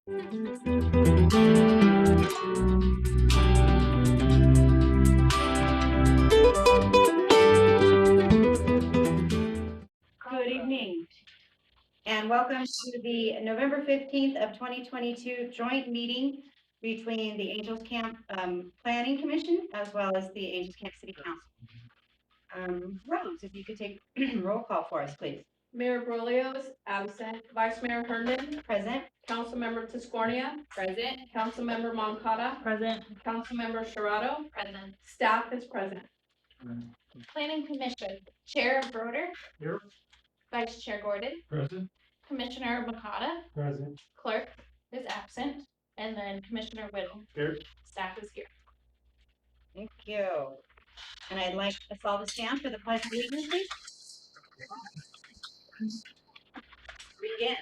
Good evening, and welcome to the November 15th of 2022 joint meeting between the Angels Camp Planning Commission as well as the Angels Camp City Council. Rose, if you could take roll call for us, please. Mayor Berlioz, absent. Vice Mayor Herndon, Present. Councilmember Tiscornia, present. Councilmember Moncada, Present. Councilmember Sherrato, Present. staff is present. Planning Commission, Chair Broder. Here. Vice Chair Gordon. Present. Commissioner Makata. Present. Clerk is absent. And then Commissioner Whittle. Here. Staff is here. Thank you. And I'd like us all to stand for the pledge of allegiance, please. Begin.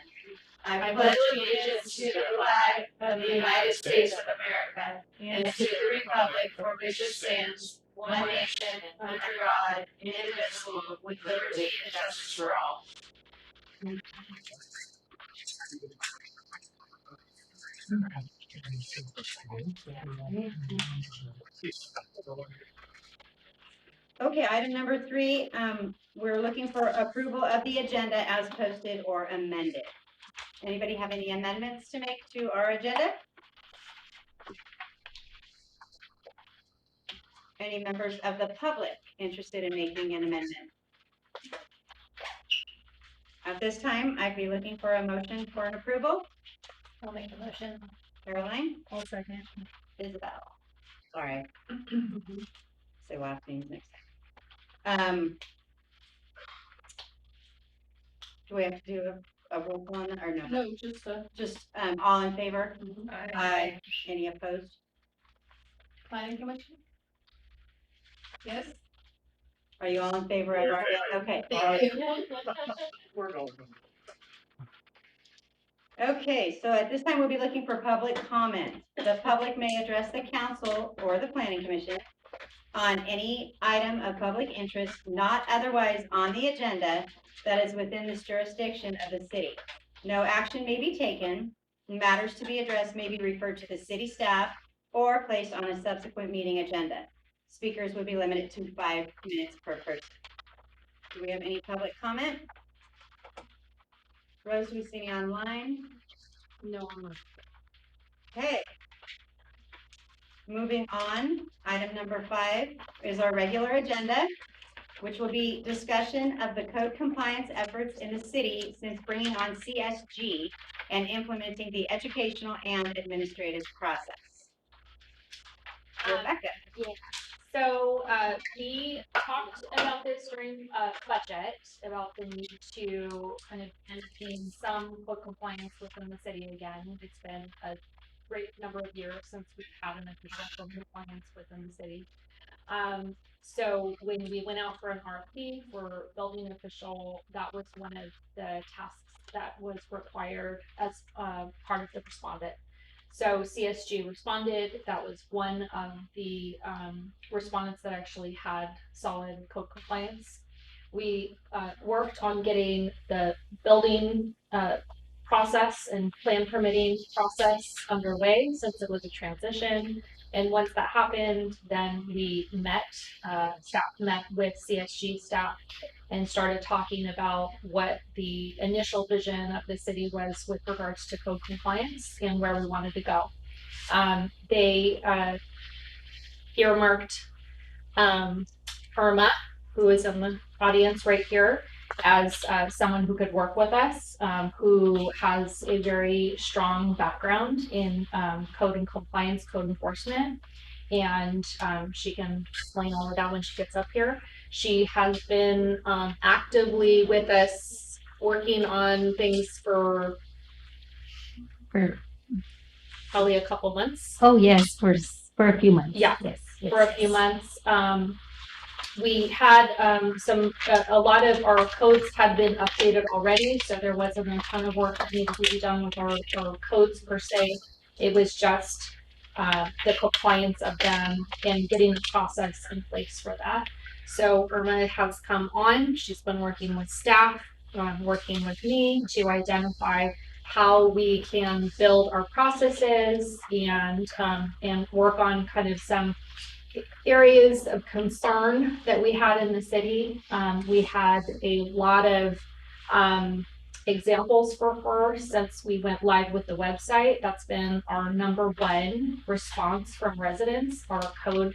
I pledge allegiance to the flag of the United States of America and to the republic for which it stands, one nation, under God, indivisible, with liberty and justice for all. Okay, item number 3, we're looking for approval of the agenda as posted or amended. Anybody have any amendments to make to our agenda? Any members of the public interested in making an amendment? At this time, I'd be looking for a motion for an approval. I'll make the motion. Caroline? I'll second. Isabel? Sorry. Say last names next time. Do we have to do a roll call on that or no? No, just All in favor? Aye. Aye. Any opposed? Planning Commission? Yes? Are you all in favor of our, okay. We're going. Okay, so at this time, we'll be looking for public comment. The public may address the council or the planning commission on any item of public interest not otherwise on the agenda that is within this jurisdiction of the city. No action may be taken. Matters to be addressed may be referred to the city staff or placed on a subsequent meeting agenda. Speakers would be limited to 5 minutes per person. Do we have any public comment? Rose, we see you online. No. Okay. Moving on, item number 5 is our regular agenda, which will be discussion of the code compliance efforts in the city since bringing on CSG and implementing the educational and administrative process. Rebecca. Yeah. So we talked about this during budget about the need to kind of maintain some code compliance within the city again. It's been a great number of years since we've had an official code compliance within the city. So when we went out for an RFP for building official, that was one of the tasks that was required as part of the respondent. So CSG responded. That was one of the respondents that actually had solid code compliance. We worked on getting the building process and plan permitting process underway since it was a transition. And once that happened, then we staff met with CSG staff and started talking about what the initial vision of the city was with regards to code compliance and where we wanted to go. They earmarked Irma, who is in the audience right here, as someone who could work with us, who has a very strong background in code and compliance, code enforcement, and she can explain all of that when she gets up here. She has been actively with us working on things for probably a couple months. Oh yes, for a few months. Yeah, yes, for a few months. We had a lot of our codes had been updated already, so there wasn't a ton of work that needed to be done with our codes per se. It was just the compliance of them and getting the process in place for that. So Irma has come on. She's been working with staff, working with me to identify how we can build our processes and work on kind of some areas of concern that we had in the city. We had a lot of examples for her since we went live with the website. That's been our number one response from residents, our code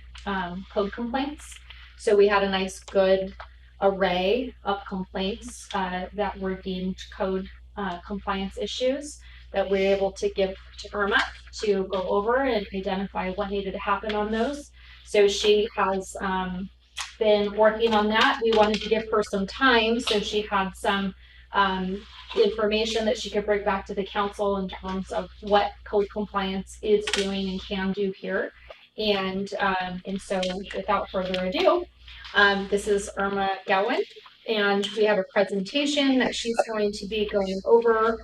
complaints. So we had a nice, good array of complaints that were deemed code compliance issues that we're able to give to Irma to go over and identify what needed to happen on those. So she has been working on that. We wanted to give her some time so she had some information that she could bring back to the council in terms of what code compliance is doing and can do here. And so without further ado, this is Irma Gowan, and we have a presentation that she's going to be going over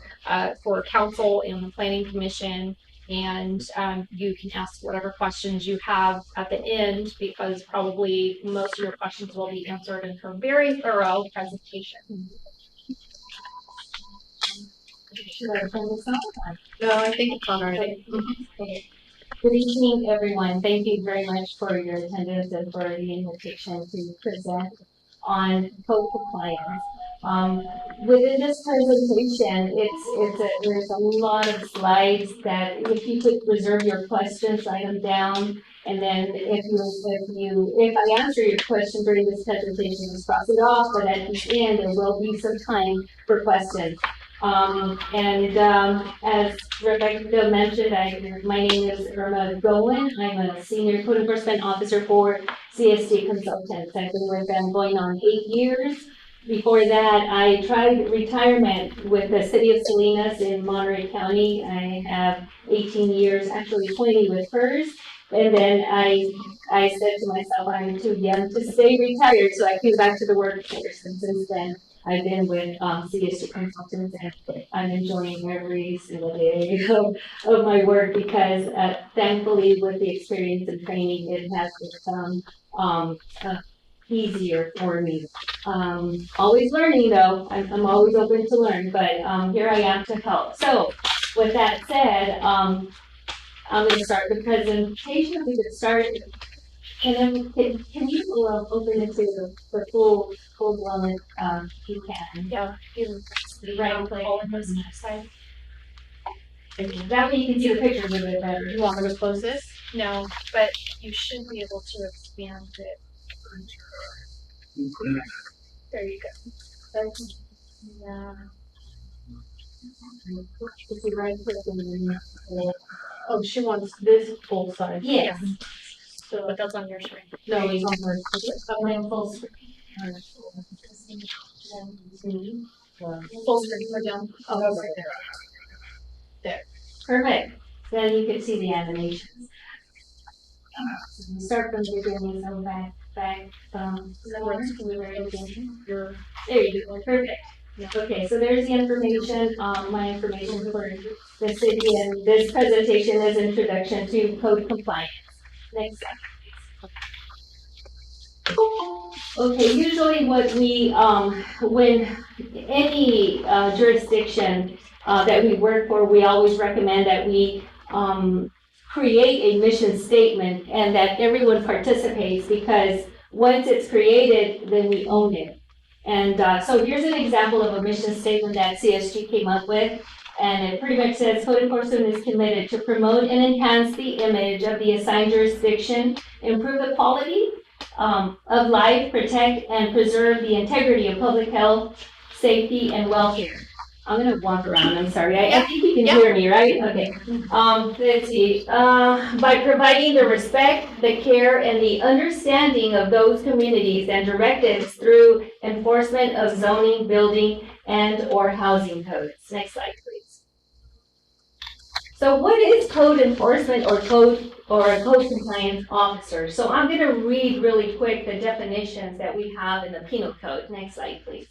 for council and the planning commission. And you can ask whatever questions you have at the end, because probably most of your questions will be answered in her very thorough presentation. Should I turn this on? No, I think it's on already. Okay. Good evening, everyone. Thank you very much for your attendance and for the invitation to present on code compliance. Within this presentation, there's a lot of slides that if you could reserve your questions, write them down, and then if I answer your question during this presentation, just cross it off. But at the end, there will be some time for questions. As Rebecca mentioned, my name is Irma Gowan. I'm a senior code enforcement officer for CSD Consultants. I've been with them going on 8 years. Before that, I tried retirement with the city of Salinas in Monterey County. I have 18 years, actually 20 with hers. And then I said to myself, I'm too young to stay retired, so I came back to the workforce. And since then, I've been with CSD Consultants, and I'm enjoying every single day of my work because thankfully with the experience and training, it has become easier for me. Always learning though, I'm always open to learn, but here I am to help. So with that said, I'm going to start the presentation. We could start. Can you open it to the full blown you can. Yeah. Right click. That way you can see the pictures of it better. You want me to close this? No, but you should be able to expand it. There you go. Yeah. If you right click and then Oh, she wants this full size. yes. So But that's on your screen. no, it's on her. I'm full screen. Full screen, we're down. Oh, right there. Perfect. Then you can see the animations. Start from the beginning, so back, there you go, perfect. Okay, so there's the information, my information for the city, and this presentation is introduction to code compliance. Next slide, please. Okay, usually what we, when any jurisdiction that we work for, we always recommend that we create a mission statement and that everyone participates, because once it's created, then we own it. And so here's an example of a mission statement that CSG came up with. And it pretty much says code enforcement is committed to promote and enhance the image of the assigned jurisdiction, improve the quality of life, protect and preserve the integrity of public health, safety, and welfare. I'm gonna walk around, I'm sorry. I think you can hear me, right? Okay. Let's see. By providing the respect, the care, and the understanding of those communities and directives through enforcement of zoning, building, and or housing codes. Next slide, please. So what is code enforcement or a code compliance officer? So I'm gonna read really quick the definitions that we have in the penal code. Next slide, please.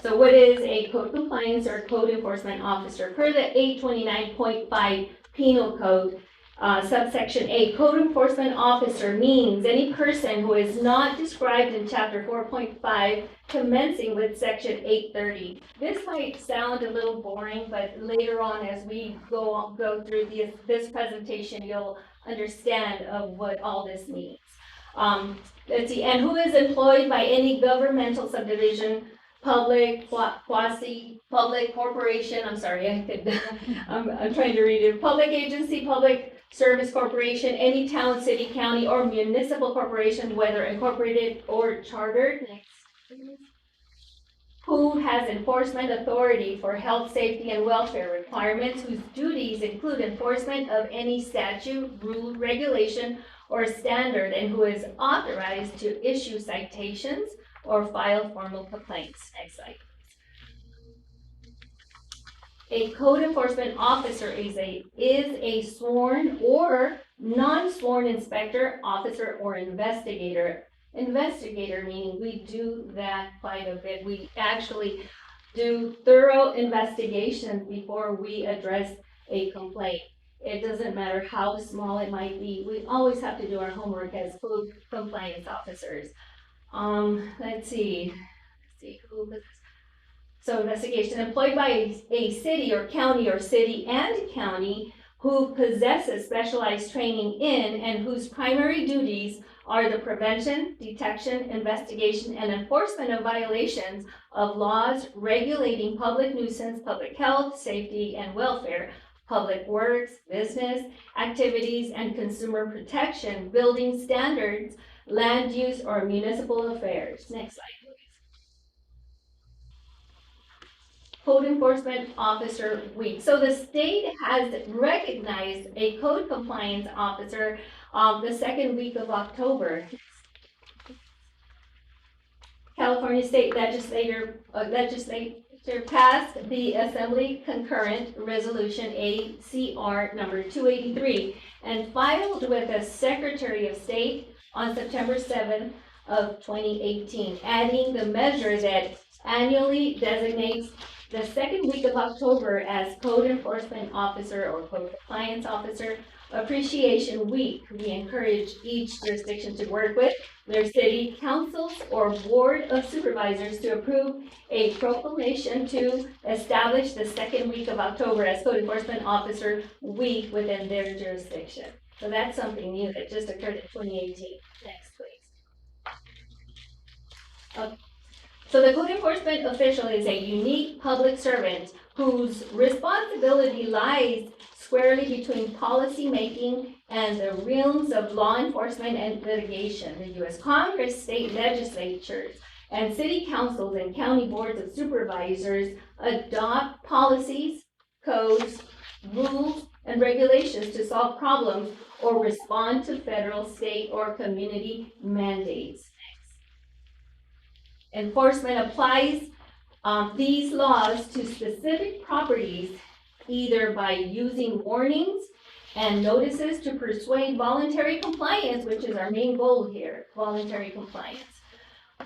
So what is a code compliance or code enforcement officer? Per the 829.5 penal code, Subsection A, code enforcement officer means any person who is not described in chapter 4.5 commencing with section 830. This might sound a little boring, but later on as we go through this presentation, you'll understand of what all this means. Let's see, and who is employed by any governmental subdivision, public, quasi-public corporation, I'm sorry, I'm trying to read it, public agency, public service corporation, any town, city, county, or municipal corporation, whether incorporated or chartered. Next, please. Who has enforcement authority for health, safety, and welfare requirements, whose duties include enforcement of any statute, rule, regulation, or standard, and who is authorized to issue citations or file formal complaints. Next slide. A code enforcement officer is a sworn or non-sworn inspector, officer, or investigator. Investigator meaning we do that quite a bit. We actually do thorough investigations before we address a complaint. It doesn't matter how small it might be. We always have to do our homework as code compliance officers. Let's see. Who was this? So investigation employed by a city or county or city and county who possesses specialized training in and whose primary duties are the prevention, detection, investigation, and enforcement of violations of laws regulating public nuisance, public health, safety, and welfare, public works, business activities, and consumer protection, building standards, land use, or municipal affairs. Next slide. Code Enforcement Officer Week. So the state has recognized a code compliance officer the second week of October. California State Legislature passed the Assembly Concurrent Resolution ACR number 283 and filed with the Secretary of State on September 7th of 2018, adding the measure that annually designates the second week of October as Code Enforcement Officer or Code Compliance Officer Appreciation Week. We encourage each jurisdiction to work with their city councils or board of supervisors to approve a proclamation to establish the second week of October as Code Enforcement Officer Week within their jurisdiction. So that's something new that just occurred in 2018. Next, please. Okay. So the code enforcement official is a unique public servant whose responsibility lies squarely between policy making and the realms of law enforcement and litigation. The U.S. Congress, state legislatures, and city councils and county boards of supervisors adopt policies, codes, rules, and regulations to solve problems or respond to federal, state, or community mandates. Enforcement applies these laws to specific properties either by using warnings and notices to persuade voluntary compliance, which is our main goal here, voluntary compliance,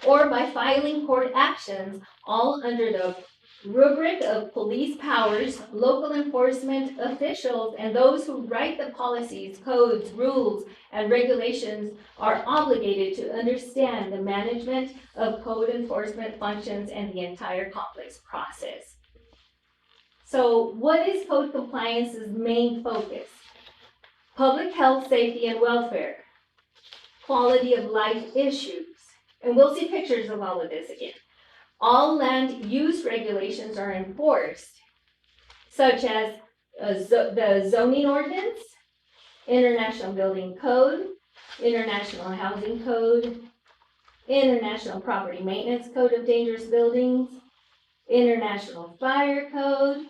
or by filing court actions, all under the rubric of police powers, local enforcement officials, and those who write the policies, codes, rules, and regulations are obligated to understand the management of code enforcement functions and the entire complex process. So what is code compliance's main focus? Public health, safety, and welfare, quality of life issues, and we'll see pictures of all of this again. All land use regulations are enforced, such as the zoning ordinance, International Building Code, International Housing Code, International Property Maintenance Code of Dangerous Buildings, International Fire Code,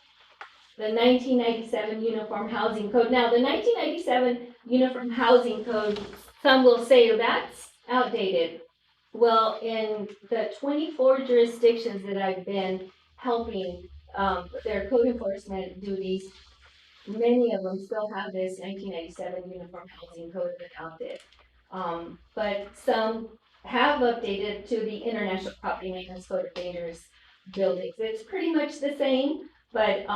the 1997 Uniform Housing Code. Now, the 1997 Uniform Housing Code, some will say that's outdated. Well, in the 24 jurisdictions that I've been helping their code enforcement duties, many of them still have this 1997 Uniform Housing Code adopted. But some have updated to the International Property Maintenance Code of Dangerous Buildings. It's pretty much the same, But,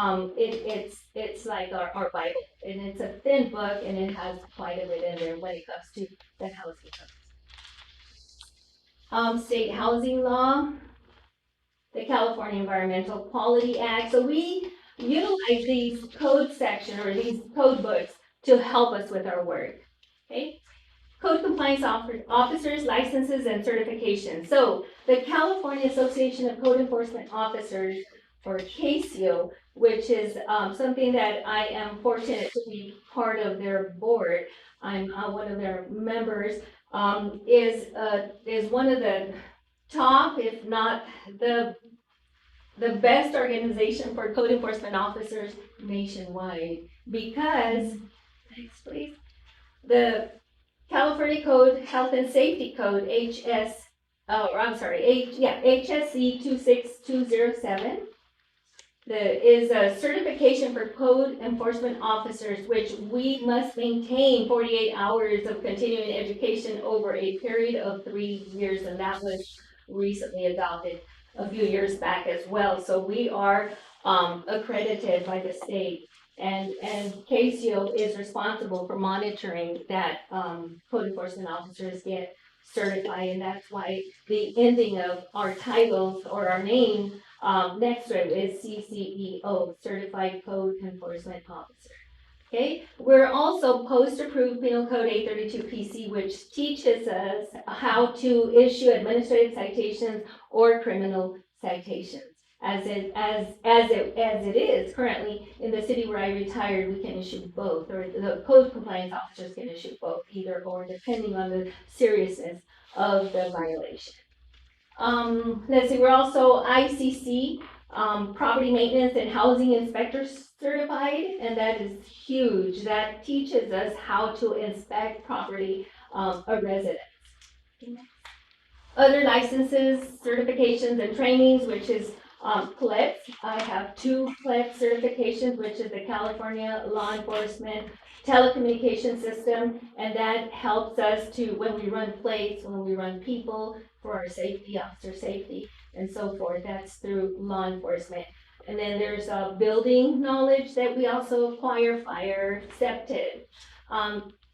it's like our Bible, and it's a thin book, and it has quite a bit in there when it comes to the housing codes. State housing law, the California Environmental Quality Act. So we utilize these code section or these code books to help us with our work. Okay. Code compliance officers, licenses, and certifications. So the California Association of Code Enforcement Officers, or CASIO, which is something that I am fortunate to be part of their board. I'm one of their members. Is one of the top, if not the best organization for code enforcement officers nationwide, because, next please, the California Code, Health and Safety Code, HSC 26207, is a certification for code enforcement officers, which we must maintain 48 hours of continuing education over a period of 3 years, and that was recently adopted a few years back as well. So we are accredited by the state. And CASIO is responsible for monitoring that code enforcement officers get certified, and that's why the ending of our titles or our name next to it is CCEO, Certified Code Enforcement Officer. Okay, we're also post-approved Penal Code 832 PC, which teaches us how to issue administrative citations or criminal citations. As it is currently in the city where I retired, we can issue both, or the code compliance officers can issue both, either or, depending on the seriousness of the violation. Let's see, we're also ICC, property maintenance and housing inspector certified, and that is huge. That teaches us how to inspect property of residents. Other licenses, certifications, and trainings, which is CLEPS. I have 2 CLEPS certifications, which is the California Law Enforcement Telecommunication System, and that helps us to, when we run plates, when we run people, for our safety, officer safety, and so forth. That's through law enforcement. And then there's building knowledge that we also acquire, fire, SEPTED.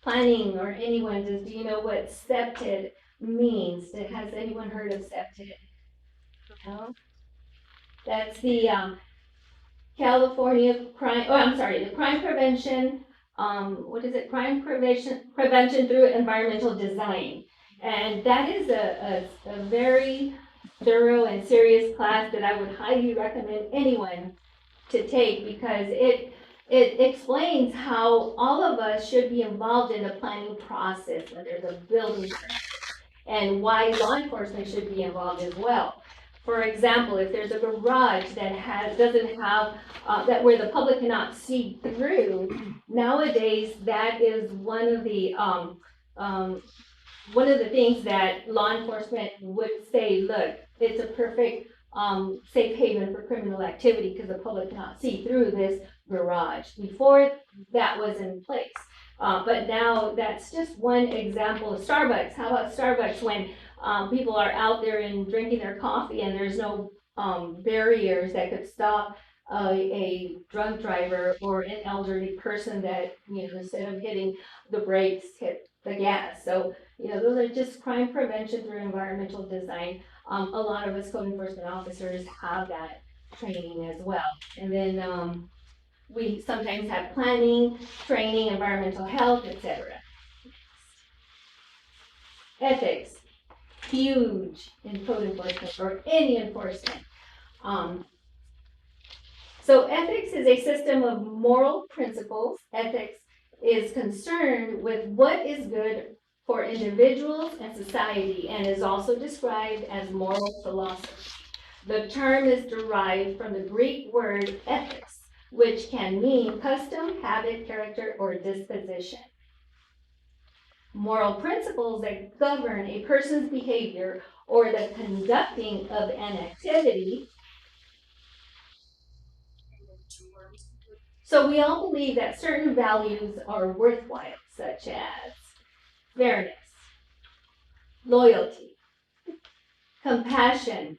Planning, or anyone, do you know what SEPTED means? Has anyone heard of SEPTED? No? That's the California the crime prevention, crime prevention through environmental design. And that is a very thorough and serious class that I would highly recommend anyone to take, because it explains how all of us should be involved in the planning process when there's a building permit, and why law enforcement should be involved as well. For example, if there's a garage that doesn't have that where the public cannot see through, nowadays that is one of the things that law enforcement would say, look, it's a perfect safe haven for criminal activity because the public cannot see through this garage. Before that was in place. But now that's just one example of Starbucks. How about Starbucks when people are out there and drinking their coffee and there's no barriers that could stop a drunk driver or an elderly person that, instead of hitting the brakes, hit the gas. So, those are just crime prevention through environmental design. A lot of us code enforcement officers have that training as well. And then we sometimes have planning, training, environmental health, etc. Ethics, huge in code enforcement or any enforcement. So ethics is a system of moral principles. Ethics is concerned with what is good for individuals and society, and is also described as moral philosophy. The term is derived from the Greek word ethics, which can mean custom, habit, character, or disposition. Moral principles that govern a person's behavior or the conducting of an activity. So we all believe that certain values are worthwhile, such as fairness, loyalty, compassion,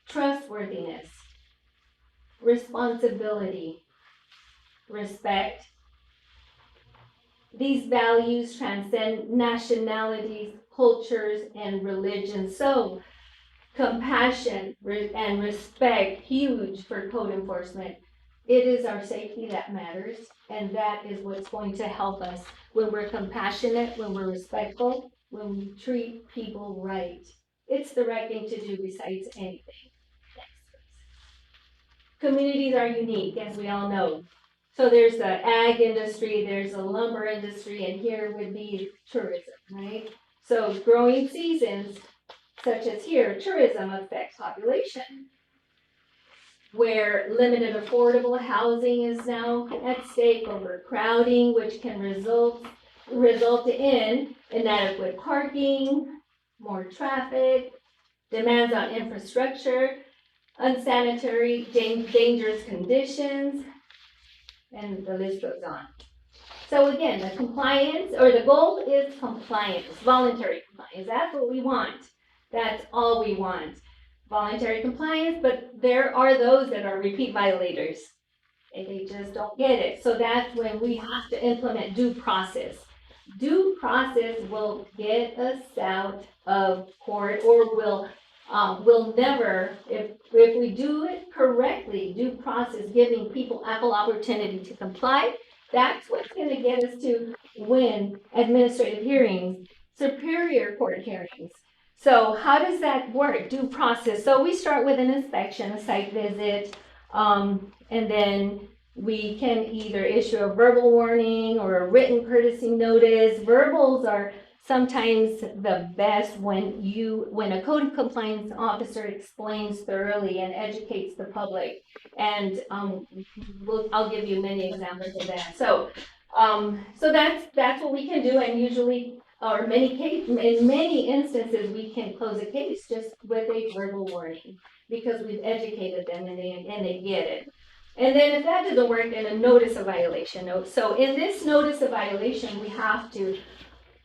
trustworthiness, responsibility, respect. These values transcend nationalities, cultures, and religions. So, compassion and respect, huge for code enforcement. It is our safety that matters, and that is what's going to help us when we're compassionate, when we're respectful, when we treat people right. It's the right thing to do besides anything. Communities are unique, as we all know. So there's the ag industry, there's the lumber industry, and here would be tourism, right? So growing seasons, such as here, tourism affects population. Where limited affordable housing is now at stake, overcrowding, which can result in inadequate parking, more traffic, demands on infrastructure, unsanitary, dangerous conditions, and the list goes on. So again, the compliance, or the goal is compliance, voluntary compliance. That's what we want. That's all we want. Voluntary compliance, but there are those that are repeat violators, and they just don't get it. So that's when we have to implement due process. Due process will get us out of court, or will never, if we do it correctly, due process, giving people ample opportunity to comply, that's what's going to get us to win administrative hearings, superior court hearings. So how does that work? Due process. So we start with an inspection, a site visit, and then we can either issue a verbal warning or a written courtesy notice. Verbals are sometimes the best when a code compliance officer explains thoroughly and educates the public. And I'll give you many examples of that. So that's what we can do, and usually, or in many instances, we can close a case just with a verbal warning because we've educated them and they get it. And then if that doesn't work, then a notice of violation. So in this notice of violation, we have to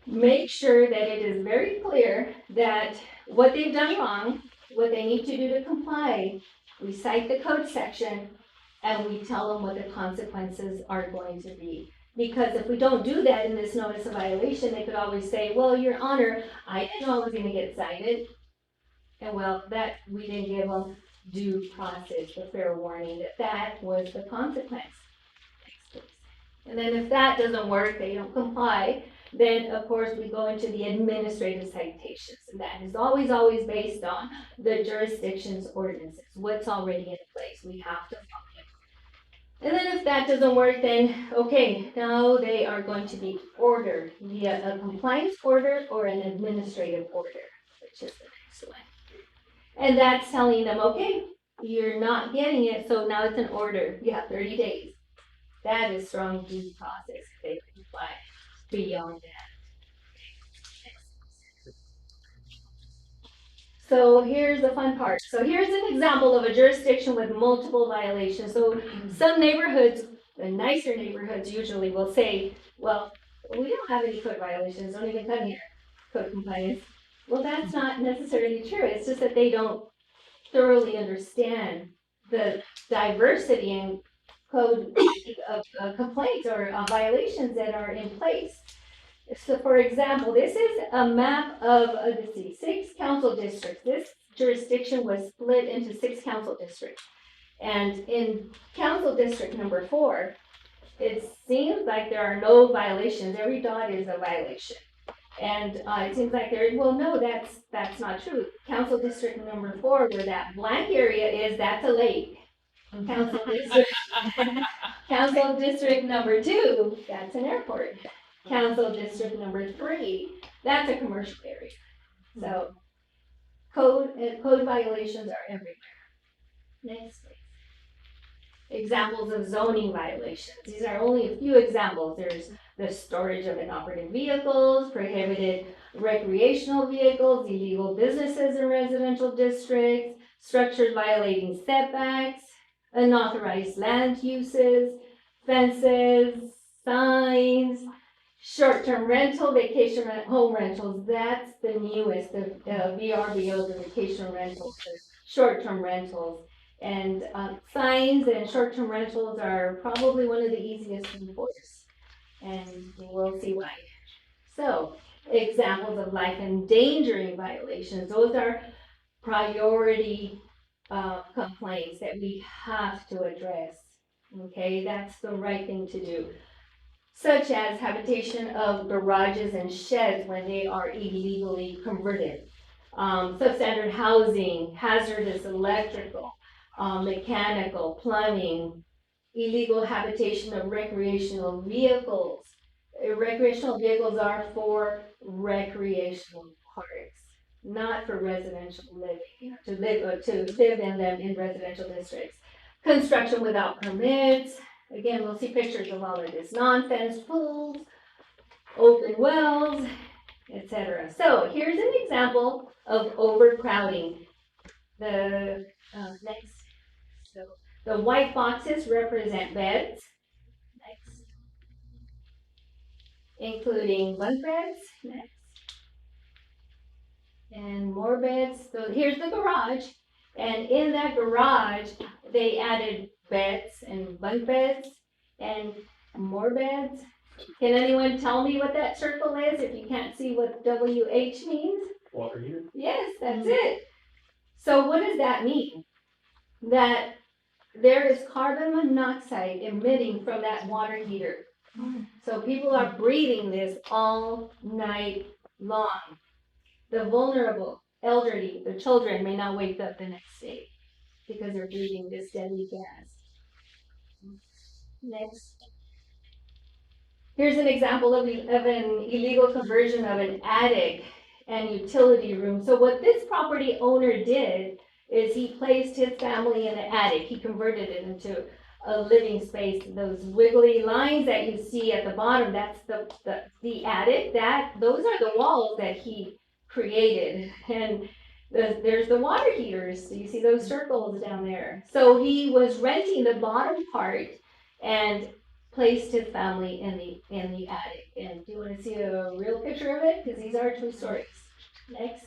make sure that it is very clear that what they've done wrong, what they need to do to comply, we cite the code section, and we tell them what the consequences are going to be. Because if we don't do that in this notice of violation, they could always say, well, Your Honor, I didn't know I was going to get cited. And well, that we didn't give them due process, the fair warning that was the consequence. And then if that doesn't work, they don't comply, then of course we go into the administrative citations. And that is always based on the jurisdiction's ordinances, what's already in place. We have to follow it. And then if that doesn't work, then okay, now they are going to be ordered via a compliance order or an administrative order, which is the next one. And that's telling them, okay, you're not getting it, so now it's an order. You have 30 days. That is strong due process if they comply beyond that. So here's the fun part. So here's an example of a jurisdiction with multiple violations. So some neighborhoods, the nicer neighborhoods usually will say, well, we don't have any code violations, don't even come here, code compliance. Well, that's not necessarily true. It's just that they don't thoroughly understand the diversity in code of complaints or violations that are in place. So for example, this is a map of the city, 6 council districts. This jurisdiction was split into 6 council districts. And in council district number 4, it seems like there are no violations. Every dot is a violation. And it seems like well, no, that's not true. Council district number 4, where that blank area is, that's a lake. Council district number 2, that's an airport. Council district number 3, that's a commercial area. So code violations are everywhere. Next, please. Examples of zoning violations. These are only a few examples. There's the storage of inoperative vehicles, prohibited recreational vehicles, illegal businesses in residential districts, structures violating setbacks, unauthorized land uses, fences, signs, short-term rental, vacation home rentals. That's the newest, the VRBO, the vacation rentals, the short-term rentals. And signs and short-term rentals are probably one of the easiest to enforce, and we'll see why. So, examples of life endangering violations, those are priority complaints that we have to address. Okay, that's the right thing to do. Such as habitation of garages and sheds when they are illegally converted. Substandard housing, hazardous electrical, mechanical, plumbing, illegal habitation of recreational vehicles. Recreational vehicles are for recreational parks, not for residential living, to live in them in residential districts. Construction without permits, again, we'll see pictures of all of this, non-fenced pools, open wells, etc. So here's an example of overcrowding. The next, so the white boxes represent beds, next, including bunk beds, next, and more beds. So here's the garage, and in that garage, they added beds and bunk beds and more beds. Can anyone tell me what that circle is if you can't see what WH means? Water heater? Yes, that's it. So what does that mean? That there is carbon monoxide emitting from that water heater. So people are breathing this all night long. The vulnerable, elderly, the children may not wake up the next day because they're breathing this deadly gas. Next. Here's an example of an illegal conversion of an attic and utility room. So what this property owner did is he placed his family in the attic. He converted it into a living space. Those wiggly lines that you see at the bottom, that's the attic. Those are the walls that he created. And there's the water heaters. So you see those circles down there. So he was renting the bottom part and placed his family in the attic. And do you want to see a real picture of it? Because these are true stories. Next.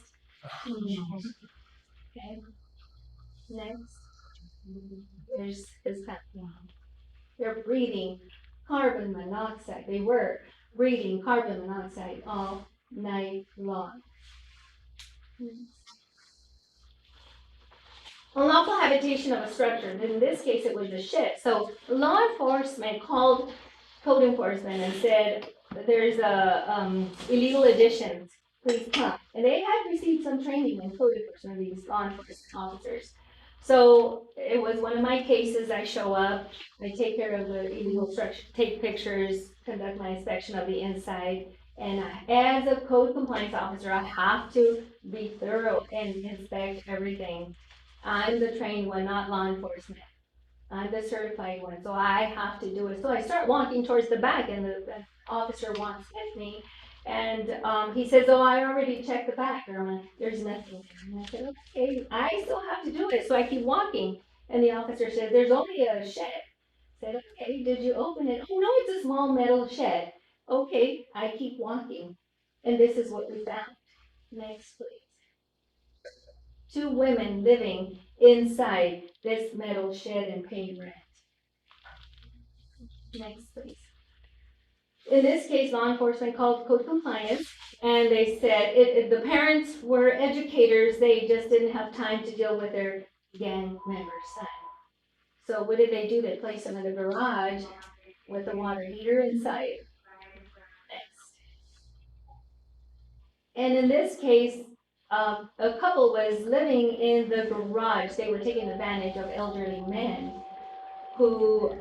Okay. Next. There's his family. They're breathing carbon monoxide. They were breathing carbon monoxide all night long. Unlawful habitation of a structure. In this case, it was a shed. So law enforcement called code enforcement and said, there's a illegal additions, please come. And they had received some training in code enforcement, these law enforcement officers. So it was one of my cases. I show up, I take care of the illegal structure, take pictures, conduct my inspection of the inside. And as a code compliance officer, I have to be thorough and inspect everything. I'm the trained one, not law enforcement. I'm the certified one, so I have to do it. So I start walking towards the back, and the officer walks with me, and he says, "Oh, I already checked the back." And I'm like, "There's nothing there." And I said, "Okay, I still have to do it." So I keep walking, and the officer says, "There's only a shed." I said, "Okay, did you open it?" "Oh, no, it's a small metal shed." Okay, I keep walking, and this is what we found. Next, please. 2 women living inside this metal shed and paying rent. Next, please. In this case, law enforcement called code compliance, and they said the parents were educators, they just didn't have time to deal with their gang member's son. So what did they do? They placed them in the garage with a water heater inside. Next. And in this case, a couple was living in the garage. They were taking advantage of elderly men who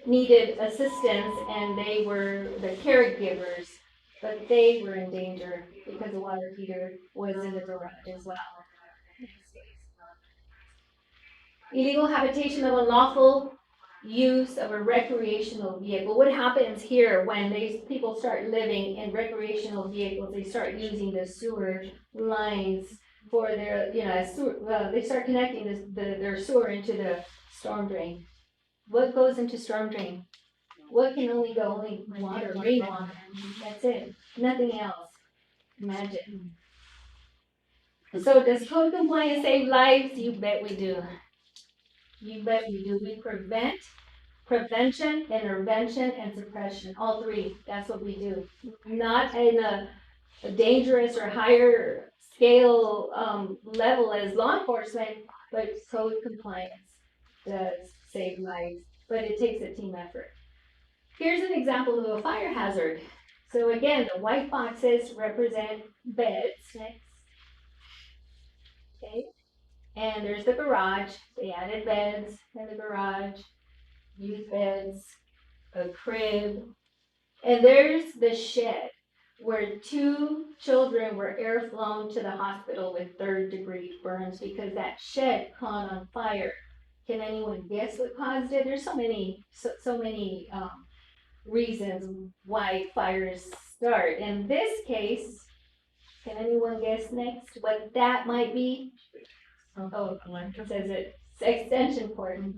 needed assistance, and they were the caregivers, but they were in danger because the water heater was in the garage as well. Illegal habitation of unlawful use of a recreational vehicle. What happens here when these people start living in recreational vehicles? They start using the sewer lines for their, they start connecting their sewer into the storm drain. What goes into storm drain? What can only go? Only water, rainwater. That's it. Nothing else. Imagine. So does code compliance save lives? You bet we do. You bet we do. We prevent, prevention, intervention, and suppression. All three. That's what we do. Not in a dangerous or higher scale level as law enforcement, but code compliance does save lives. But it takes a team effort. Here's an example of a fire hazard. So again, the white boxes represent beds. Next. Okay. And there's the garage. They added beds in the garage, youth beds, a crib. And there's the shed where 2 children were air flown to the hospital with 3rd-degree burns because that shed caught on fire. Can anyone guess what caused it? There's so many reasons why fires start. In this case, can anyone guess next what that might be? Oh, it says it's extension cord.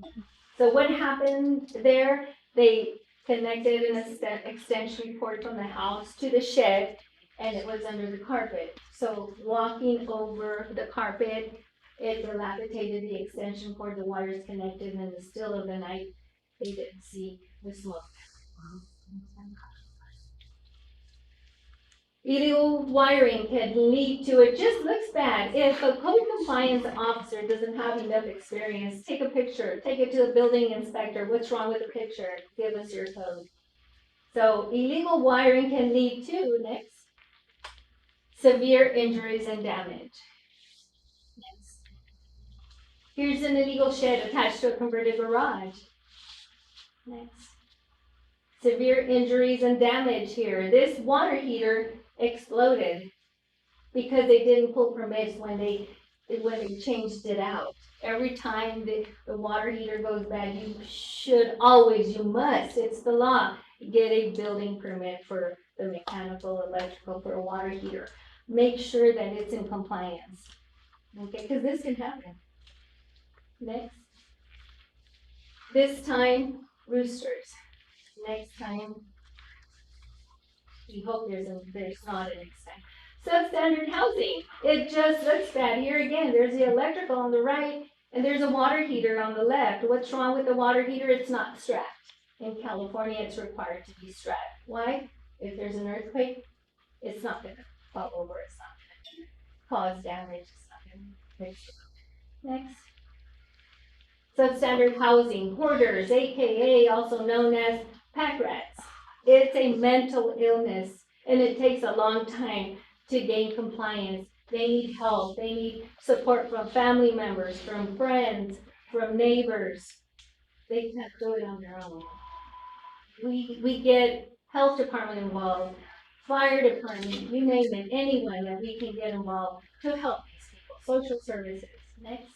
So what happened there? They connected an extension cord from the house to the shed, and it was under the carpet. So walking over the carpet, it dilapidated the extension cord, the wires connected, and in the still of the night, they didn't see the smoke. Illegal wiring can lead to, it just looks bad. If a code compliance officer doesn't have enough experience, take a picture, take it to the building inspector. What's wrong with the picture? Give us your code. So illegal wiring can lead to, next, severe injuries and damage. Next. Here's an illegal shed attached to a converted garage. Next. Severe injuries and damage here. This water heater exploded because they didn't pull permits when they changed it out. Every time the water heater goes bad, you should always, you must, it's the law, get a building permit for the mechanical, electrical, for a water heater. Make sure that it's in compliance. Okay, because this can happen. Next. This time, roosters. Next time, we hope there's not an extent. Substandard housing. It just looks bad. Here again, there's the electrical on the right, and there's a water heater on the left. What's wrong with the water heater? It's not strapped. In California, it's required to be strapped. Why? If there's an earthquake, it's not going to fall over. It's not going to cause damage. It's not going to fix it. Next. Substandard housing. Hoarders, aka also known as pack rats. It's a mental illness, and it takes a long time to gain compliance. They need help. They need support from family members, from friends, from neighbors. They can't do it on their own. We get health department involved, fire department, you name it, anyone that we can get involved to help these people. Social services. Next.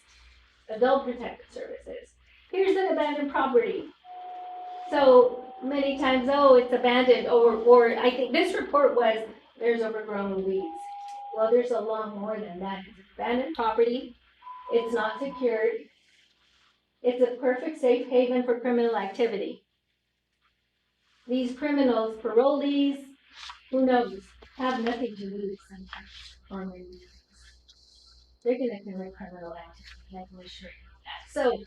Adult protective services. Here's an abandoned property. So many times, oh, it's abandoned, or I think this report was, there's overgrown weeds. Well, there's a lot more than that. It's abandoned property. It's not secured. It's a perfect safe haven for criminal activity. These criminals, parolees, who knows, have nothing to lose sometimes, or maybe they're going to commit criminal activity. I can assure you that. So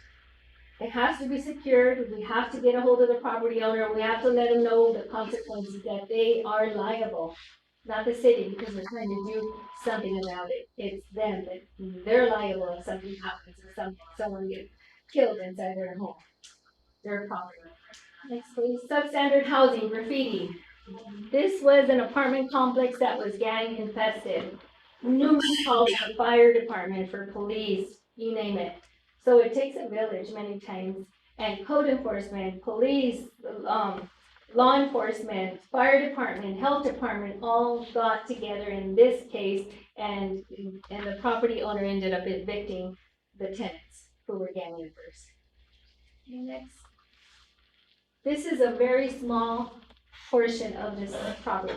it has to be secured. We have to get a hold of the property owner. We have to let them know the consequences, that they are liable, not the city, because we're trying to do something about it. It's them, that they're liable if something happens, or someone gets killed inside their home, their property. Next, please. Substandard housing, graffiti. This was an apartment complex that was gang infested. Numerous calls for fire department, for police, you name it. So it takes a village many times, and code enforcement, police, law enforcement, fire department, health department, all got together in this case, and the property owner ended up evicting the tenants who were gang members. Next. This is a very small portion of this property.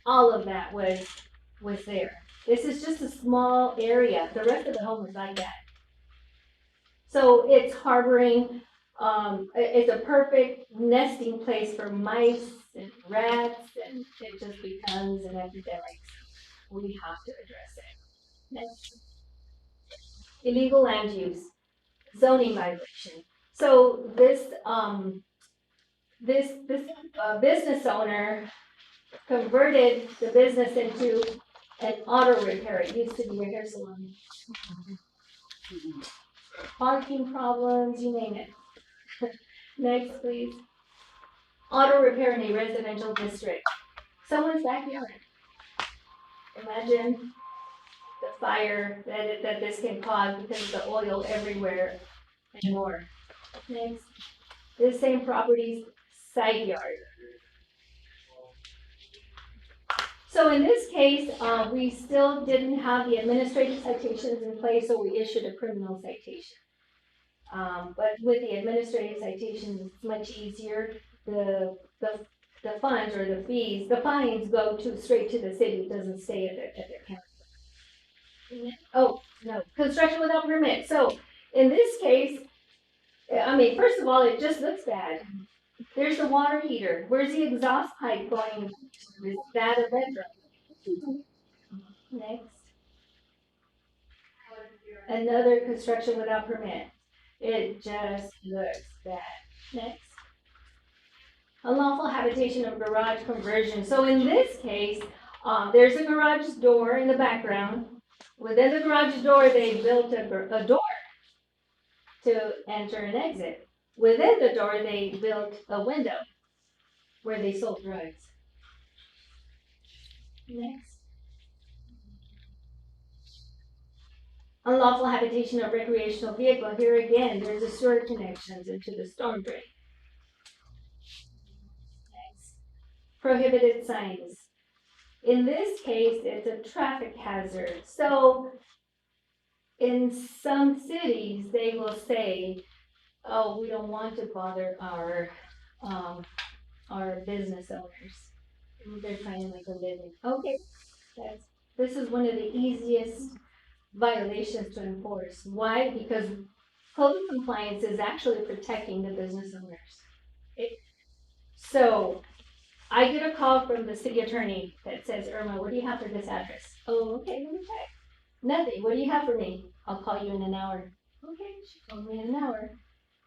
All of that was there. This is just a small area. The rest of the home is like that. So it's harboring, it's a perfect nesting place for mice and rats, and it just becomes an epidemic. We have to address it. Next. Illegal land use. zoning violation. So this, business owner converted the business into an auto repair. It used to be a hair salon. Parking problems, you name it. Next, please. Auto repair in a residential district. Someone's backyard. Imagine the fire that this can cause because of the oil everywhere and more. Next. This same property's side yard. So in this case, we still didn't have the administrative citations in place, so we issued a criminal citation. But with the administrative citations, it's much easier. The funds or the fees, the fines go straight to the city. It doesn't stay at their county. Oh, no, construction without permit. So in this case, I mean, first of all, it just looks bad. There's the water heater. Where's the exhaust pipe going? Is that a bedroom? Next. Another construction without permit. It just looks bad. Next. Unlawful habitation of garage conversion. So in this case, there's a garage door in the background. Within the garage door, they built a door to enter and exit. Within the door, they built a window where they sold drugs. Next. Unlawful habitation of recreational vehicle. Here again, there's a sewer connections into the storm drain. Next. Prohibited signs. In this case, it's a traffic hazard. So in some cities, they will say, oh, we don't want to bother our business owners. They're trying to make a living. Okay, this is one of the easiest violations to enforce. Why? Because code compliance is actually protecting the business owners. So I get a call from the city attorney that says, Irma, what do you have for this address? Oh, okay, let me check. Nothing. What do you have for me? I'll call you in an hour. Okay, she called me in an hour.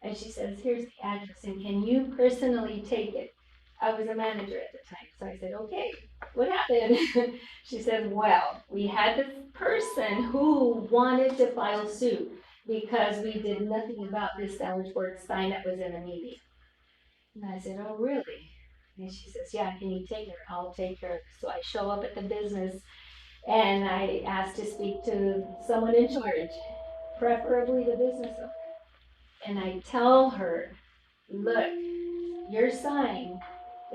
And she says, here's the address, and can you personally take it? I was a manager at the time, so I said, okay, what happened? She said, well, we had this person who wanted to file suit because we did nothing about this sandwich board sign that was in a meeting. And I said, oh, really? And she says, yeah, can you take her? I'll take her. So I show up at the business, and I asked to speak to someone in charge, preferably the business owner. And I tell her, look, your sign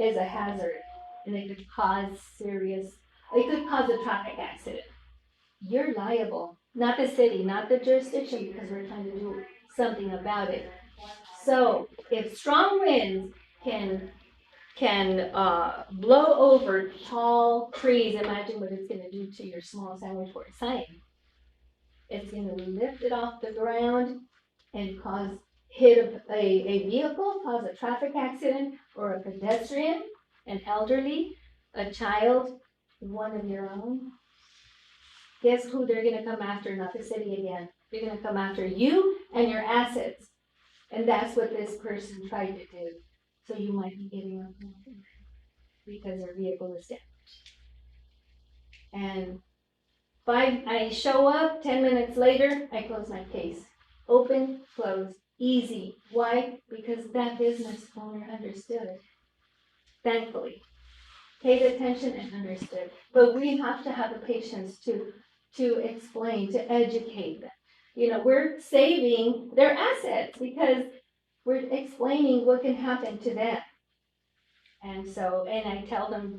is a hazard, and it could cause a traffic accident. You're liable, not the city, not the jurisdiction, because we're trying to do something about it. So if strong winds can blow over tall trees, imagine what it's going to do to your small sandwich board sign. It's going to lift it off the ground and hit a vehicle, cause a traffic accident, or a pedestrian, an elderly, a child, one of your own. Guess who they're going to come after? Not the city again. They're going to come after you and your assets. And that's what this person tried to do. So you might be getting a penalty because their vehicle is damaged. And I show up, 10 minutes later, I close my case. Open, close, easy. Why? Because that business owner understood. Thankfully. Paid attention and understood. But we have to have the patience to explain, to educate them. You know, we're saving their assets because we're explaining what can happen to them. And I tell them,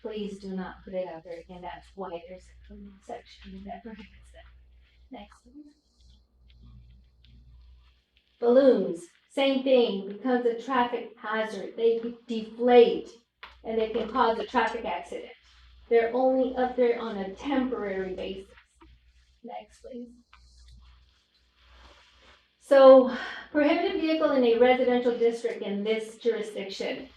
please do not put it out there again. That's why there's a criminal section that prohibits that. Next. Balloons, same thing, becomes a traffic hazard. They deflate and they can cause a traffic accident. They're only up there on a temporary basis. Next, please. So, prohibited vehicle in a residential district in this jurisdiction.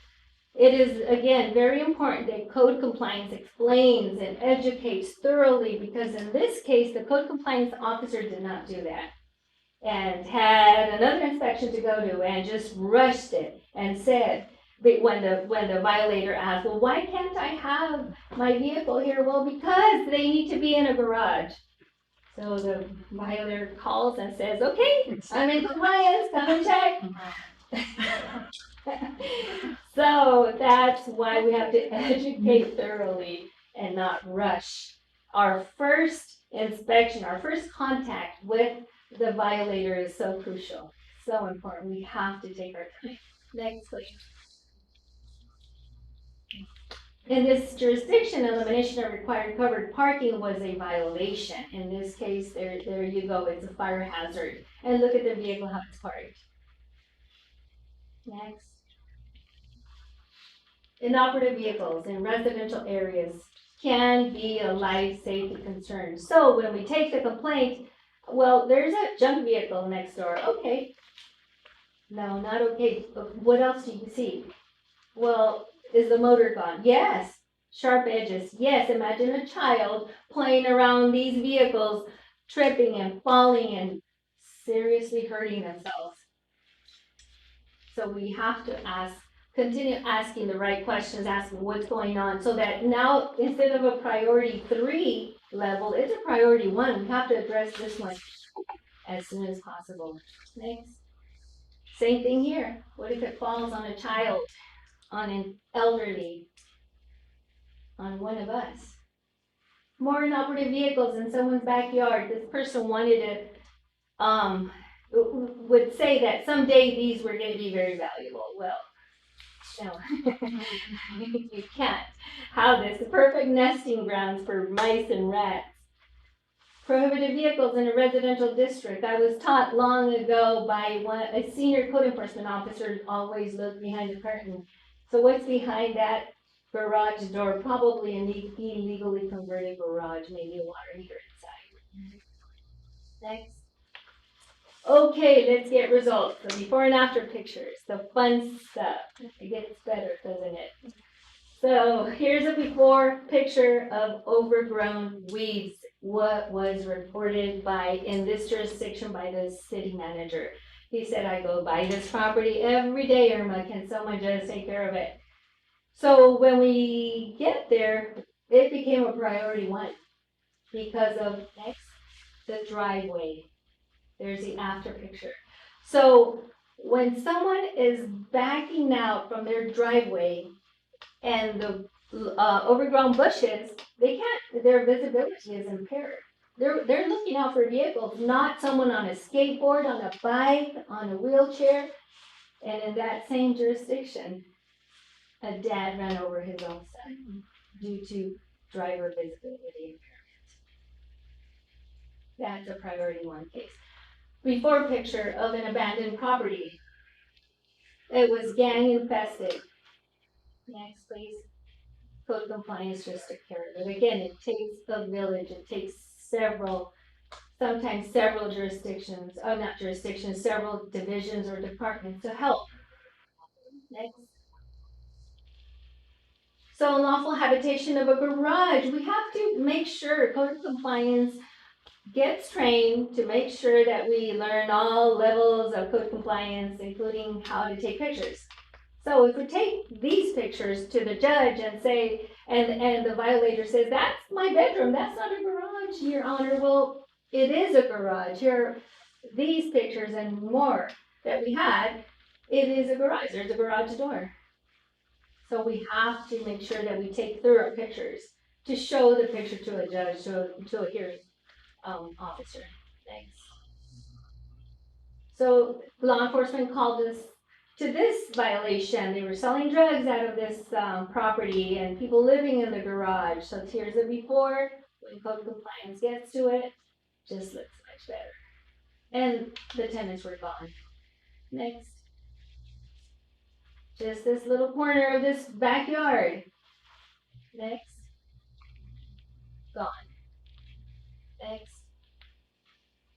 It is, again, very important that code compliance explains and educates thoroughly, because in this case, the code compliance officer did not do that. and had another inspection to go to and just rushed it and said, but when the violator asked, well, why can't I have my vehicle here? Well, because they need to be in a garage. So the violator calls and says, okay, I'm in compliance, come and check. So that's why we have to educate thoroughly and not rush. Our first inspection, our first contact with the violator is so crucial, so important. We have to take our time. Next, please. In this jurisdiction, elimination of required covered parking was a violation. In this case, there you go, it's a fire hazard. And look at the vehicle, how it's parked. Next. Inoperative vehicles in residential areas can be a life safety concern. So when we take the complaint, well, there's a junk vehicle next door. Okay. No, not okay. But what else do you see? Well, is the motor gone? Yes. Sharp edges. Yes. Imagine a child playing around these vehicles, tripping and falling and seriously hurting themselves. So we have to continue asking the right questions, asking what's going on, so that now instead of a priority 3 level, it's a priority 1. We have to address this one as soon as possible. Next. Same thing here. What if it falls on a child, on an elderly, on one of us? More inoperative vehicles in someone's backyard. This person wanted it, would say that someday these were going to be very valuable. Well, no, you can't have this. The perfect nesting grounds for mice and rats. Prohibited vehicles in a residential district. I was taught long ago by a senior code enforcement officer, always look behind the curtain. So what's behind that garage door? Probably an illegally converted garage, maybe a water heater inside. Next. Okay, let's get results. The before and after pictures, the fun stuff. It gets better, doesn't it? So here's a before picture of overgrown weeds. What was reported in this jurisdiction by the city manager. He said, I go by this property every day, Irma. Can someone just take care of it? So when we get there, it became a priority 1 because of next, the driveway. There's the after picture. So when someone is backing out from their driveway and the overgrown bushes, their visibility is impaired. They're looking out for vehicles, not someone on a skateboard, on a bike, on a wheelchair. And in that same jurisdiction, a dad ran over his own son due to driver visibility impairment. That's a priority 1 case. Before picture of an abandoned property. It was gang infested. Next, please. Code compliance just took care of it. Again, it takes a village. It takes sometimes several jurisdictions, not jurisdictions, several divisions or departments to help. Next. So unlawful habitation of a garage. We have to make sure code compliance gets trained to make sure that we learn all levels of code compliance, including how to take pictures. So if we take these pictures to the judge and say, and the violator says, that's my bedroom, that's not a garage, Your Honor. Well, it is a garage. Here, these pictures and more that we had, it is a garage. There's a garage door. So we have to make sure that we take thorough pictures to show the picture to a judge, to a hearing officer. Thanks. So law enforcement called us to this violation. They were selling drugs out of this property and people living in the garage. So here's the before. When code compliance gets to it, just looks much better. And the tenants were gone. Next. Just this little corner of this backyard. Next. Gone. Next.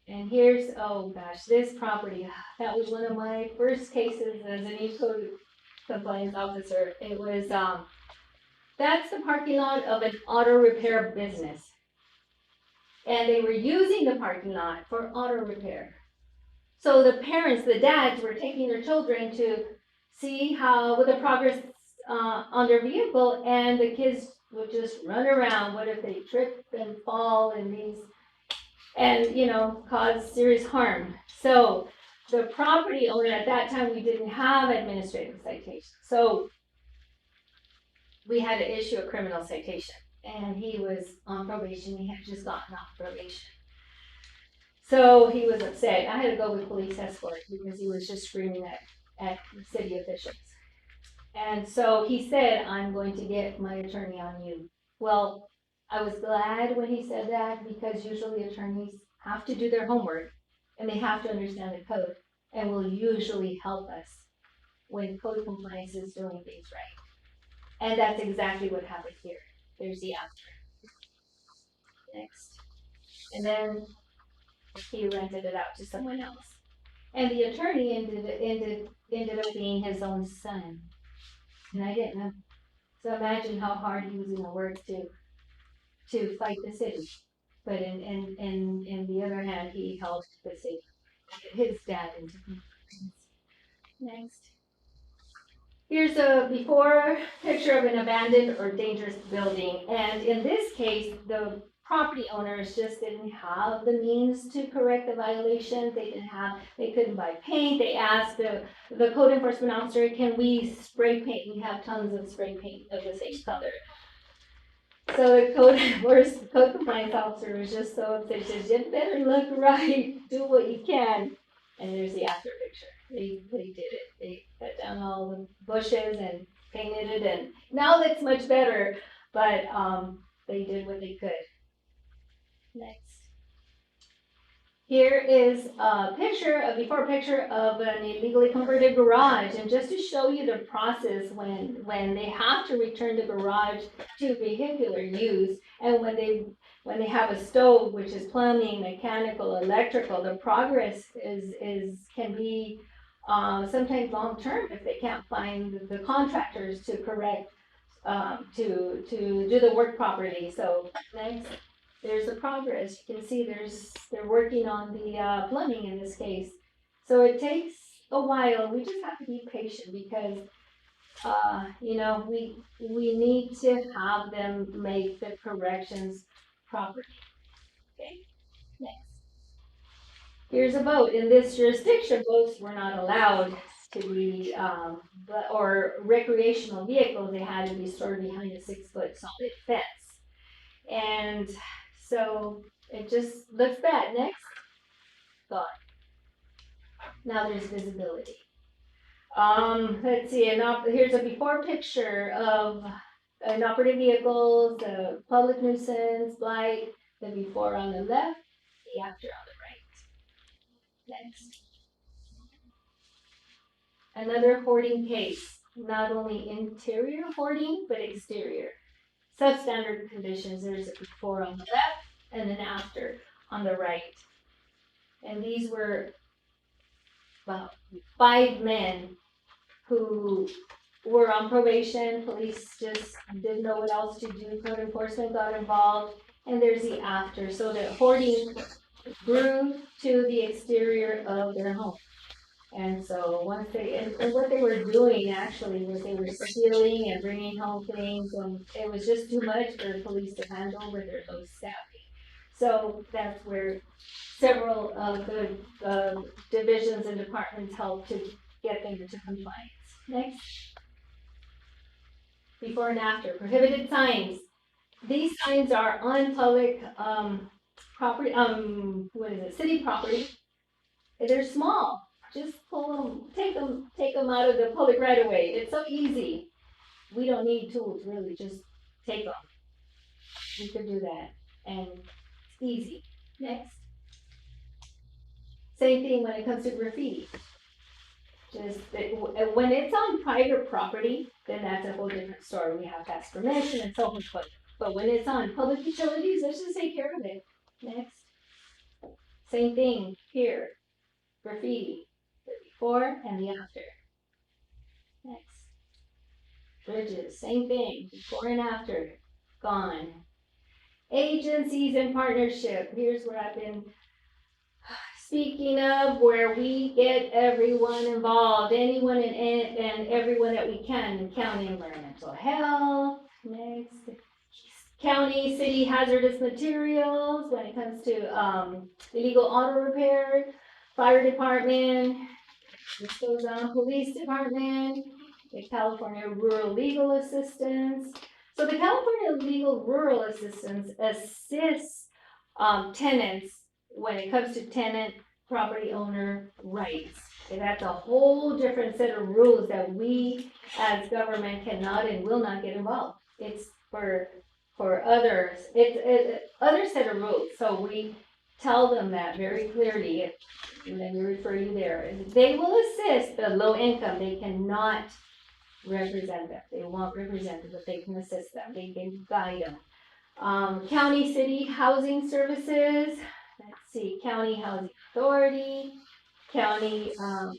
And here's, oh gosh, this property. That was one of my first cases as an code compliance officer. It was, that's the parking lot of an auto repair business. And they were using the parking lot for auto repair. So the parents, the dads were taking their children to see how, with the progress on their vehicle, and the kids would just run around. What if they trip and fall and cause serious harm? So the property owner, at that time, we didn't have administrative citation. So we had to issue a criminal citation, and he was on probation. He had just gotten off probation. So he was upset. I had to go with police escort because he was just screaming at city officials. And so he said, I'm going to get my attorney on you. Well, I was glad when he said that, because usually attorneys have to do their homework and they have to understand the code and will usually help us when code compliance is doing things right. And that's exactly what happened here. There's the after. Next. And then he rented it out to someone else. And the attorney ended up being his own son. And I didn't know. So imagine how hard he was gonna work to fight the city. But in the other hand, he helped the city, his dad into compliance. Next. Here's a before picture of an abandoned or dangerous building. And in this case, the property owners just didn't have the means to correct the violation. They couldn't buy paint. They asked the code enforcement officer, can we spray paint? We have tons of spray paint of the same color. So the code compliance officer was just so upset. He says, you better look right, do what you can. And there's the after picture. They did it. They cut down all the bushes and painted it, and now that's much better. But they did what they could. Next. Here is a before picture of an illegally converted garage, and just to show you the process when they have to return the garage to vehicular use, and when they have a stove, which is plumbing, mechanical, electrical, the progress can be sometimes long term if they can't find the contractors to correct to do the work properly. So next. There's the progress. You can see they're working on the plumbing in this case. So it takes a while. We just have to be patient because, we need to have them make the corrections properly. Okay, next. Here's a boat. In this jurisdiction, boats were not allowed to be, or recreational vehicles. They had to be stored behind a 6-foot solid fence. And so it just looks bad. Next. Gone. Now there's visibility. Let's see, here's a before picture of inoperative vehicles, the public nuisance, blight, the before on the left, the after on the right. Next. Another hoarding case. Not only interior hoarding, but exterior. Substandard conditions. There's a before on the left and an after on the right. And these were about 5 men who were on probation. Police just didn't know what else to do. Code enforcement got involved. And there's the after. So the hoarding grew to the exterior of their home. And so what they were doing actually was they were stealing and bringing home things, and it was just too much for police to handle with their low staffing. So that's where several of the divisions and departments helped to get them into compliance. Next. Before and after. Prohibited signs. These signs are on public property, city property. They're small. Just pull them, take them out of the public right of way. It's so easy. We don't need tools, really. Just take them. We could do that. And it's easy. Next. Same thing when it comes to graffiti. When it's on private property, then that's a whole different story. We have to ask permission and so on. But when it's on public utilities, let's just take care of it. Next. Same thing here. Graffiti. The before and the after. Next. Bridges, same thing, before and after, gone. Agencies and partnership, here's where I've been speaking of where we get everyone involved, anyone and everyone that we can, county environmental health, next. County, city hazardous materials when it comes to, illegal auto repair, fire department, this goes on, police department, the California Rural Legal Assistance. So the California Legal Rural Assistance assists, tenants when it comes to tenant property owner rights. And that's a whole different set of rules that we as government cannot and will not get involved. It's for others, it's other set of rules, so we tell them that very clearly, and then we refer you there. And they will assist the low income, they cannot represent them, they won't represent them, but they can assist them, they can guide them. County, city, housing services, let's see, county housing authority, county,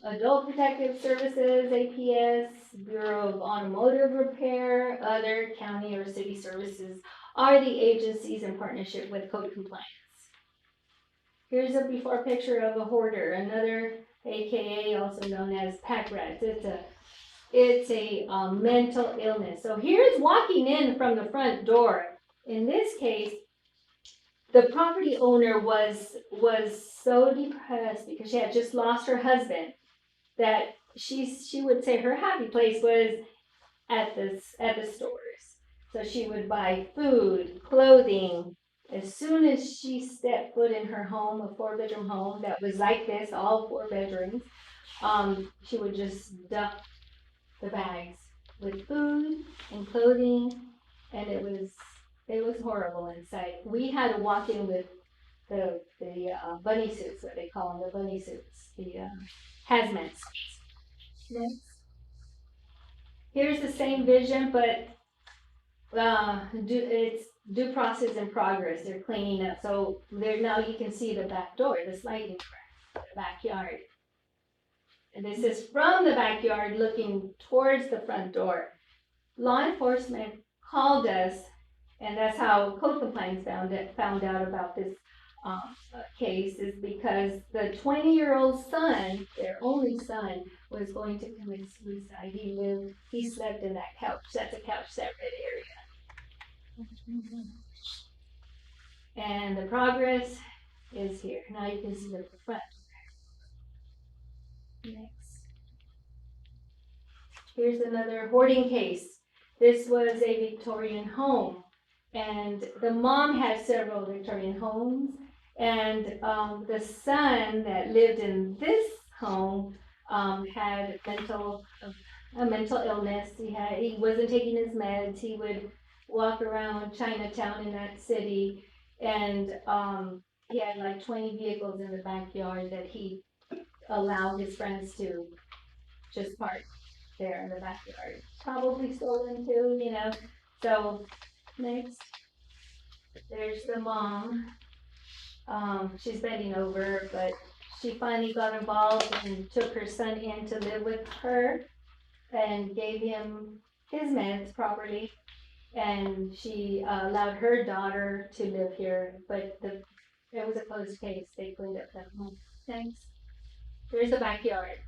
adult protective services, APS, Bureau of Automotive Repair, other county or city services are the agencies in partnership with code compliance. Here's a before picture of a hoarder, another AKA also known as pack rats. It's a mental illness. So here's walking in from the front door. In this case, the property owner was so depressed because she had just lost her husband that she would say her happy place was at the stores. So she would buy food, clothing. As soon as she stepped foot in her home, a 4-bedroom home that was like this, all 4 bedrooms, she would just dump the bags with food and clothing, and it was horrible inside. We had to walk in with the bunny suits, what they call them, the bunny suits, the hazmat suits. Next. Here's the same vision, but it's due process in progress. They're cleaning up, so there now you can see the back door, the sliding door, the backyard. And this is from the backyard looking towards the front door. Law enforcement called us, and that's how code compliance found out about this case, is because the 20-year-old son, their only son, was going to commit suicide. He slept in that couch. That's a couch separate area. And the progress is here. Now you can see the front. Next. Here's another hoarding case. This was a Victorian home, and the mom had several Victorian homes, and the son that lived in this home had a mental illness. He wasn't taking his meds. He would walk around Chinatown in that city, and he had like 20 vehicles in the backyard that he allowed his friends to just park there in the backyard. Probably stolen too, you know. So next, there's the mom. She's bending over, but she finally got involved and took her son in to live with her and gave him his meds properly. And she allowed her daughter to live here, but it was a closed case. They cleaned up that home. Thanks. There's the backyard.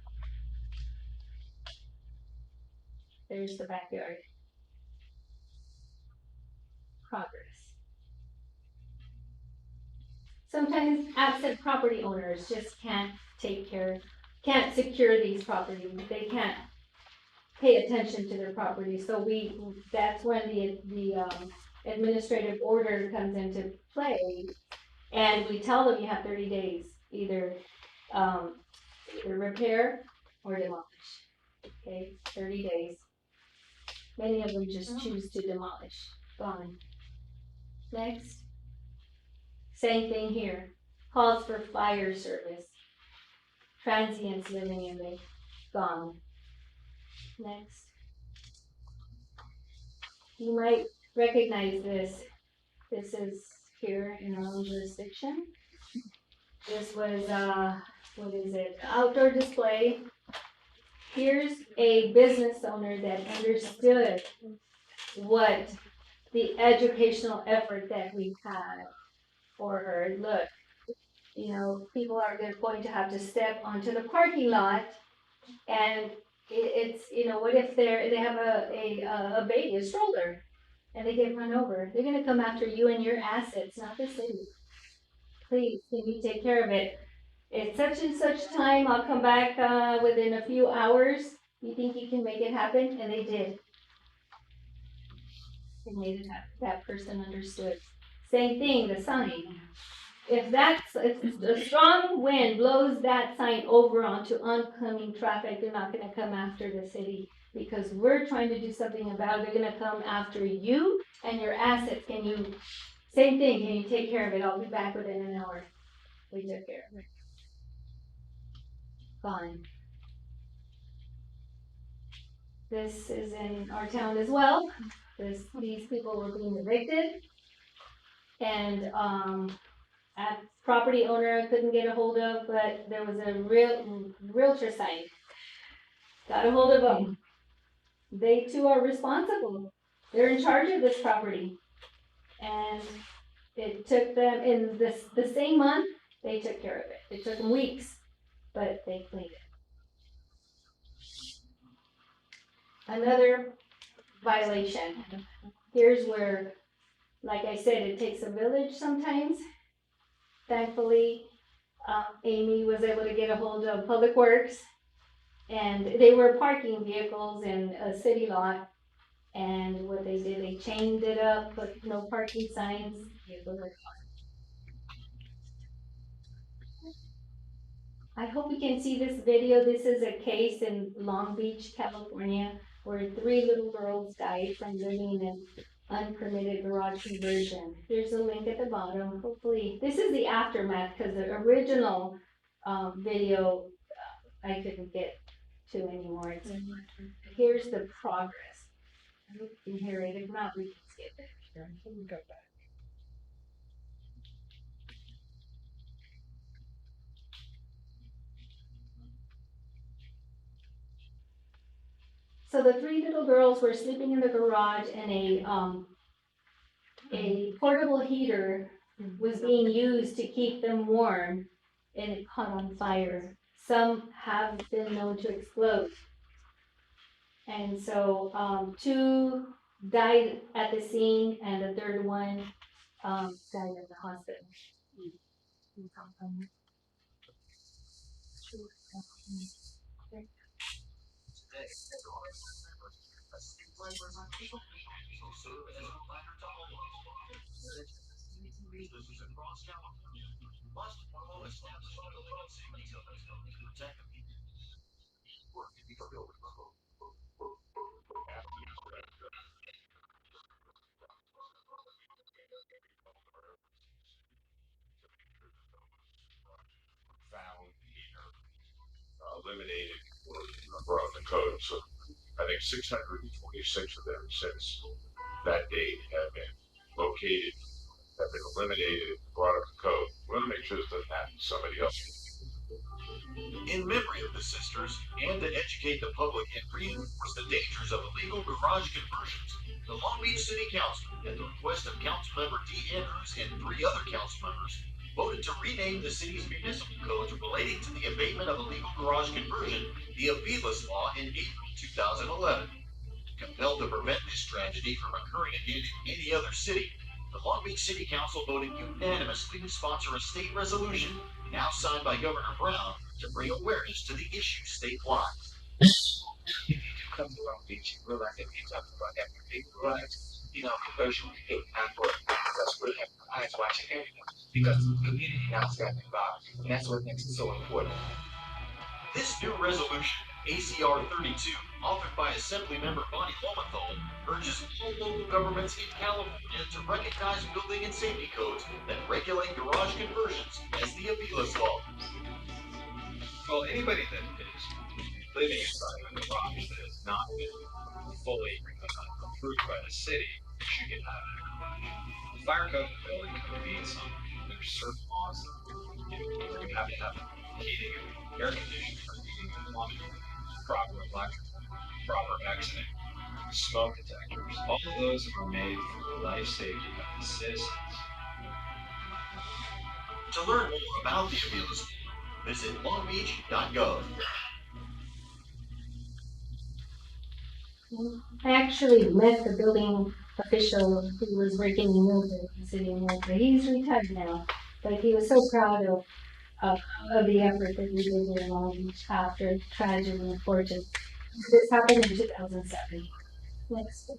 There's the backyard. Progress. Sometimes absent property owners just can't secure these properties. They can't pay attention to their property. So that's when the administrative order comes into play, and we tell them you have 30 days, either repair or demolish. Okay, 30 days. Many of them just choose to demolish. Gone. Next. Same thing here. Calls for fire service. Transients living in it. Gone. Next. You might recognize this. This is here in our own jurisdiction. This was, what is it? Outdoor display. Here's a business owner that understood what the educational effort that we had for her. Look, you know, people are going to have to step onto the parking lot, and it's, you know, what if they have a baby, a stroller, and they get run over? They're gonna come after you and your assets, not the city. Please, can you take care of it? It's such and such time, I'll come back, within a few hours. You think you can make it happen? And they did. They made it happen. That person understood. Same thing, the sign. If a strong wind blows that sign over onto oncoming traffic, they're not gonna come after the city because we're trying to do something about it. They're gonna come after you and your assets. Same thing, can you take care of it? I'll be back within an hour. We took care of it. Fine. This is in our town as well. These people were being evicted. And, a property owner I couldn't get a hold of, but there was a realtor site. Got a hold of them. They too are responsible. They're in charge of this property. And it took them, in the same month, they took care of it. It took them weeks, but they cleaned it. Another violation. Here's where, like I said, it takes a village sometimes. Thankfully, Amy was able to get a hold of Public Works, and they were parking vehicles in a city lot. And what they did, they chained it up, put no parking signs. Vehicles were I hope you can see this video. This is a case in Long Beach, California, where 3 little girls died from living in unpermitted garage conversion. There's a link at the bottom. Hopefully, this is the aftermath, because the original video I couldn't get to anymore. Here's the progress. I hope you can hear it. If not, we can skip it. Go back. So the 3 little girls were sleeping in the garage, and a portable heater was being used to keep them warm, and it caught on fire. Some have been known to explode. And so 2 died at the scene, and the third one died at the hospital. Found here, eliminated or brought the code. So I think 626 of them since that date have been located, have been eliminated, brought up the code. We want to make sure this doesn't happen to somebody else. In memory of the sisters, and to educate the public and reinforce the dangers of illegal garage conversions, the Long Beach City Council, at the request of Councilmember D. Andrews and 3 other council members, voted to rename the city's municipal codes relating to the abatement of illegal garage conversion, the Avilas Law, in April 2011. Compelled to prevent this tragedy from occurring again in any other city, the Long Beach City Council voted unanimously to sponsor a state resolution, now signed by Governor Brown, to bring awareness to the issue statewide. If you do come to Long Beach, you realize that you're talking about having big rights, conversion, and work. That's where we have eyes watching everything, because the community now is gotten involved, and that's what makes it so important. This new resolution, ACR 32, authored by Assemblymember Bonnie Lowenthal, urges all local governments in California to recognize building and safety codes that regulate garage conversions as the Avilas Law. Well, anybody that is living inside of a garage that has not been fully approved by the city should get out of that garage. The fire code and the building code means something. There's certain laws that you have to have heating and air conditioning for heating and plumbing, proper electrical, proper exiting, smoke detectors. All of those are made for the life safety of the citizens. To learn more about the appeals, visit longbeach.gov. I actually met the building official who was working in Milford, the city of Milford. He's retired now, but he was so proud of the effort that we did there in Long Beach after tragedy and unfortunate. This happened in 2007. Next.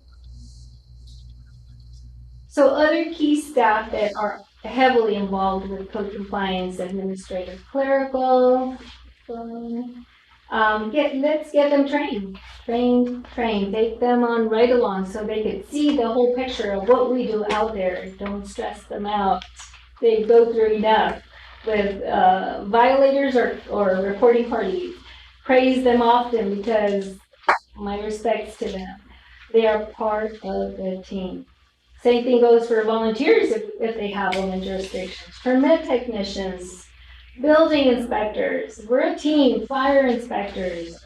So other key staff that are heavily involved with code compliance, administrative, clerical, let's get them trained, take them on right along so they could see the whole picture of what we do out there. Don't stress them out. They go through enough with violators or reporting parties. Praise them often because my respects to them. They are part of the team. Same thing goes for volunteers if they have them in jurisdictions. Permit technicians, building inspectors, we're a team, fire inspectors,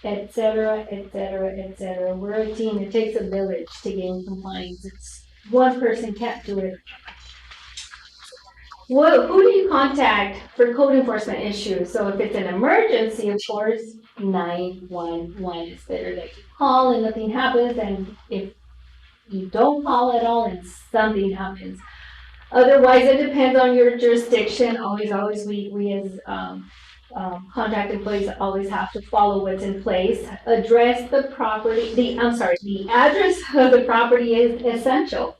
etc., etc., etc. We're a team. It takes a village to gain compliance. One person can't do it. Who do you contact for code enforcement issues? So if it's an emergency, of course, 911 is better that you call and nothing happens. And if you don't call at all and something happens. Otherwise, it depends on your jurisdiction. Always, we as contract employees always have to follow what's in place. Address the property, the address of the property is essential.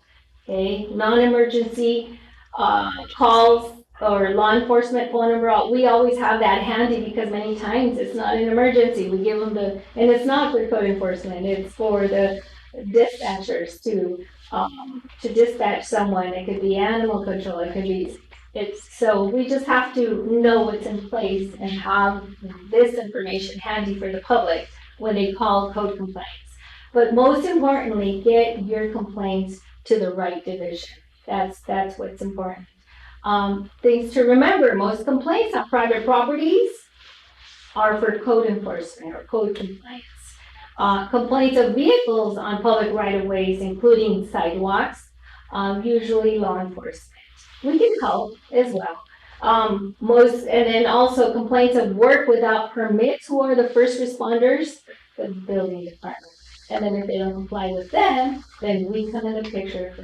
Okay, non-emergency calls or law enforcement phone number. We always have that handy because many times it's not an emergency. We give them and it's not for code enforcement. It's for the dispatchers to dispatch someone. It could be animal control. It could be so we just have to know what's in place and have this information handy for the public when they call code complaints. But most importantly, get your complaints to the right division. That's what's important. Things to remember: most complaints on private properties are for code enforcement or code compliance. Complaints of vehicles on public right-of-ways, including sidewalks, usually law enforcement. We can help as well. And then also complaints of work without permits. Who are the first responders? The building department. And then if they don't comply with them, then we come in the picture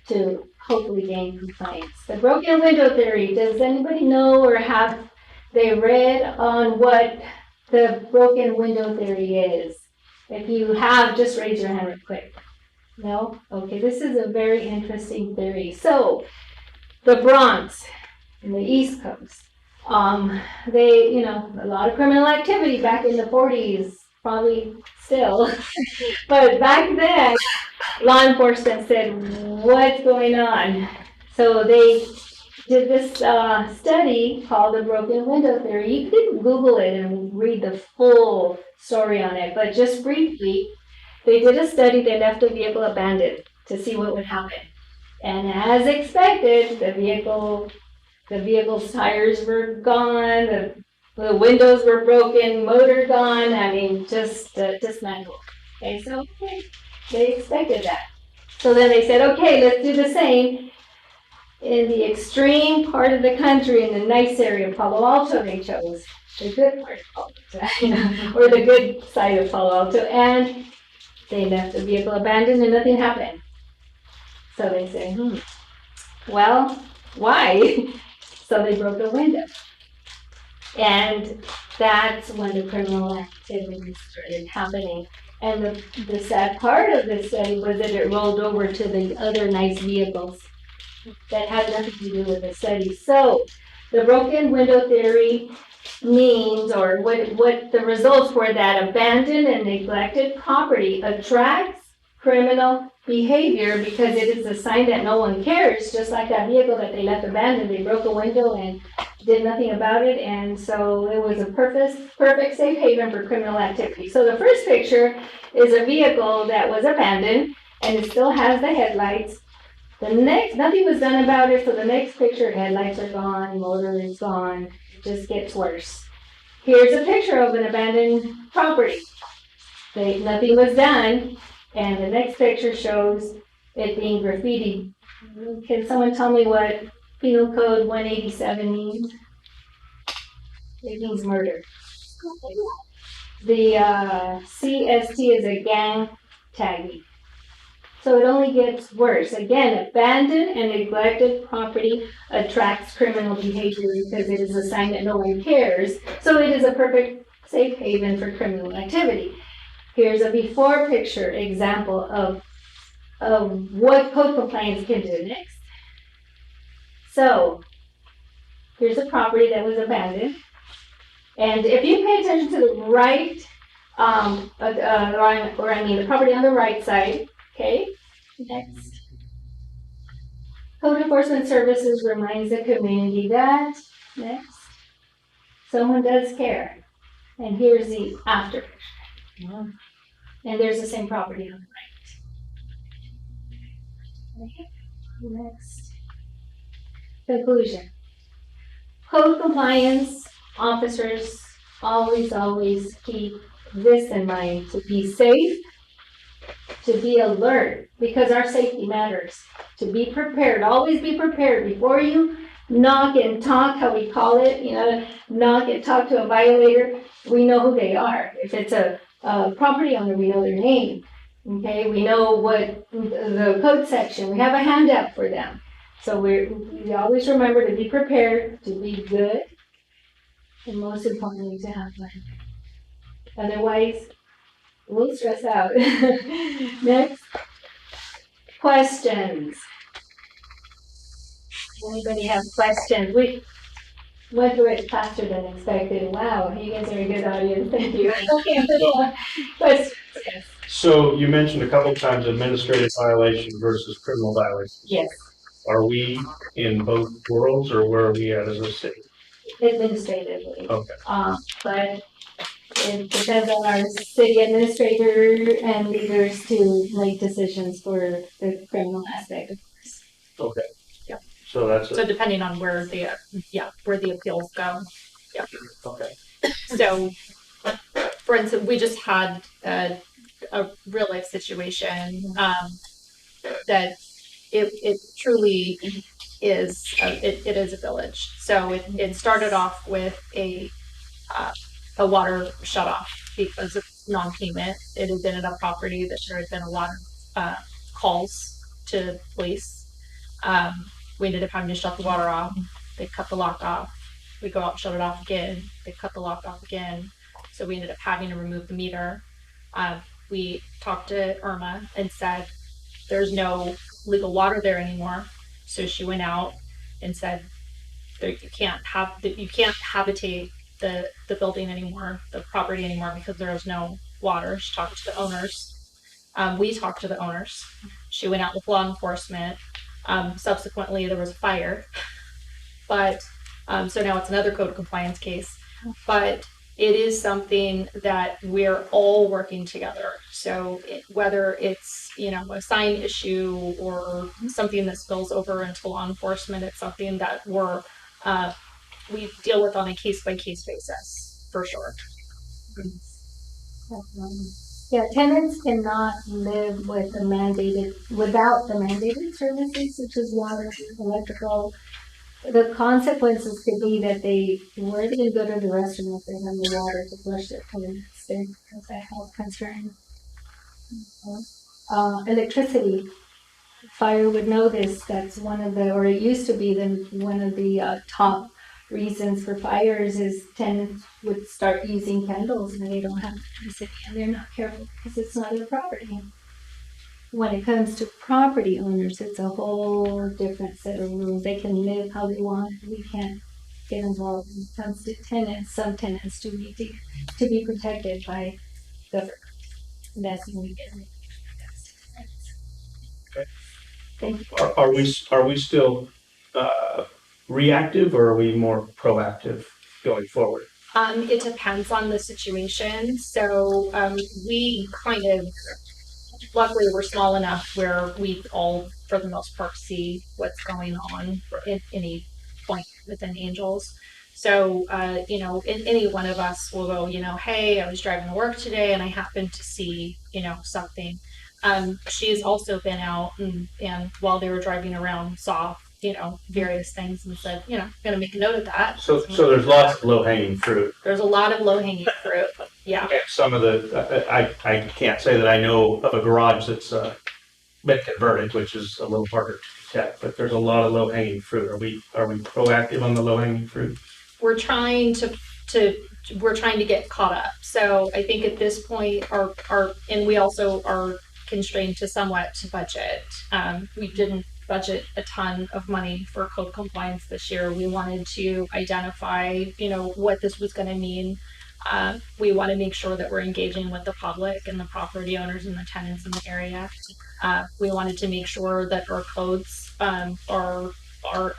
to hopefully gain compliance. The broken window theory. Does anybody know or have they read on what the broken window theory is? If you have, just raise your hand real quick. No? Okay, this is a very interesting theory. So, the Bronx in the East Coast, they, a lot of criminal activity back in the 40s, probably still. But back then, law enforcement said, what's going on? So they did this study called the broken window theory. You can Google it and read the full story on it, but just briefly, they did a study. They left a vehicle abandoned to see what would happen. And as expected, the vehicle's tires were gone, the windows were broken, motor gone. I mean, just dismantled. Okay, so they expected that. So then they said, okay, let's do the same. In the extreme part of the country, in the nice area of Palo Alto, they chose the good part of Palo Alto, or the good side of Palo Alto, and they left the vehicle abandoned and nothing happened. So they say, well, why? So they broke a window. And that's when the criminal activity started happening. And the sad part of this study was that it rolled over to the other nice vehicles that had nothing to do with the study. So the broken window theory means, or what the results were, that abandoned and neglected property attracts criminal behavior because it is a sign that no one cares, just like that vehicle that they left abandoned. They broke a window and did nothing about it, and so it was a perfect safe haven for criminal activity. So the first picture is a vehicle that was abandoned and it still has the headlights. Nothing was done about it, so the next picture, headlights are gone, motor is gone, it just gets worse. Here's a picture of an abandoned property. Nothing was done, and the next picture shows it being graffitied. Can someone tell me what Penal Code 187 means? It means murder. The CST is a gang tagging. So it only gets worse. Again, abandoned and neglected property attracts criminal behavior because it is a sign that no one cares. So it is a perfect safe haven for criminal activity. Here's a before picture example of what code compliance can do next. So here's a property that was abandoned. And if you pay attention to the right, the property on the right side, okay? Next. Code Enforcement Services reminds the community that, next, someone does care. And here's the after picture. And there's the same property on the right. Okay. Next. Conclusion. Code compliance officers always keep this in mind, to be safe, to be alert, because our safety matters. To be prepared, always be prepared before you knock and talk, how we call it, knock and talk to a violator. We know who they are. If it's a property owner, we know their name. Okay, we know what the code section, we have a handout for them. So we always remember to be prepared, to be good, and most importantly, to have fun. Otherwise, we'll stress out. Next. Questions. Anybody have questions? We went through it faster than expected. Wow, you guys are a good audience. Thank you. Okay, questions. Yes. So you mentioned a couple of times administrative violation versus criminal violation. Yes. Are we in both worlds, or where are we at as a city? Administratively. Okay. But it depends on our city administrator and leaders to make decisions for the criminal aspect, of course. Okay. Yeah. So that's So depending on where the appeals go. Yeah. okay. So, for instance, we just had a real life situation that it truly is it is a village. So it started off with a water shut off because of non-payment. It had been at a property that there had been a lot of calls to police. We ended up having to shut the water off. They cut the lock off. We go out and shut it off again. They cut the lock off again. So we ended up having to remove the meter. We talked to Irma and said, there's no legal water there anymore. So she went out and said, you can't habitate the building anymore, the property anymore, because there is no water. She talked to the owners. We talked to the owners. She went out with law enforcement. Subsequently, there was a fire. But so now it's another code compliance case. But it is something that we're all working together. So whether it's, a sign issue or something that spills over into law enforcement, it's something that we deal with on a case-by-case basis, for sure. Yeah, tenants cannot live without the mandated services, such as water, electrical. The consequences could be that they weren't going to go to the restroom if they have no water to flush their toilets. There's a health concern. Electricity. Fire would know this. That's or it used to be one of the top reasons for fires is tenants would start using candles and they don't have electricity and they're not careful because it's not their property. When it comes to property owners, it's a whole different set of rules. They can live how they want. We can't get involved. When it comes to tenants, some tenants do need to be protected by government. And that's when we get into tenants. Okay. Thank you. Are we still reactive, or are we more proactive going forward? It depends on the situation. So we kind of, luckily we're small enough where we all, for the most part, see what's going on at any point within Angels. So, any one of us will go, hey, I was driving to work today and I happened to see, something. She's also been out and while they were driving around saw various things and said, gonna make a note of that. So there's lots of low hanging fruit. There's a lot of low hanging fruit. Yeah. And some of the, I can't say that I know of a garage that's been converted, which is a little harder to detect, but there's a lot of low hanging fruit. Are we proactive on the low hanging fruit? We're trying to get caught up. So I think at this point and we also are constrained to somewhat to budget. We didn't budget a ton of money for code compliance this year. We wanted to identify, what this was going to mean. We want to make sure that we're engaging with the public and the property owners and the tenants in the area. We wanted to make sure that our codes are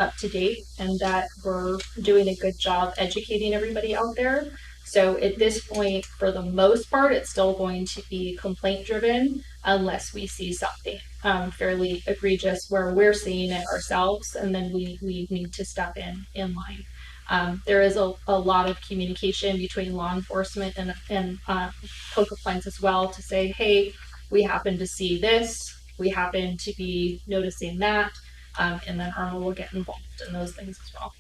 up to date and that we're doing a good job educating everybody out there. So at this point, for the most part, it's still going to be complaint driven unless we see something fairly egregious where we're seeing it ourselves, and then we need to step in line. There is a lot of communication between law enforcement and code compliance as well to say, hey, we happen to see this, we happen to be noticing that, and then Irma will get involved in those things as well.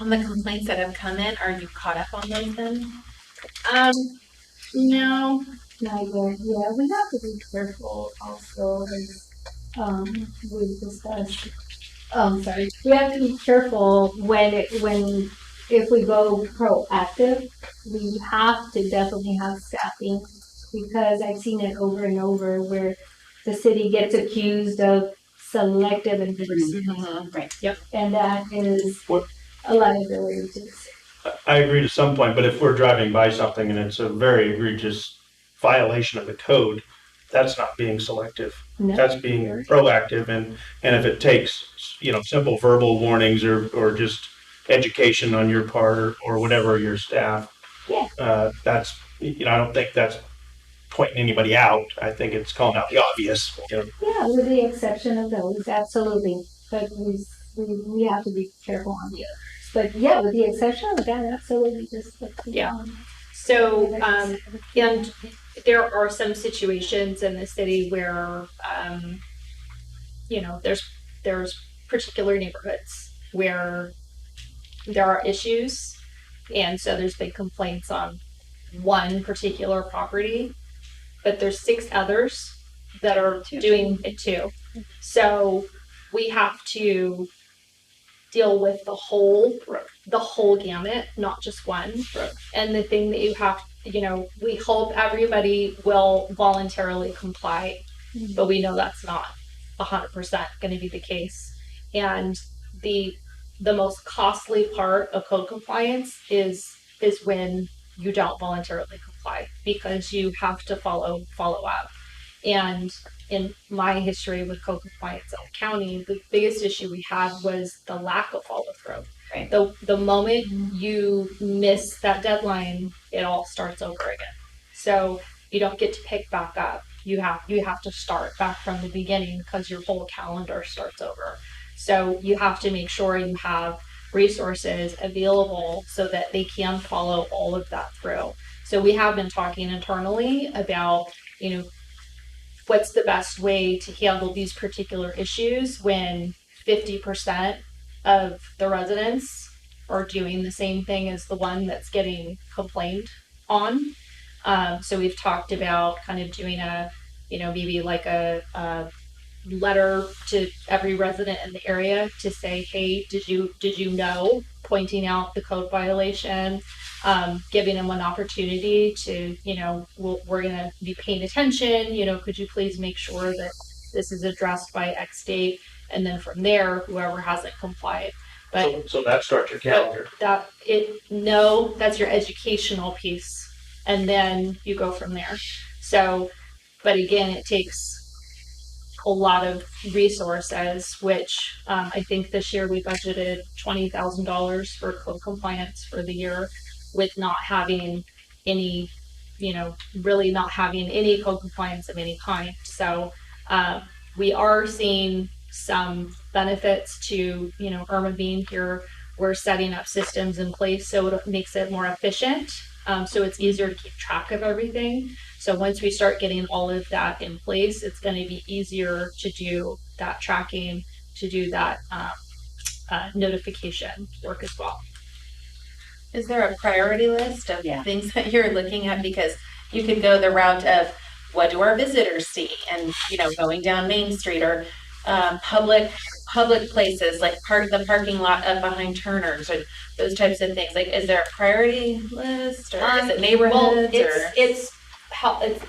On the complaints that have come in, are you caught up on those then? No. Not yet. Yeah, we have to be careful also, as we discussed. Sorry. We have to be careful if we go proactive, we have to definitely have staffing, because I've seen it over and over where the city gets accused of selective enforcement. Right. Yep. And that is What? a liability to the city. I agree to some point, but if we're driving by something and it's a very egregious violation of the code, that's not being selective. No. That's being proactive, and if it takes, simple verbal warnings or just education on your part or whatever, your staff, that's, I don't think that's pointing anybody out. I think it's calling out the obvious. Yeah, with the exception of those, absolutely. But we have to be careful on the others. But yeah, with the exception of that, absolutely, just So, and there are some situations in the city where, there's particular neighborhoods where there are issues, and so there's been complaints on one particular property, but there's 6 others that are doing it too. So we have to deal with the whole gamut, not just one. Right. And the thing that you have, we hope everybody will voluntarily comply, but we know that's not 100% going to be the case. And the most costly part of code compliance is when you don't voluntarily comply, because you have to follow up. And in my history with code compliance in the county, the biggest issue we had was the lack of follow through. Right. The moment you miss that deadline, it all starts over again. So you don't get to pick back up. You have to start back from the beginning, because your whole calendar starts over. So you have to make sure you have resources available so that they can follow all of that through. So we have been talking internally about, what's the best way to handle these particular issues when 50% of the residents are doing the same thing as the one that's getting complained on. So we've talked about kind of doing maybe like a letter to every resident in the area to say, hey, did you know, pointing out the code violation, giving them an opportunity to, we're going to be paying attention, could you please make sure that this is addressed by X date, and then from there, whoever hasn't complied. But so that starts your calendar. That's your educational piece, and then you go from there. So, but again, it takes a lot of resources, which I think this year we budgeted $20,000 for code compliance for the year, with not having any, really not having any code compliance of any kind. So we are seeing some benefits to, Irma being here. We're setting up systems in place so it makes it more efficient. So it's easier to keep track of everything. So once we start getting all of that in place, it's going to be easier to do that tracking to do that notification work as well. Is there a priority list of Yeah. things that you're looking at? Because you could go the route of what do our visitors see, and going down Main Street, or public places like the parking lot up behind Turner's, or those types of things. Like, is there a priority list, or is it neighborhoods? Well, or it's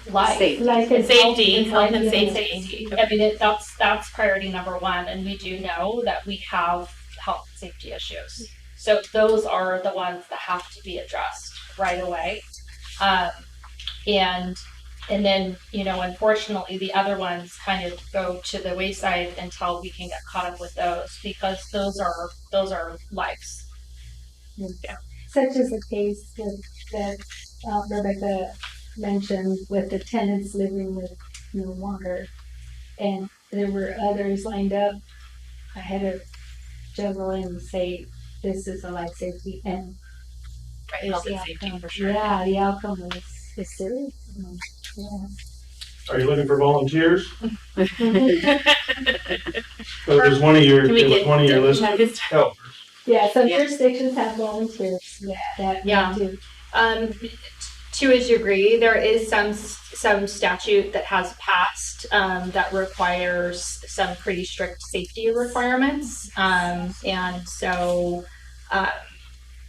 life. Safety. Like it's safety, health and like, safety. I mean, that's priority number one, and we do know that we have health and safety issues. So those are the ones that have to be addressed right away. And then, unfortunately, the other ones kind of go to the wayside until we can get caught up with those, because those are lives. such as the case that Rebecca mentioned with the tenants living with no water, and there were others lined up. I had to juggle and say, this is a life safety, and Right, health and safety for sure. yeah, the outcome is serious. Yeah. Are you looking for volunteers? So it was one of your list. Oh, Yeah, some Yeah. jurisdictions have volunteers, that Yeah. do. To a degree, there is some statute that has passed that requires some pretty strict safety requirements, and so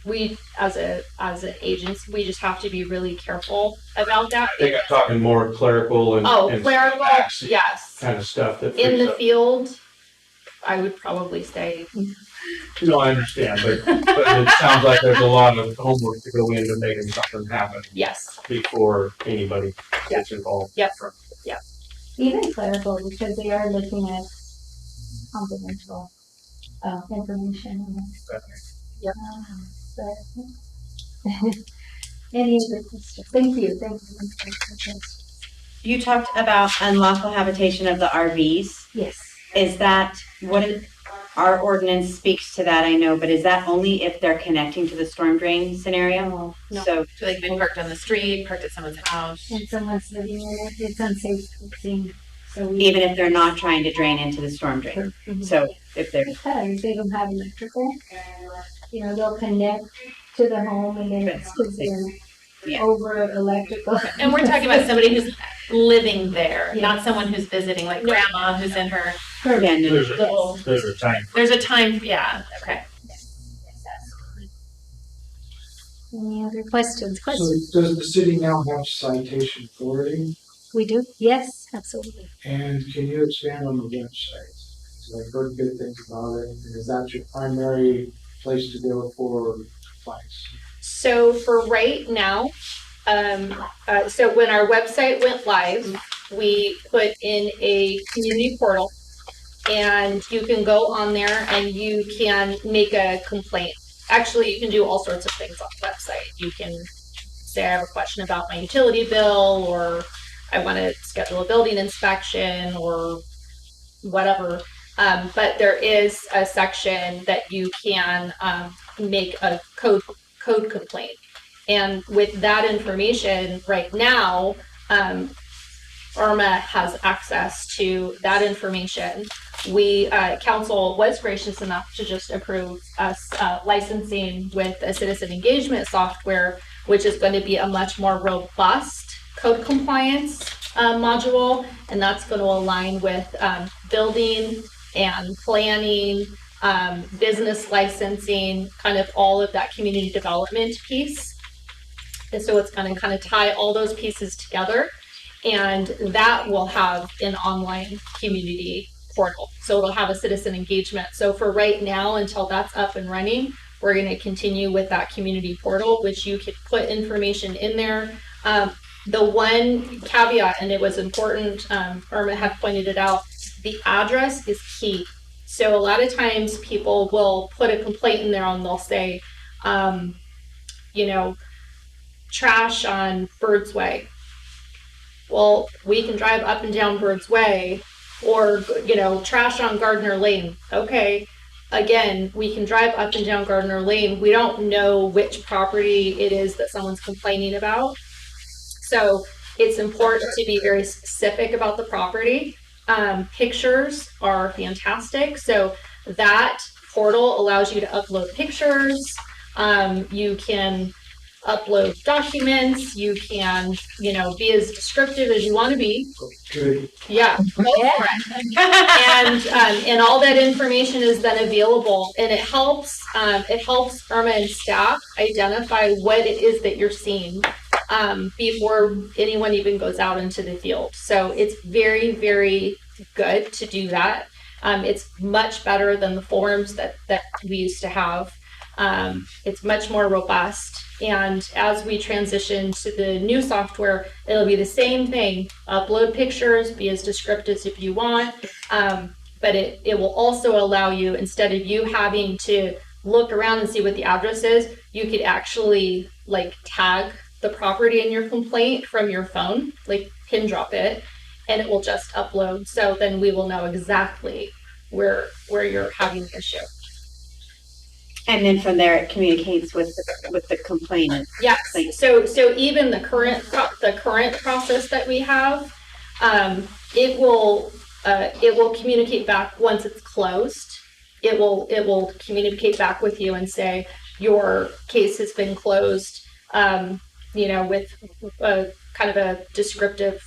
we, as an agency, we just have to be really careful about that. I think I'm talking more clerical and Clerical, tax yes. kind of stuff that In frees the up. field, I would probably say No, I understand, but it sounds like there's a lot of homework to go into making something happen yes. before anybody gets involved. Yep. Even clerical, because they are looking at confidential information. Yep. So, any other questions? Thank you. You talked about unlawful habitation of the RVs. Yes. Is that our ordinance speaks to that, I know, but is that only if they're connecting to the storm drain scenario? No. So So like been parked on the street, parked at someone's house. And someone's living in it, it's unsafe thing. So we, even if they're not trying to drain into the storm drain. So if they're, because they don't have electrical, they'll connect to the home and then it's to them Yeah. over electrical. And we're talking about somebody who's living there, Yes. not someone who's visiting, like grandma who's in her. yeah, no, There's a time. There's a time, yeah, okay. Any other questions? So does the city now have citation authority? We do? Yes, absolutely. And can you expand on the website? 'Cause I've heard good things about it. And is that your primary place to go for complaints? So for right now, so when our website went live, we put in a community portal, and you can go on there and you can make a complaint. Actually, you can do all sorts of things on the website. You can say, I have a question about my utility bill, or I want to schedule a building inspection, or whatever. But there is a section that you can make a code complaint. And with that information right now, IRMA has access to that information. Council was gracious enough to just approve us licensing with a citizen engagement software, which is going to be a much more robust code compliance module, and that's going to align with building and planning, business licensing, kind of all of that community development piece. And so it's going to kind of tie all those pieces together, and that will have an online community portal. So it'll have a citizen engagement. So for right now, until that's up and running, we're going to continue with that community portal, which you could put information in there. The one caveat, and it was important, Irma had pointed it out, the address is key. So a lot of times people will put a complaint in there and they'll say, trash on Bird's Way. Well, we can drive up and down Bird's Way, or, trash on Gardner Lane. Okay. Again, we can drive up and down Gardner Lane. We don't know which property it is that someone's complaining about. So it's important to be very specific about the property. Pictures are fantastic. So that portal allows you to upload pictures. You can upload documents. You can, be as descriptive as you want to be. Good. Yeah, go for it. And all that information is then available, and it helps Irma and staff identify what it is that you're seeing before anyone even goes out into the field. So it's very, very good to do that. It's much better than the forms that we used to have. It's much more robust. And as we transition to the new software, it'll be the same thing. Upload pictures, be as descriptive as you want. But it will also allow you, instead of you having to look around and see what the address is, you could actually tag the property in your complaint from your phone, pin drop it, and it will just upload. So then we will know exactly where you're having the issue. And then from there, it communicates with the complainant. Yes. So even the current process that we have, it will communicate back once it's closed. It will communicate back with you and say your case has been closed. With kind of a descriptive,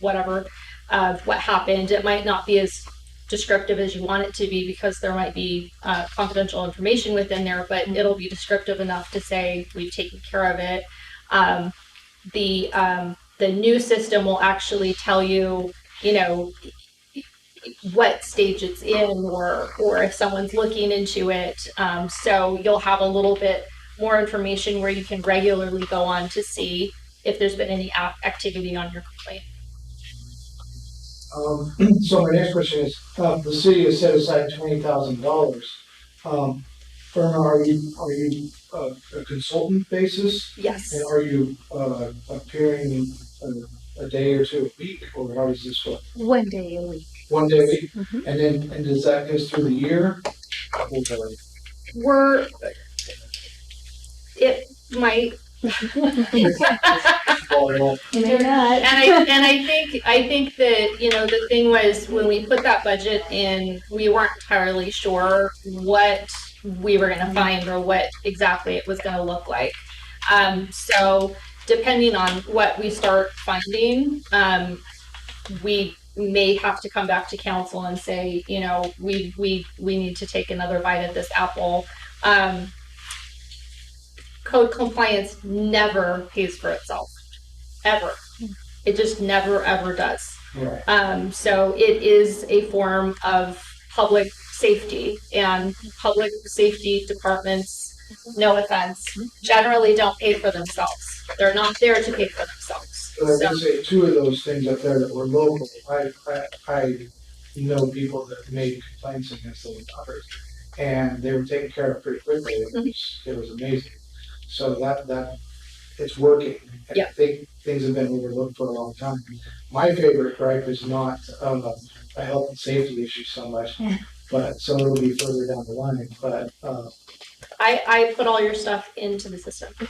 whatever of what happened. It might not be as descriptive as you want it to be because there might be confidential information within there, but it'll be descriptive enough to say we've taken care of it. The new system will actually tell you, what stage it's in, or if someone's looking into it. So you'll have a little bit more information where you can regularly go on to see if there's been any activity on your complaint. So my next question is, the city has set aside $20,000. Irma, are you a consultant basis? Yes. And are you appearing a day or two a week, or how does this work? 1 day a week. 1 day a week, Mhm. and does that go through the year? It might. Maybe not. And I think that, the thing was when we put that budget in, we weren't entirely sure what we were going to find or what exactly it was going to look like. So depending on what we start finding, we may have to come back to council and say, we need to take another bite at this apple. Code compliance never pays for itself, ever. It just never, ever does. Right. So it is a form of public safety, and public safety departments, no offense, generally don't pay for themselves. They're not there to pay for themselves. But I can say two of those things up there that were local. I know people that made complaints against those others, and they were taken care of pretty quickly. It was amazing. So that it's working. Yeah. I think things have been overlooked for a long time. My favorite gripe is not a health and safety issue so much, but so it'll be further down the line. But I put all your stuff into the system. So,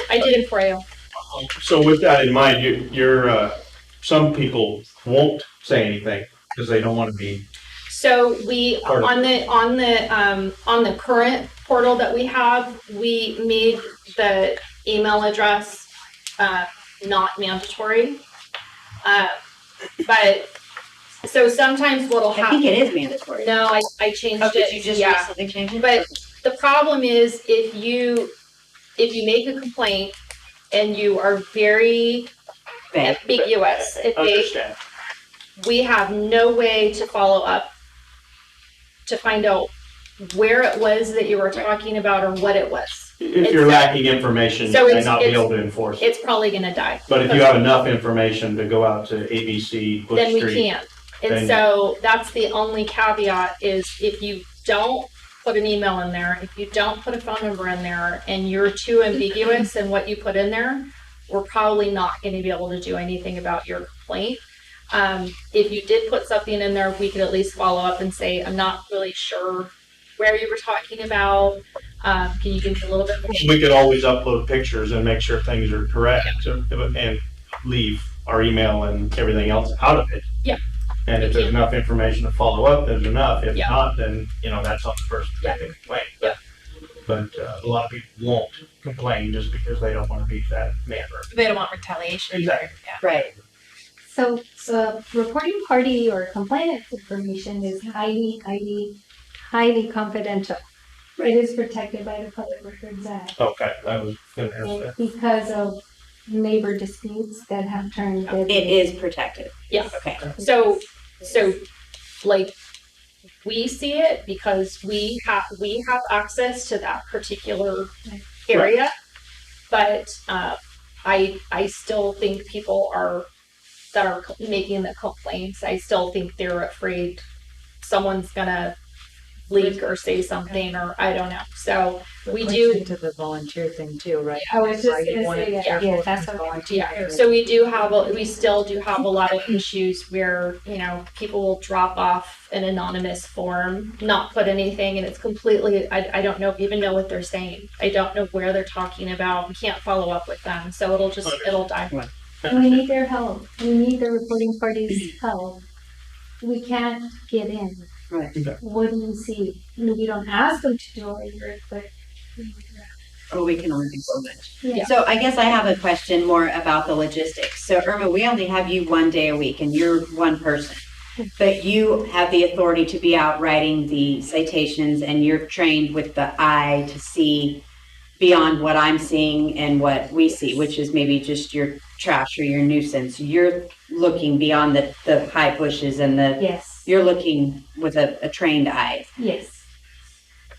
I did it for you. so with that in mind, you're some people won't say anything because they don't want to be. So we on the current portal that we have, we made the email address not mandatory. But so sometimes what'll I happen. think it is mandatory. No, I changed it. Did you just yeah. recently change it? But the problem is if you make a complaint and you are very ambiguous, we have no way to follow up to find out where it was that you were talking about or what it was. If you're lacking information, so you may not be able to enforce it. It's probably going to die. But if you have enough information to go out to ABC, Bush then we Street, can. And so that's the only caveat is if you don't put an email in there, if you don't put a phone number in there, and you're too ambiguous in what you put in there, we're probably not going to be able to do anything about your complaint. If you did put something in there, we could at least follow up and say, I'm not really sure where you were talking about. Can you give me a little bit more? we could always upload pictures and make sure things are correct and leave our email and everything else out of it. Yeah. And if there's enough information to follow up, there's enough. If Yeah. not, then, that's on the person to make the complaint. Yeah. But a lot of people won't complain just because they don't want to be that man. They don't want retaliation. Exactly. Yeah. Right. So, reporting party or complainant information is highly confidential. It is protected by the Public Records Act Okay, I was going to ask that. because of neighbor disputes that have turned deadly. It is protected. Yeah. Okay. So like we see it because we have access to that particular area, but I still think people that are making the complaints. I still think they're afraid someone's gonna leak or say something, or I don't know. So we do. Into the volunteer thing too, right? I was just Why you gonna want say to that. be careful Yeah, with that's what volunteer. Yeah, so we still do have a lot of issues where, people will drop off an anonymous form, not put anything, and it's completely, I don't even know what they're saying. I don't know where they're talking about. We can't follow up with them, so it'll die. We need their help. We need the reporting party's help. We can't get in. Right. What do you see? We don't ask them to do our work, but Or we can only do so much. yeah. So I guess I have a question more about the logistics. So Irma, we only have you one day a week and you're one person. But you have the authority to be out writing the citations and you're trained with the eye to see beyond what I'm seeing and what we see, which is maybe just your trash or your nuisance. You're looking beyond the high bushes and Yes. you're looking with a trained eye. Yes.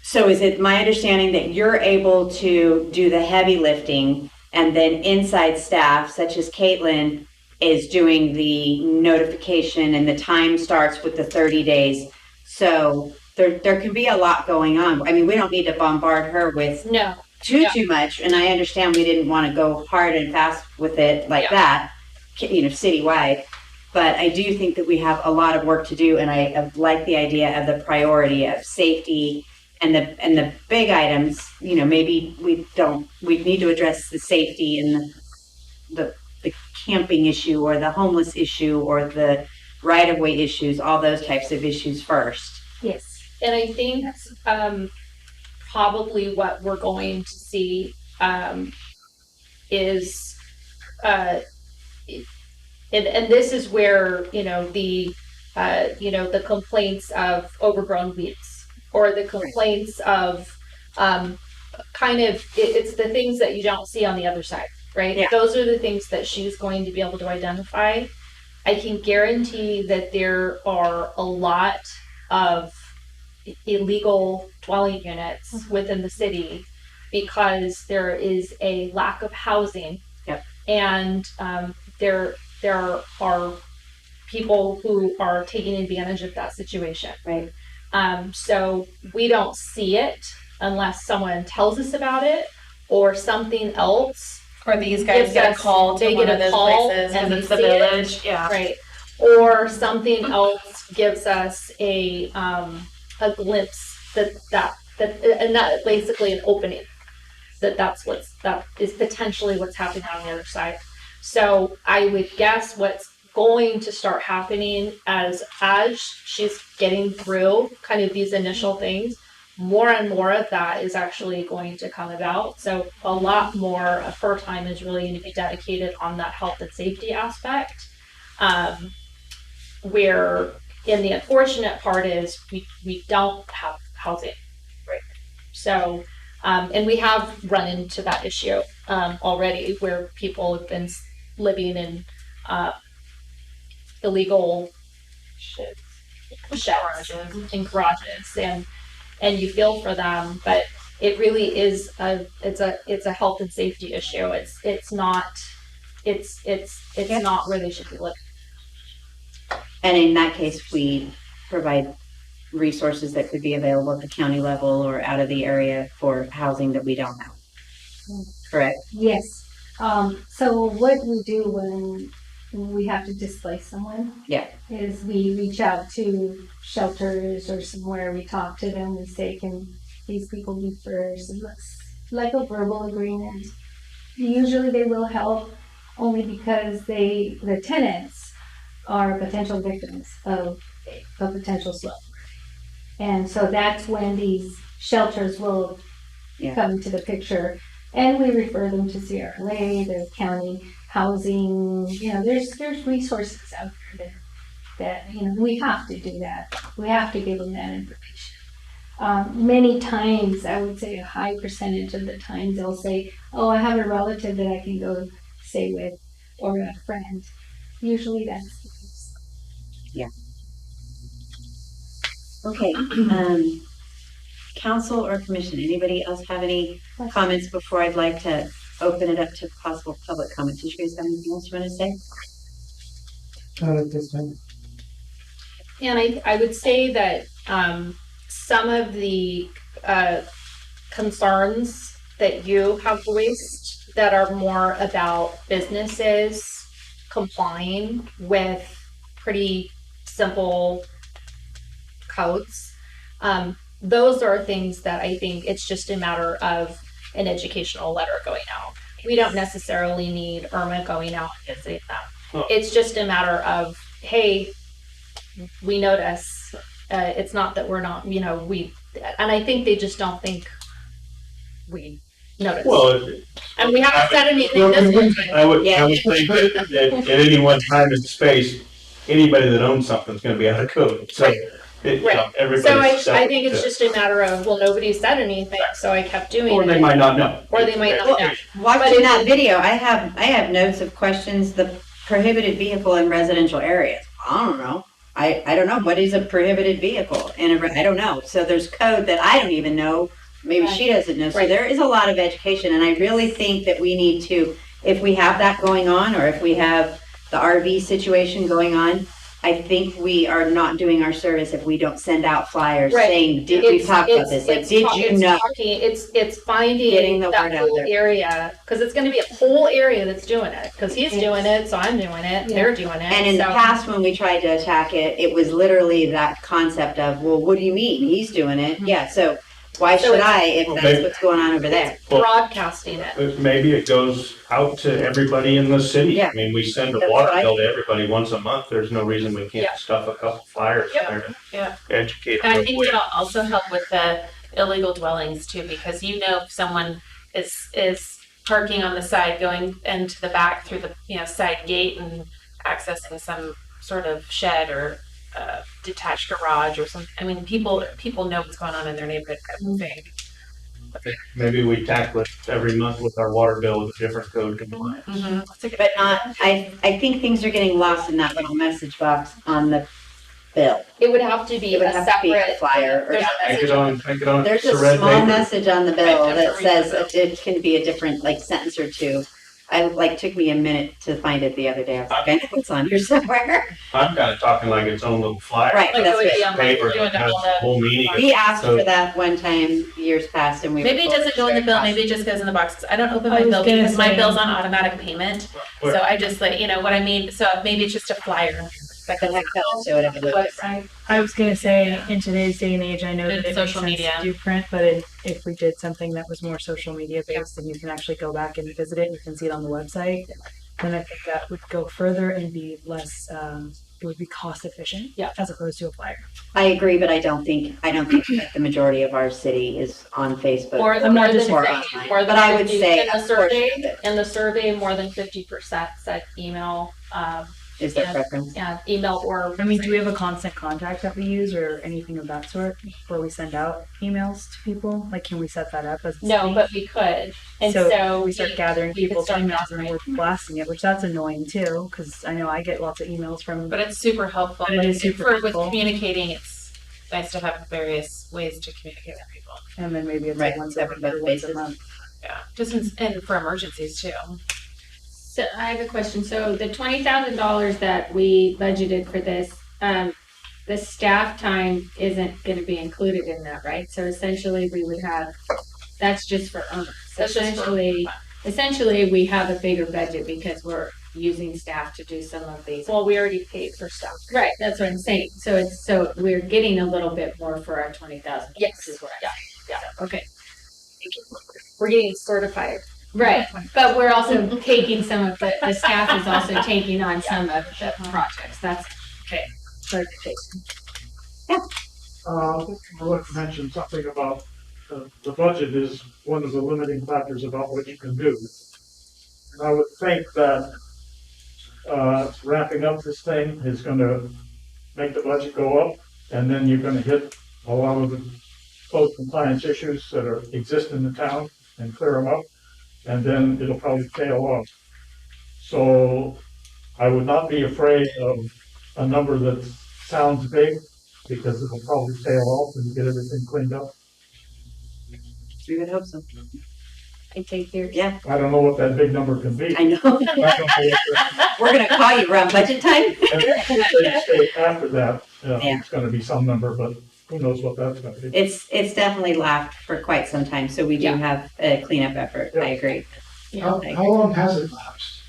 So is it my understanding that you're able to do the heavy lifting and then inside staff, such as Caitlin, is doing the notification and the time starts with the 30 days? So there can be a lot going on. I mean, we don't need to bombard her with No. too much. And I understand we didn't want to go hard and fast with it like that, citywide. But I do think that we have a lot of work to do. And I like the idea of the priority of safety and the big items. Maybe we need to address the safety and the camping issue or the homeless issue or the right-of-way issues, all those types of issues first. Yes. And I think probably what we're going to see is and this is where the complaints of overgrown weeds or the complaints of it's the things that you don't see on the other side, right? Yeah. Those are the things that she's going to be able to identify. I can guarantee that there are a lot of illegal dwelling units within the city because there is a lack of housing. Yep. And there are people who are taking advantage of that situation. Right. So we don't see it unless someone tells us about it or something else. Or these guys get a call to one of those places and because it's the we see it. village. Yeah. Right. Or something else gives us a glimpse that basically an opening that is potentially what's happening on the other side. So I would guess what's going to start happening as she's getting through kind of these initial things, more and more of that is actually going to come about. So a lot more of her time is really going to be dedicated on that health and safety aspect. Where the unfortunate part is we don't have housing. Right. So, and we have run into that issue already where people have been living in illegal sheds and garages, and you feel for them, but it really is it's a health and safety issue. It's not where they should be living. And in that case, we provide resources that could be available at the county level or out of the area for housing that we don't have. Correct? Yes. So what we do when we have to displace someone is we reach out to shelters or somewhere, we talk to them, we say, can these people be first? And it's like a verbal agreement. Usually they will help. only because the tenants are potential victims of a potential slum. And so that's when these shelters will Yeah. come into the picture. And we refer them to CRLA, the county housing, there's resources out there that, we have to do that. We have to give them that information. Many times, I would say a high percentage of the times, they'll say, oh, I have a relative that I can go stay with, or a friend. Usually that's the case. Okay, council or commission, anybody else have any comments before I'd like to open it up to possible public comments? Did you guys have anything else you want to say? At this time. And I would say that some of the concerns that you have voiced that are more about businesses complying with pretty simple codes, those are things that I think it's just a matter of an educational letter going out. We don't necessarily need Irma going out and visiting them. Oh. It's just a matter of, hey, we notice. It's not that we're not, and I think they just don't think we notice. Well, And we haven't said anything this one time. I would think that at any one time and space, anybody that owns something is going to be out of code. So, Right. everybody's So I think it's just a matter of, well, nobody said anything, so I kept doing or it. they might not know. Or they might not know. Watching that video, I have notes of questions, the prohibited vehicle in residential areas. I don't know. I don't know. What is a prohibited vehicle? I don't know. So there's code that I don't even know. Maybe she doesn't know. So Right. there is a lot of education. And I really think that we need to, if we have that going on, or if we have the RV situation going on, I think we are not doing our service if we don't send out flyers Right. saying, we've talked about this. Like, did you know? It's finding Getting the that word out whole there. area, because it's going to be a whole area that's doing it. Because he's doing it, so I'm doing it. Yeah. They're doing it. And in the past, when we tried to attack it, it was literally that concept of, well, what do you mean? He's doing it. Yeah, so why So should it's- I if that's Okay. what's going on over there? broadcasting it. Maybe it goes out to everybody in the city. Yeah. I mean, we send a That's water right. bill to everybody once a month. There's no reason we can't Yeah. stuff a couple flyers Yep. there to Yeah. educate And I them. think it'll also help with the illegal dwellings too, because if someone is parking on the side, going into the back through the side gate and accessing some sort of shed or detached garage or something. I mean, people know what's going on in their neighborhood kind of thing. Maybe we tackle it every month with our water bill with a different code compliance. But not, I think things are getting lost in that little message box on the bill. It would have to be It would a have to be a separate flyer or there's a Take message. it on. There's a red small paper. message on the bill Right, that different says it can be a different sentence or two. Took me a minute to find it the other day. I was like, I know it's on here somewhere. I'm kind of talking like its own little flyer. Right, Like that's it would right. be on Paper doing that has all the whole meaning. We asked So- for that one time years past and we. Maybe it were doesn't go in the bill, told maybe it just goes in the box. 'Cause I don't open I my was bill gonna because my say- bill's on automatic payment. Where? So I just what I mean. So maybe it's just a flyer. That But goes heck, tell us whatever on the the- website. I was gonna say, in today's day and age, I know Good that it makes social sense media. to do print, but if we did something that was more social media based, and you can actually go back and visit it, you can see it on the website, then I think that would go further and be less, it would be cost efficient. Yeah. As opposed to a flyer. I agree, but I don't think that the majority of our city is on Facebook. More I'm not than just- or 50, online. more than But I would 50 say in the a portion survey. of it. In the survey, more than 50% said email. Is their Yeah. preference. Yeah, email or. I mean, do we have a constant contact that we use or anything of that sort where we send out emails to people? Like, can we set that up as a No, city? but we could. And so we start gathering we could people's start emails and gathering. we're blasting it, which that's annoying too, because I know I get lots of emails from. But it's super helpful. But it is super with helpful. communicating. It's nice to have various ways to communicate with people. And then maybe it's Right, like once cover every both or once a bases. month. Yeah, just and for emergencies too. So I have a question. So the $20,000 that we budgeted for this, the staff time isn't going to be included in that, right? So essentially, we would have. That's just for Irma. So That's just for- essentially, we have a bigger budget because we're using staff to do some of these. Well, we already paid for stuff. Right. That's what I'm saying. So we're getting a little bit more for our $20,000. Yes. Is what I yeah. Okay. Thank you. We're getting certified. Right, but we're also taking some of the staff is also taking on some of the projects, that's, Clarification. I want to mention something about the budget is one of the limiting factors about what you can do. And I would think that wrapping up this thing is going to make the budget go up, and then you're going to hit a lot of the code compliance issues that exist in the town and clear them up, and then it'll probably tail off. So I would not be afraid of a number that sounds big, because it'll probably tail off when you get everything cleaned up. We would hope so. I take your. Yeah, I don't know what that big number can be. I know. I don't know what We're gonna call you around budget time. after that, Yeah. it's gonna be some number, but who knows what that's gonna be. It's definitely laughed for quite some time, so we do Yeah. have a cleanup effort. I agree. How long has it lapsed?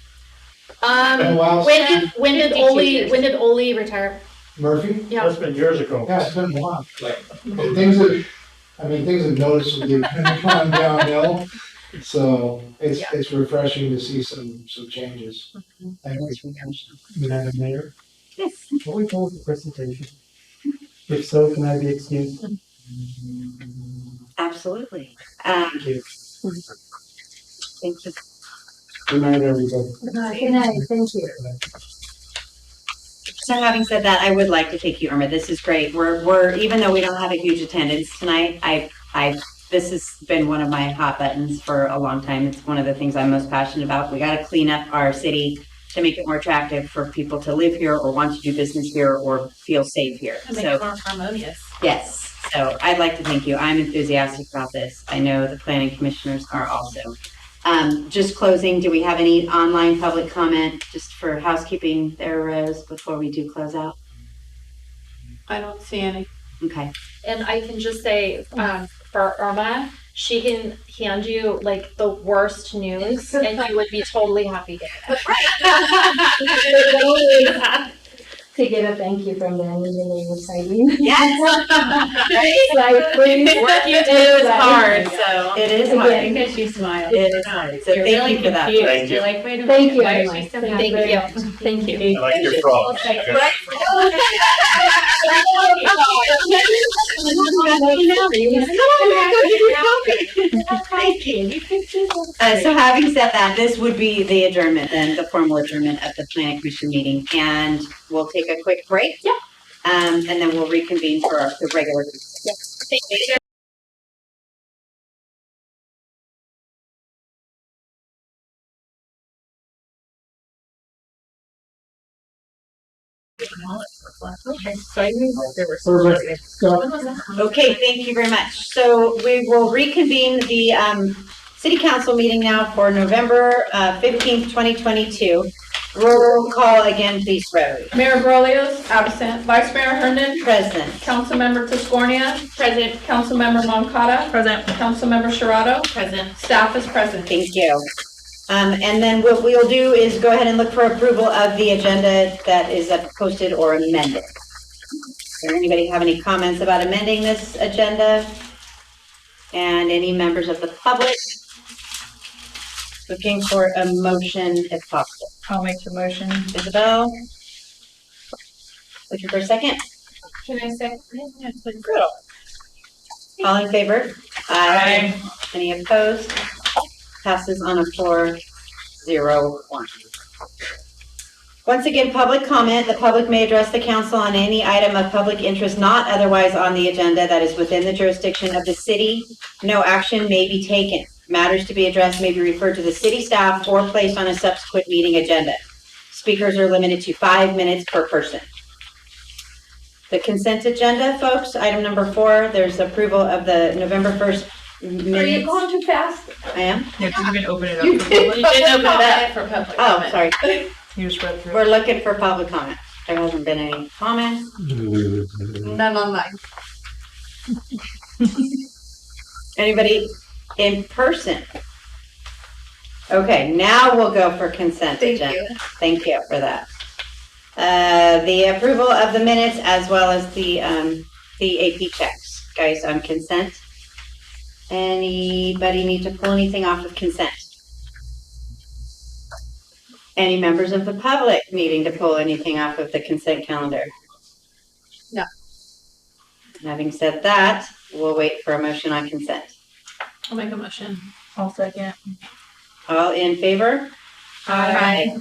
Been a um, while when since did 52 Oli, years. when did Oli retire? Murphy? Yeah. That's been years ago. Yeah, it's been a while. Like, things have noticeably gone downhill. So it's refreshing to see some changes. Thank you. Madam Mayor, Yes. will we hold the presentation? If so, can I be excused? Absolutely. Thank you. Thank you. Good night, everybody. Good night, thank you. So having said that, I would like to thank you, Irma. This is great. We're even though we don't have a huge attendance tonight, this has been one of my hot buttons for a long time. It's one of the things I'm most passionate about. We got to clean up our city to make it more attractive for people to live here or want to do business here or feel safe here. Make So it more harmonious. yes, so I'd like to thank you. I'm enthusiastic about this. I know the planning commissioners are also. Just closing, do we have any online public comment just for housekeeping there, Rose, before we do close out? I don't see any. Okay. And I can just say, for Irma, she can hand you like the worst news and you would be totally happy to hear it. To get a thank you from them, really exciting. Yes. Like, please. Work you do is hard, so. It is Again. hard. Because she smiled. It is hard. So thank you for that. Thank you. You're like, wait a minute. Thank you, why is everyone. she so Thank happy? Thank you. Thank you. I like your frogs. Thank you. So having said that, this would be the adjournment and the formal adjournment of the planning commission meeting, and we'll take a quick break. Yeah. And then we'll reconvene for the regular. Thank you. Okay, thank you very much. So we will reconvene the city council meeting now for November 15th, 2022. Roll call again, please, Rose. Mayor Berlioz, absent. Vice Mayor Hernan, Present. Councilmember Tiscornia, Present. Councilmember Moncada, Present. Councilmember Sharado, Present. staff is present. Thank you. And then what we'll do is go ahead and look for approval of the agenda that is posted or amended. Does anybody have any comments about amending this agenda? And any members of the public? Looking for a motion if possible. I'll make the motion. Isabel? Looking for a second? Can I say? All in favor? Aye. Any opposed? Passes on a 4-0-1. Once again, public comment. The public may address the council on any item of public interest not otherwise on the agenda that is within the jurisdiction of the city. No action may be taken. Matters to be addressed may be referred to the city staff or placed on a subsequent meeting agenda. Speakers are limited to 5 minutes per person. The consent agenda, folks, item number 4, there's approval of the November 1st minutes. Are you going too fast? I am? You didn't even open it up. You didn't open it up for public Oh, comment. sorry. You just read through. We're looking for public comment. There hasn't been any comments. None online. Anybody in person? Okay, now we'll go for consent agenda. Thank you for that. The approval of the minutes as well as the AP checks. Guys, on consent. Anybody need to pull anything off of consent? Any members of the public needing to pull anything off of the consent calendar? No. Having said that, we'll wait for a motion on consent. I'll make a motion. I'll second. All in favor? Aye.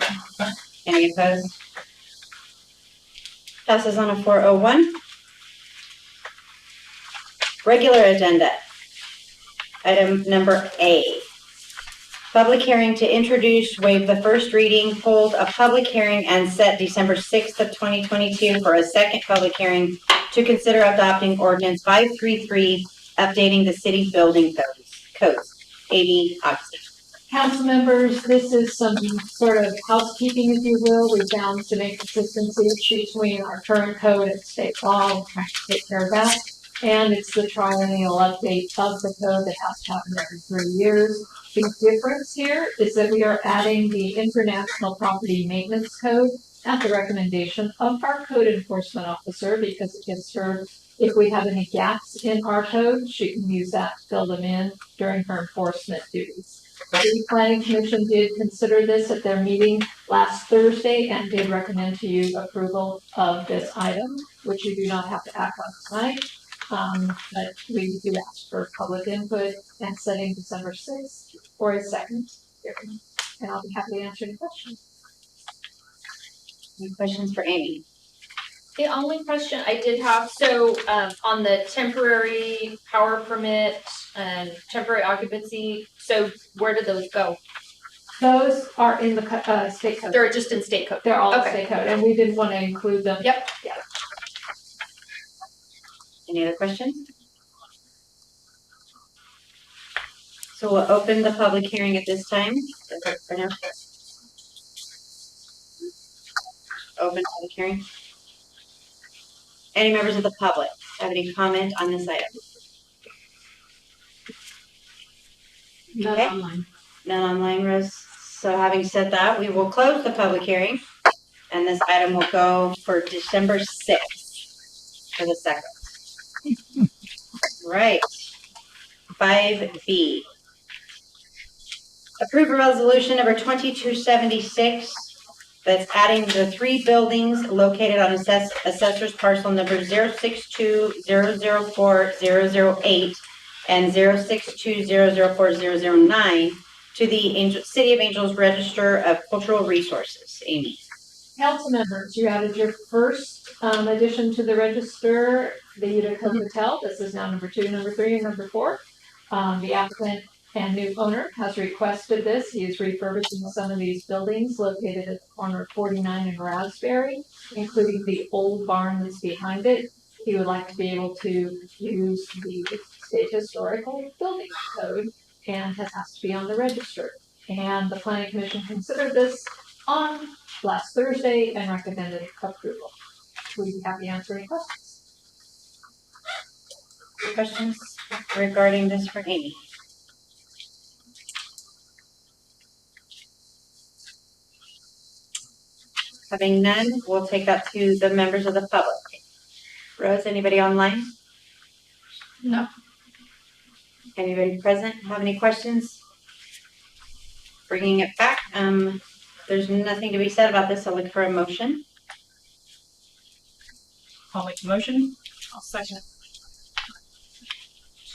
Any opposed? Passes on a 401. Regular agenda. Item number A. Public hearing to introduce, waive the first reading, hold a public hearing and set December 6th of 2022 for a second public hearing to consider adopting ordinance 533, updating the city building codes. Amy Oxley. Council members, this is some sort of housekeeping, if you will. We found some inconsistencies between our current code and state law. We're trying to take care of that. And it's the triennial update of the code that has to happen every 3 years. The difference here is that we are adding the International Property Maintenance Code at the recommendation of our code enforcement officer, because it gives her, if we have any gaps in our code, she can use that to fill them in during her enforcement duties. The planning commission did consider this at their meeting last Thursday and did recommend to you approval of this item, which you do not have to act on tonight. But we do ask for public input and setting December 6th for a second hearing. And I'll be happy to answer any questions. Any questions for Amy? The only question I did have, so on the temporary power permit and temporary occupancy, so where do those go? Those are in the state code. They're just in state code. They're all in Okay. state code, and we didn't want to include them. Yep. Yeah. Any other questions? So we'll open the public hearing at this time. For now. Open public hearing. Any members of the public have any comment on this item? Not Okay. online. None online, Rose. So having said that, we will close the public hearing, and this item will go for December 6th for the second. Right. 5B. Approve a resolution number 2276 that's adding the 3 buildings located on assessor's parcel number 062004008 and 062004009 to the City of Angels Register of Cultural Resources. Amy. Council members, you added your first addition to the register, the Utica Hotel. This is now number 2, number 3, and number 4. The applicant and new owner has requested this. He is refurbishing some of these buildings located at the corner of 49 and Raspberry, including the old barn that's behind it. He would like to be able to use the state historical building code and has to be on the register. And the planning commission considered this on last Thursday and recommended approval. We'd be happy to answer any questions. Questions regarding this for Amy? Having none, we'll take that to the members of the public. Rose, anybody online? No. Anybody present have any questions? Bringing it back, there's nothing to be said about this. I'll look for a motion. I'll make the motion. I'll second it.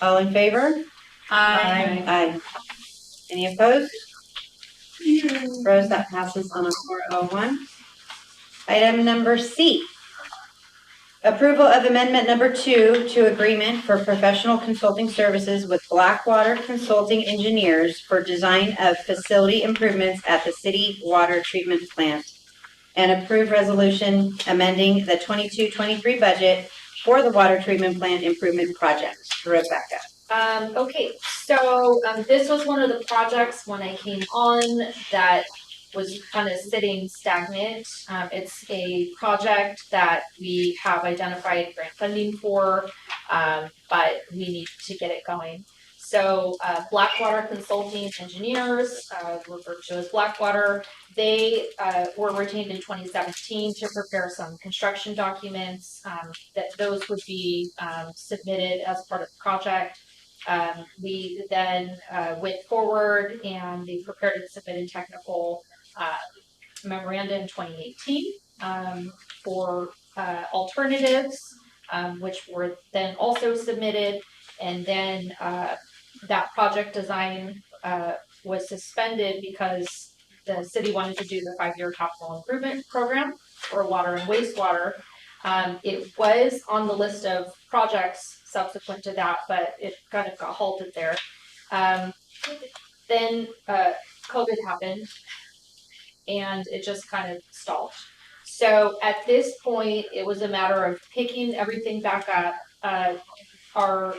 All in favor? Aye. Aye. Any opposed? Rose, that passes on a 401. Item number C. Approval of amendment number 2 to agreement for professional consulting services with Blackwater Consulting Engineers for design of facility improvements at the city water treatment plant. And approve resolution amending the 22-23 budget for the water treatment plant improvement project. Rebecca. Okay, so this was one of the projects when I came on that was kind of sitting stagnant. It's a project that we have identified grant funding for, but we need to get it going. So Blackwater Consulting Engineers, referred to as Blackwater, they were retained in 2017 to prepare some construction documents that those would be submitted as part of the project. We then went forward and they prepared and submitted technical memoranda in 2018 for alternatives, which were then also submitted. And then that project design was suspended because the city wanted to do the 5-year capital improvement program for water and wastewater. It was on the list of projects subsequent to that, but it kind of got halted there. Then COVID happened and it just kind of stalled. So at this point, it was a matter of picking everything back up. Our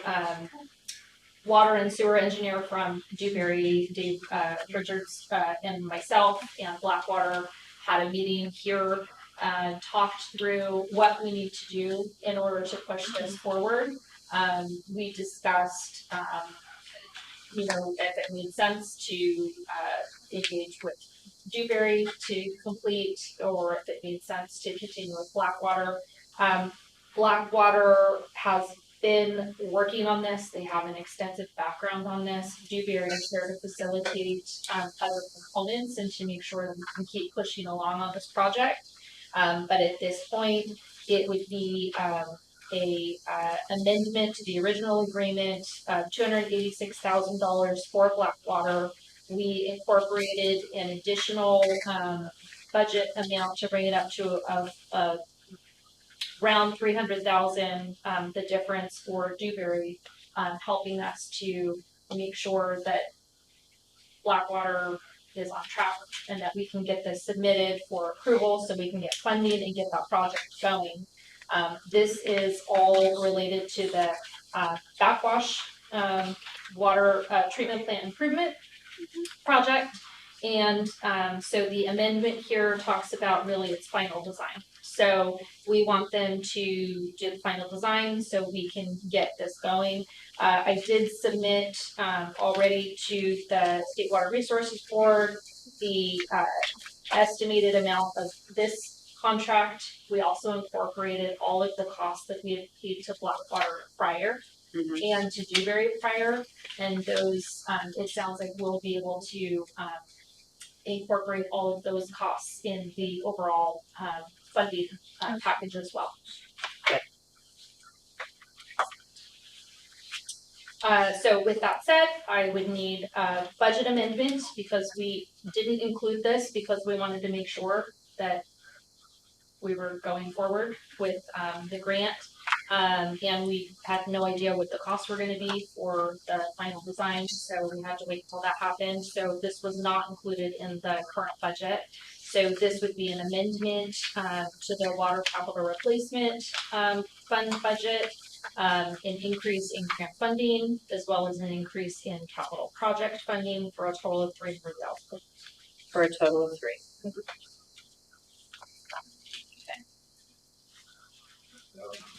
water and sewer engineer from Dewberry, Dave Richards, and myself and Blackwater had a meeting here, talked through what we need to do in order to push this forward. We discussed, if it made sense to engage with Dewberry to complete, or if it made sense to continue with Blackwater. Blackwater has been working on this. They have an extensive background on this. Dewberry is there to facilitate other components and to make sure that we can keep pushing along on this project. But at this point, it would be a amendment to the original agreement, $286,000 for Blackwater. We incorporated an additional budget amount to bring it up to around 300,000. The difference for Dewberry, helping us to make sure that Blackwater is on track and that we can get this submitted for approval so we can get funding and get that project going. This is all related to the backwash water treatment plant improvement project. And so the amendment here talks about really its final design. So we want them to do the final design so we can get this going. I did submit already to the State Water Resources Board the estimated amount of this contract. We also incorporated all of the costs that we had paid to Blackwater prior and to Dewberry prior, and those it sounds like we'll be able to incorporate all of those costs in the overall funding package as well. So with that said, I would need a budget amendment because we didn't include this because we wanted to make sure that we were going forward with the grant. And we had no idea what the costs were going to be for the final design, so we had to wait until that happened. So this was not included in the current budget. So this would be an amendment to the water capital replacement fund budget, an increase in grant funding, as well as an increase in capital project funding for a total of $300,000. For a total of 3.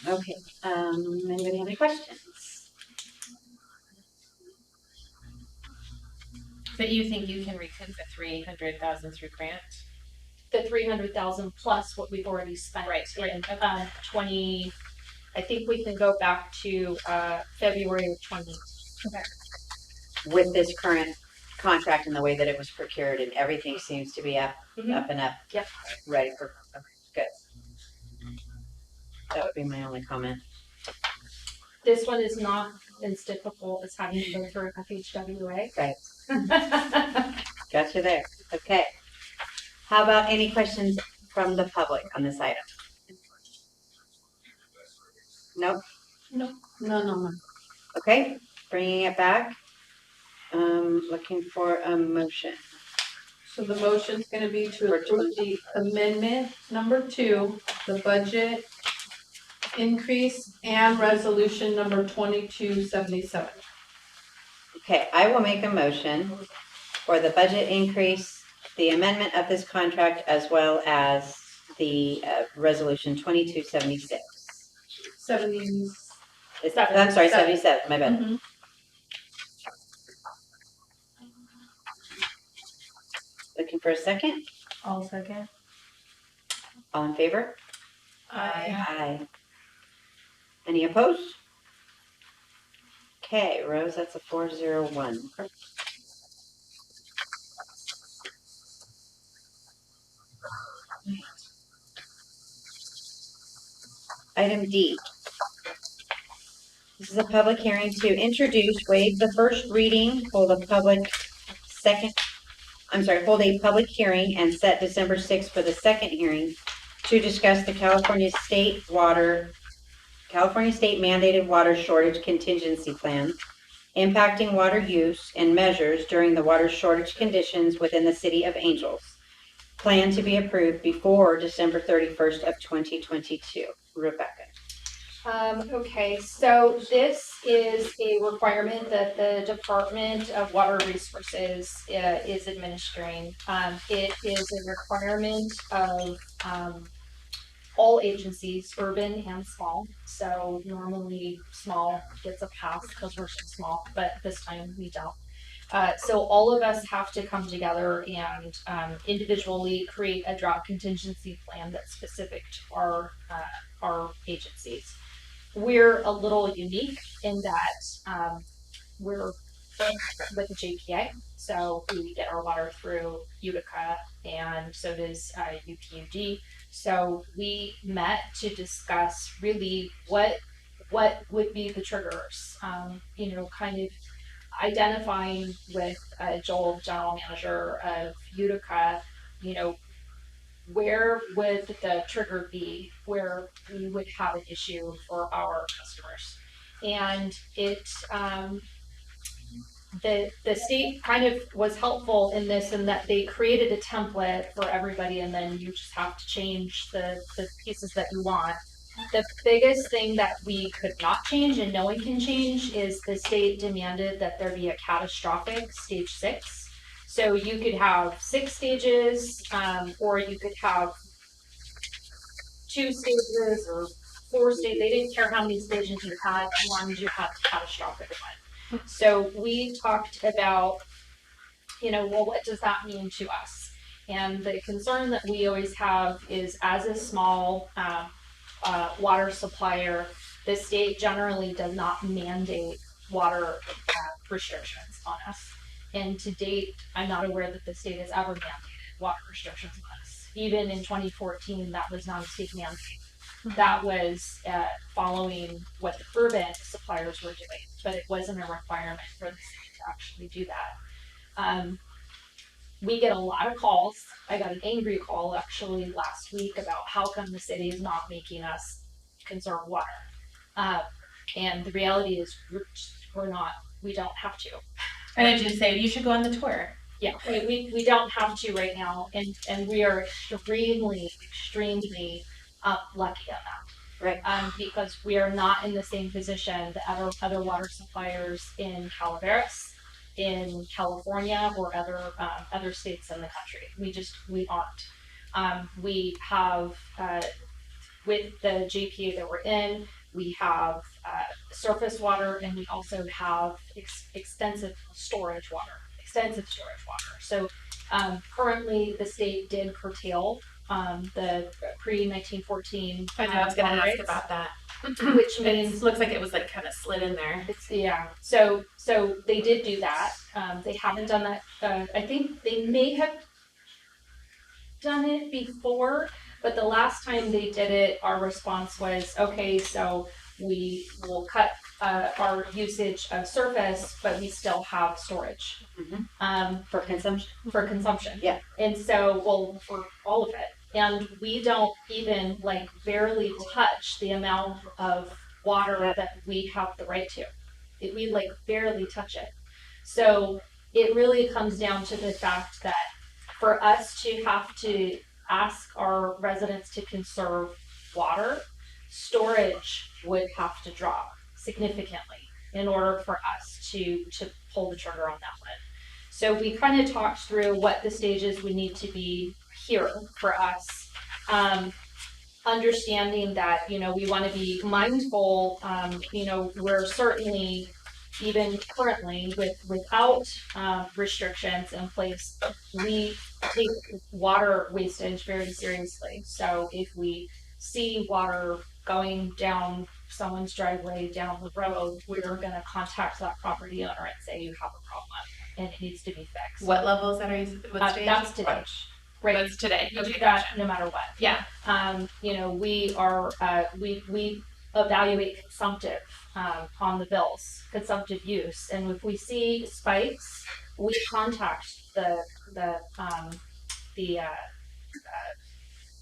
Okay. Anybody have any questions? But you think you can recoup the 300,000 through grant? The 300,000 plus what we've already spent. Right. In 20. I think we can go back to February of 20. Okay. With this current contract and the way that it was procured, and everything seems to be up and up. Yep. Ready for. Okay, good. That would be my only comment. This one is not as difficult as having to go through a FHWA. Right. Got you there. Okay. How about any questions from the public on this item? Nope. No. Okay, bringing it back. Looking for a motion. So the motion's gonna be to approve the amendment number 2, the budget increase and resolution number 2277. Okay, I will make a motion for the budget increase, the amendment of this contract, as well as the resolution 2276. 77. I'm sorry, 77, my bad. Mm-hmm. Looking for a second? I'll second. All in favor? Aye. Aye. Any opposed? Okay, Rose, that's a 401. Item D. This is a public hearing to introduce, waive the first reading, hold a public hearing and set December 6th for the second hearing to discuss the California State mandated water shortage contingency plan, impacting water use and measures during the water shortage conditions within the city of Angels. Plan to be approved before December 31st of 2022. Rebecca. Okay, so this is a requirement that the Department of Water Resources is administering. It is a requirement of all agencies, urban and small. So normally small gets a pass because we're so small, but this time we don't. So all of us have to come together and individually create a drought contingency plan that's specific to our agencies. We're a little unique in that we're with the JPA, so we get our water through Utica, and so does UPUD. So we met to discuss really what would be the triggers, kind of identifying with Joel, general manager of Utica, where would the trigger be where we would have an issue for our customers. And the state kind of was helpful in this, in that they created a template for everybody, and then you just have to change the pieces that you want. The biggest thing that we could not change and no one can change is the state demanded that there be a catastrophic stage 6. So you could have 6 stages, or you could have 2 stages or 4 stages. They didn't care how many stages you had, as long as you had the catastrophic one. So we talked about, well, what does that mean to us? And the concern that we always have is, as a small water supplier, the state generally does not mandate water restrictions on us. And to date, I'm not aware that the state has ever mandated water restrictions on us. Even in 2014, that was not a state mandate. That was following what the urban suppliers were doing, but it wasn't a requirement for the state to actually do that. We get a lot of calls. I got an angry call actually last week about how come the city is not making us conserve water. And the reality is we don't have to. And I just say you should go on the tour. Yeah, we don't have to right now, and we are extremely lucky on that. Right. Because we are not in the same position that other water suppliers in Calaveras, in California, or other states in the country. We aren't. We have with the JPA that we're in, we have surface water, and we also have extensive storage water. So currently the state did curtail the pre-1914. I know, I was going to ask about that. Which means looks like it was like kind of slid in there. So they did do that. They haven't done that. I think they may have done it before, but the last time they did it, our response was, okay, so we will cut our usage of surface, but we still have storage. For consumption. For consumption. Yeah. And so, for all of it. And we don't even barely touch the amount of water that we have the right to. We barely touch it. So it really comes down to the fact that for us to have to ask our residents to conserve water, storage would have to drop significantly in order for us to pull the trigger on that one. So we kind of talked through what the stages would need to be here for us, understanding that, we want to be mindful, we're certainly, even currently without restrictions in place, we take water wastage very seriously. So if we see water going down someone's driveway down the road, we're going to contact that property owner and say, you have a problem and it needs to be fixed. What level is that? What stage? That's today. Right. That's today. We do Okay, that gotcha. no matter what. Yeah. You know, we are, we evaluate consumptive, on the bills, consumptive use. And if we see spikes, we contact the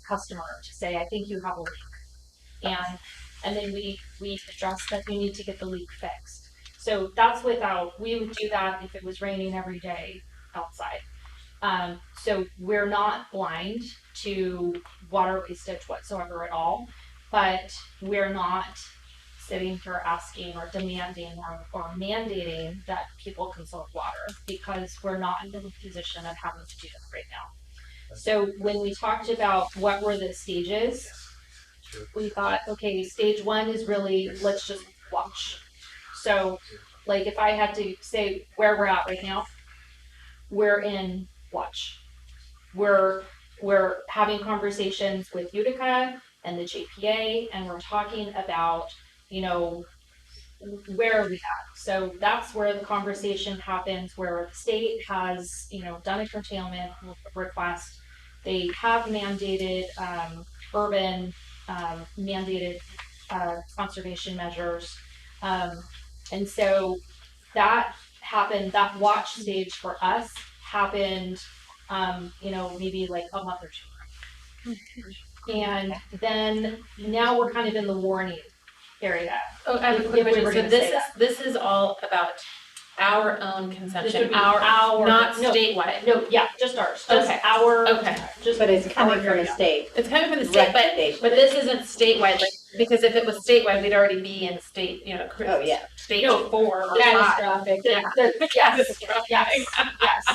customer to say, I think you have a leak. And then we address that you need to get the leak fixed. So that's we would do that if it was raining every day outside. So we're not blind to water wastage whatsoever at all, but we're not sitting here asking or demanding or mandating that people conserve water because we're not in the position of having to do that right now. So when we talked about what were the stages, we thought, okay, stage one is really, let's just watch. So like if I had to say where we're at right now, we're in watch. We're having conversations with Utica and the JPA, and we're talking about, you know, where are we at? So that's where the conversation happens, where the state has, you know, done a curtailment request. They have mandated urban mandated conservation measures, and so that happened. That watch stage for us happened, you know, maybe like a month or two. And then now we're kind of in the warning area. Oh, I have a quick question. So this is all about our own consumption, our not statewide. No, yeah, just ours. Just Okay. our. Okay. Just But it's coming our from the area. state. It's coming from the state, but this isn't statewide, like, because if it was statewide, we'd already be in state, you know, Oh, yeah. stage 4 or 5. Catastrophic. Yeah. Yes. Yes.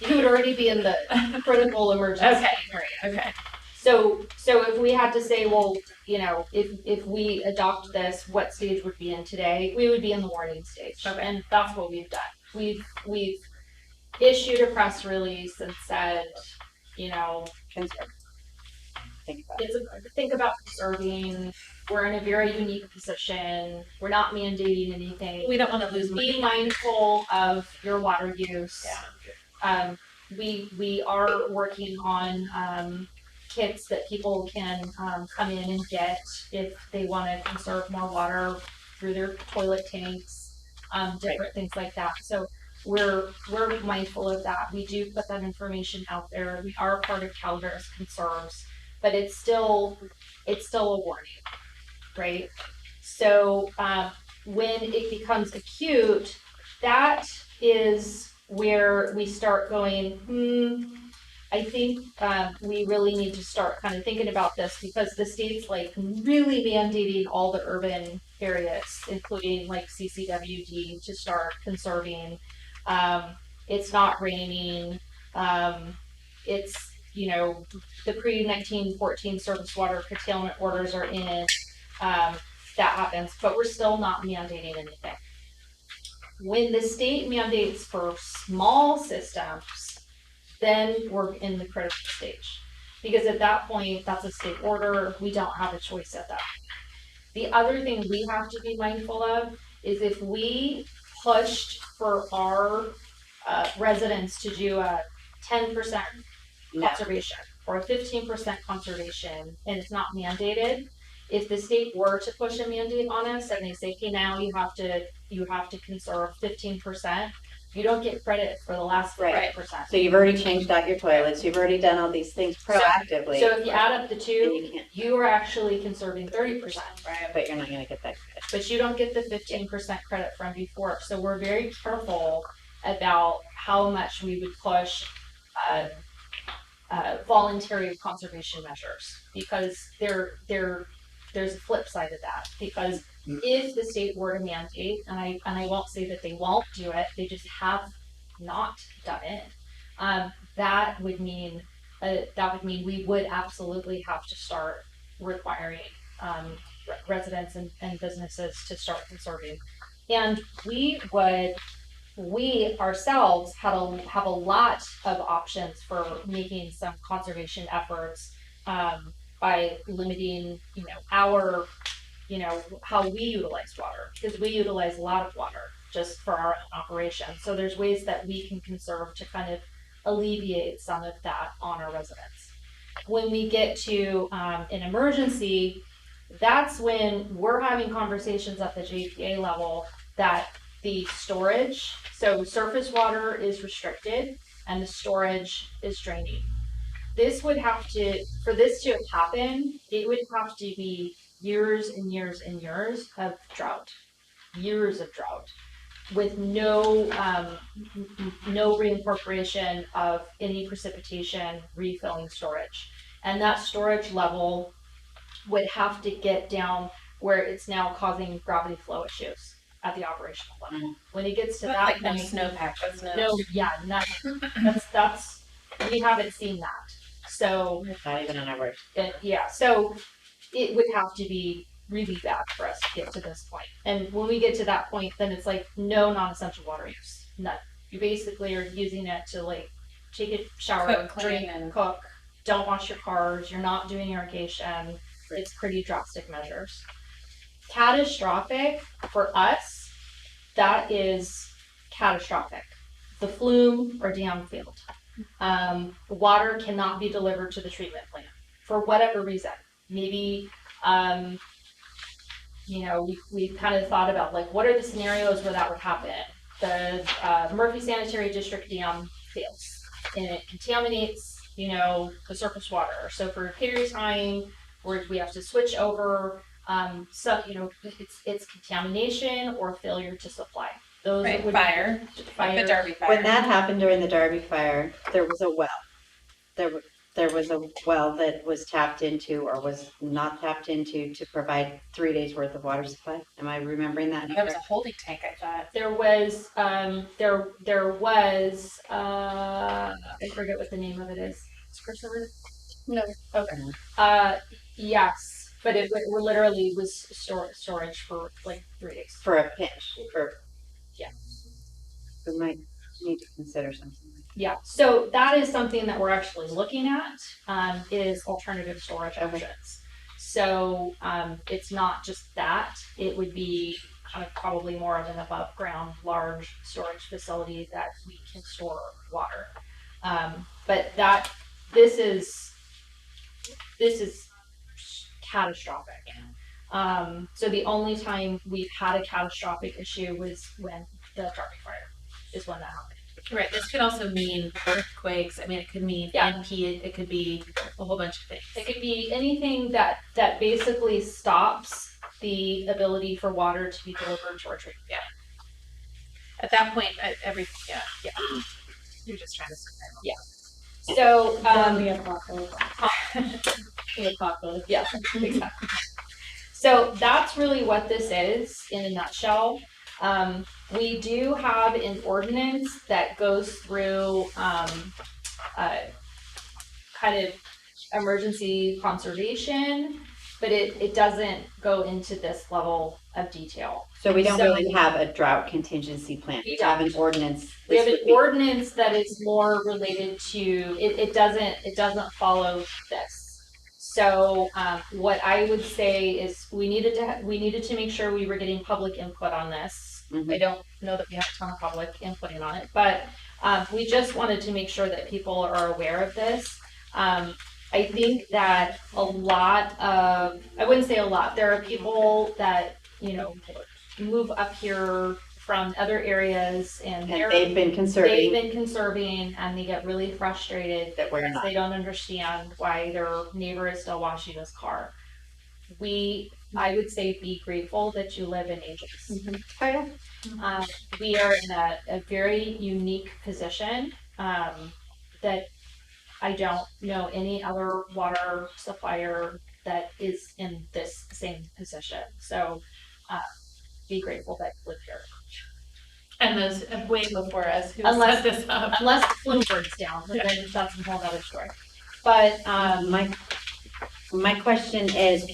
You would already be in the critical emergency area. Okay. So if we had to say, well, you know, if we adopt this, what stage would be in today? We would be in the warning stage. Okay. And that's what we've done. We've issued a press release and said, you know, think about conserving. We're in a very unique position. We're not mandating anything. We don't want to lose Be money. mindful of your water use. Yeah. We are working on kits that people can come in and get if they want to conserve more water through their toilet tanks, different things like that. So we're mindful of that. We do put that information out there. We are part of Calaveras Conserves, but it's still a warning, right? So when it becomes acute, that is where we start going, I think we really need to start kind of thinking about this because the state's like really mandating all the urban areas, including like CCWD, to start conserving. It's not raining. It's, you know, the pre-1914 surface water curtailment orders are in. That happens, but we're still not mandating anything. When the state mandates for small systems, then we're in the critical stage. Because at that point, that's a state order. We don't have a choice at that point. The other thing we have to be mindful of is if we pushed for our residents to do a 10% conservation or a 15% conservation, and it's not mandated, if the state were to push a mandate on us and they say, okay, now you have to conserve 15%, you don't get credit for the last 5%. So you've already changed out your toilets, you've already done all these things proactively. So if you add up the two, you are actually conserving 30%. Right, but you're not gonna get that credit. But you don't get the 15% credit from before. So we're very careful about how much we would push voluntary conservation measures because there's a flip side of that. Because if the state were to mandate, and I won't say that they won't do it, they just have not done it. That would mean we would absolutely have to start requiring residents and businesses to start conserving, and we ourselves have a lot of options for making some conservation efforts by limiting, how we utilize water, because we utilize a lot of water just for our own operation. So there's ways that we can conserve to kind of alleviate some of that on our residents. When we get to an emergency, that's when we're having conversations at the JPA level that the storage, so surface water is restricted and the storage is draining. This would have to, for this to happen, it would have to be years and years and years of drought, with no reincorporation of any precipitation, refilling storage. And that storage level would have to get down where it's now causing gravity flow issues at the operational level. When it gets to that Like no point, snowpack, that's no, yeah, that's we haven't seen that. So Not even an average. yeah, so it would have to be really bad for us to get to this point. And when we get to that point, then it's like no non-essential water use, none. You basically are using it to like take a shower, Cook, clean, drink, and cook. Don't wash your cars. You're not doing irrigation. It's pretty drastic measures. Catastrophic for us, that is catastrophic. The flume or downfield. Water cannot be delivered to the treatment plant for whatever reason. Maybe, we kind of thought about like, what are the scenarios where that would happen? The Murphy Sanitary District dam fails and it contaminates, the surface water. So for a period of time where we have to switch over, it's contamination or failure to supply. Those right, would fire, like the Darby fire. When that happened during the Darby fire, there was a well. There was a well that was tapped into or was not tapped into to provide 3 days worth of water supply. Am I remembering that? There was a holding tank, I thought. There was, I forget what the name of it is. No. Okay. Yes, but it literally was storage for like 3 days. For a pinch, Yeah. We might need to consider something. Yeah, so that is something that we're actually looking at, is alternative storage options. So it's not just that, it would be kind of probably more of an above ground large storage facility that we can store water. But this is catastrophic. So the only time we've had a catastrophic issue was when the Darby fire is when that happened. Right, this could also mean earthquakes. I mean, it could mean NP, it could be a whole bunch of things. It could be anything that basically stops the ability for water to be delivered to our treatment. Yeah. At that point, you're just trying to survive. Yeah. So, The apocalypse. the apocalypse. Yeah, exactly. So that's really what this is in a nutshell. We do have an ordinance that goes through kind of emergency conservation, but it doesn't go into this level of detail. So we don't really have a drought contingency plan. We have an ordinance. We have an ordinance that is more related to it doesn't follow this. So what I would say is we needed to make sure we were getting public input on this. I don't know that we have a ton of public input on it, but we just wanted to make sure that people are aware of this. I think that I wouldn't say a lot, there are people that, move up here from other areas and they've been conserving and they get really frustrated that we're not. They don't understand why their neighbor is still washing his car. I would say be grateful that you live in Angels. Mm-hmm. Oh, yeah. We are in a very unique position that I don't know any other water supplier that is in this same position. So be grateful that you live here. And those way before us who Unless- set this up. Unless the flu burns down, then that's a whole other story. But my question is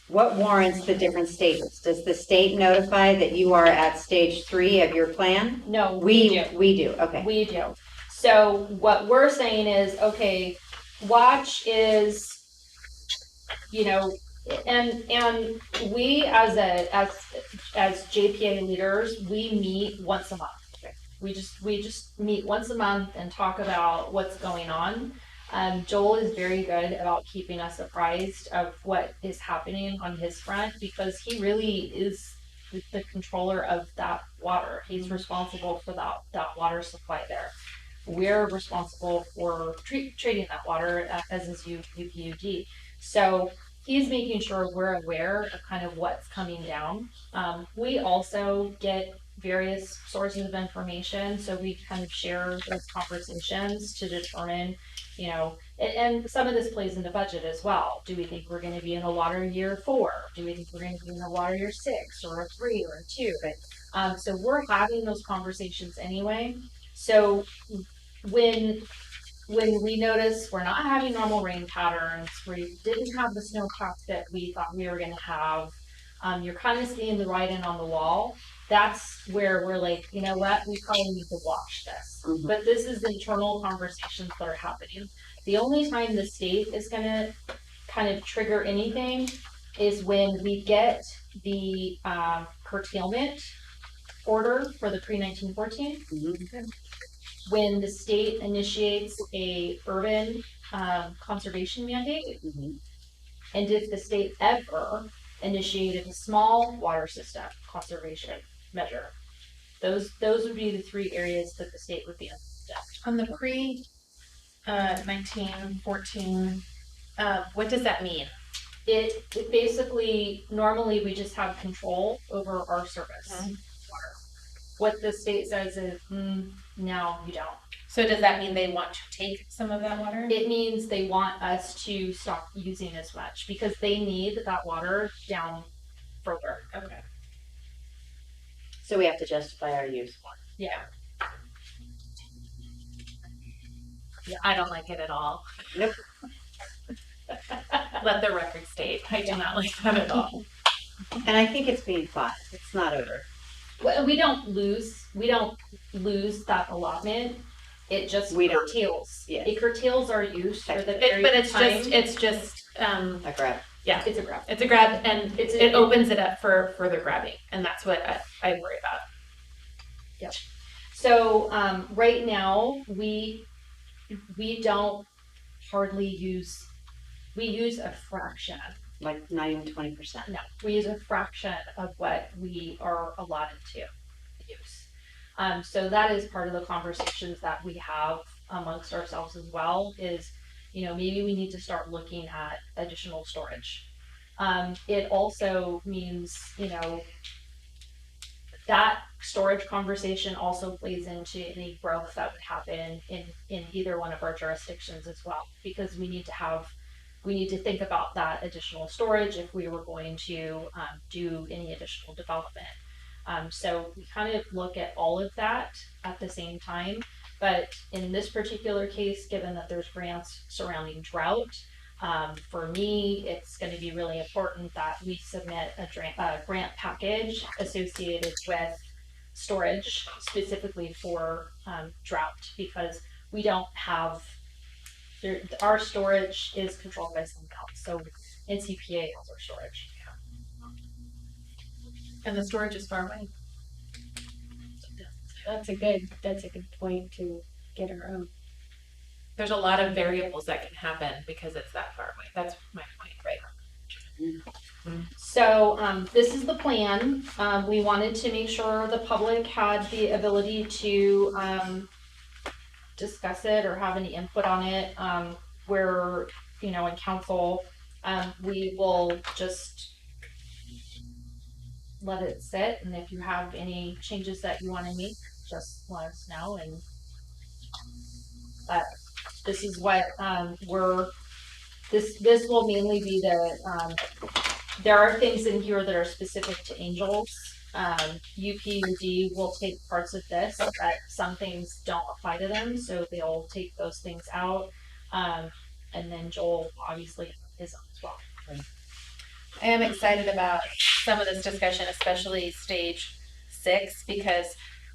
what warrants the different stages? Does the state notify that you are at stage 3 of your plan? no, We do. Okay. We do. So what we're saying is, okay, watch is, and we as JPA leaders, we meet once a month. We just meet once a month and talk about what's going on. Joel is very good about keeping us apprised of what is happening on his front because he really is the controller of that water. He's responsible for that water supply there. We're responsible for treating that water as is UPUD. So he's making sure we're aware of kind of what's coming down. We also get various sources of information, so we kind of share those conversations to determine, and some of this plays into budget as well. Do we think we're going to be in a water year 4? Do we think we're going to be in a water year 6 or a 3 or a 2? But so we're having those conversations anyway. So when we notice we're not having normal rain patterns, we didn't have the snowpack that we thought we were going to have, you're kind of seeing the writing on the wall. That's where we're like, you know what, we probably need to watch this. But this is internal conversations that are happening. The only time the state is going to kind of trigger anything is when we get the curtailment order for the pre-1914. When the state initiates a urban conservation mandate, and if the state ever initiated a small water system conservation measure, those would be the 3 areas that the state would be on the pre 1914. What does that mean? It basically, normally we just have control over our service water. What the state says is, no, you don't. So does that mean they want to take some of that water? It means they want us to stop using as much because they need that water down further. Okay. So we have to justify our use. Yeah. I don't like it at all. Nope. Let the record state, I do not like that at all. And I think it's being fought. It's not over. Well, we don't lose that allotment. It just curtails. Yeah. It curtails our use for the But it's just a grab. Yeah, it's a grab. It's a grab, and it opens it up for further grabbing, and that's what I worry about. Yep. So right now we don't hardly use. We use a fraction. Like not even 20%. No, we use a fraction of what we are allotted to use. So that is part of the conversations that we have amongst ourselves as well is, maybe we need to start looking at additional storage. It also means, that storage conversation also plays into any growth that would happen in either one of our jurisdictions as well, because we need to think about that additional storage if we were going to do any additional development. So we kind of look at all of that at the same time. But in this particular case, given that there's grants surrounding drought, for me, it's going to be really important that we submit a grant package associated with storage specifically for drought, because we don't have our storage is controlled by someone else. So NCPA has our storage. And the storage is far away. That's a good point to get our own. There's a lot of variables that can happen because it's that far away. That's my point, right? So this is the plan. We wanted to make sure the public had the ability to discuss it or have any input on it. Where, in council, we will just let it sit, and if you have any changes that you want to make, just let us know. And this is what this will mainly be there are things in here that are specific to Angels. UPUD will take parts of this, but some things don't apply to them, so they'll take those things out. And then Joel obviously is on as well. I am excited about some of this discussion, especially stage 6, because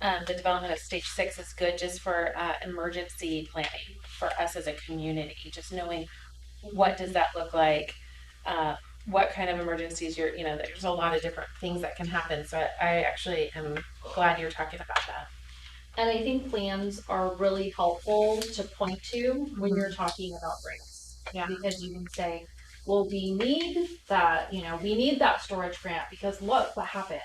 the development of stage 6 is good just for emergency planning for us as a community, just knowing what does that look like, what kind of emergencies there's a lot of different things that can happen. So I actually am glad you're talking about that. And I think plans are really helpful to point to when you're talking about grants. Yeah. Because you can say, well, we need that, we need that storage grant because look what happens.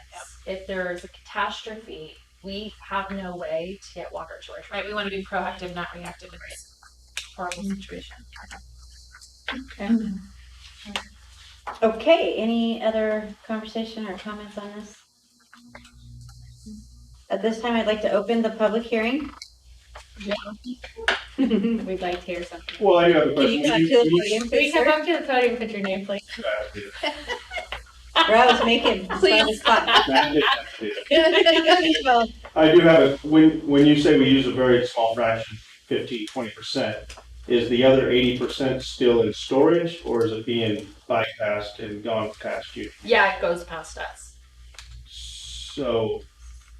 If there's a catastrophe, we have no way to get water storage. Right, we want to be proactive, not reactive in this horrible situation. Okay, any other conversation or comments on this? At this time, I'd like to open the public hearing. We'd like to hear something. Well, I do have a Can you question. come to the podium, Can please, you come sir? up to the podium and put your name, please? Rose, make it on the spot. Well, I do have when you say we use a very small fraction, 15-20%, is the other 80% still in storage, or is it being bypassed and gone past you? Yeah, it goes past us. So,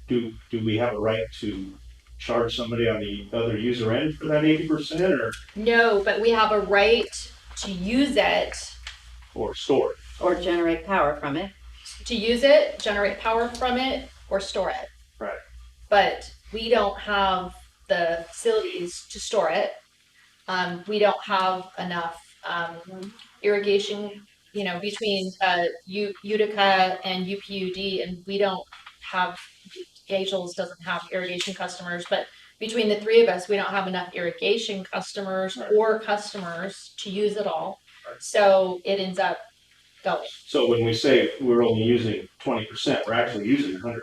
do we have a right to charge somebody on the other user end for that 80%, No, but we have a right to use it, or store it? or generate power from it. generate power from it, or store it. Right. But we don't have the facilities to store it. We don't have enough irrigation, between Utica and UPUD, and we don't have, Angels doesn't have irrigation customers, but between the three of us, we don't have enough irrigation customers or customers to use it all. So it ends up going. So when we say we're only using 20%, we're actually using 100%.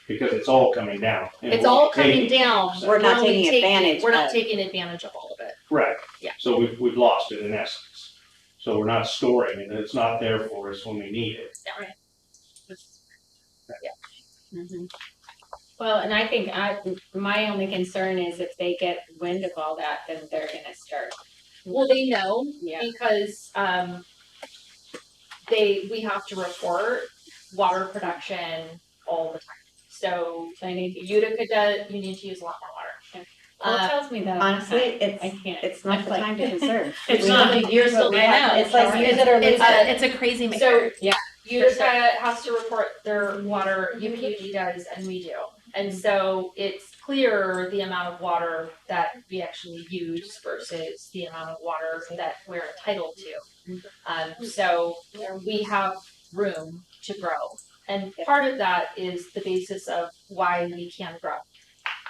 Because it's all coming down. It's all coming down. We're not taking advantage. We're not taking advantage of all of it. Right. Yeah. So we've lost it in essence. So we're not storing it. It's not there for us when we need it. Right. Yeah. Mm-hmm. Well, and I think my only concern is if they get wind of all that, then they're gonna start. Well, they know Yeah. because we have to report water production all the time. So I need to. Utica you need to use a lot more water. Paul tells me that. Honestly, I can't. it's not the time to conserve. It's not, you're still, I know. It's like use it or lose it. It's a crazy maker. So Yeah. Utica has to report their water, UPUD does, and we do. And so it's clear the amount of water that we actually use versus the amount of water that we're entitled to. So we have room to grow. And part of that is the basis of why we can grow,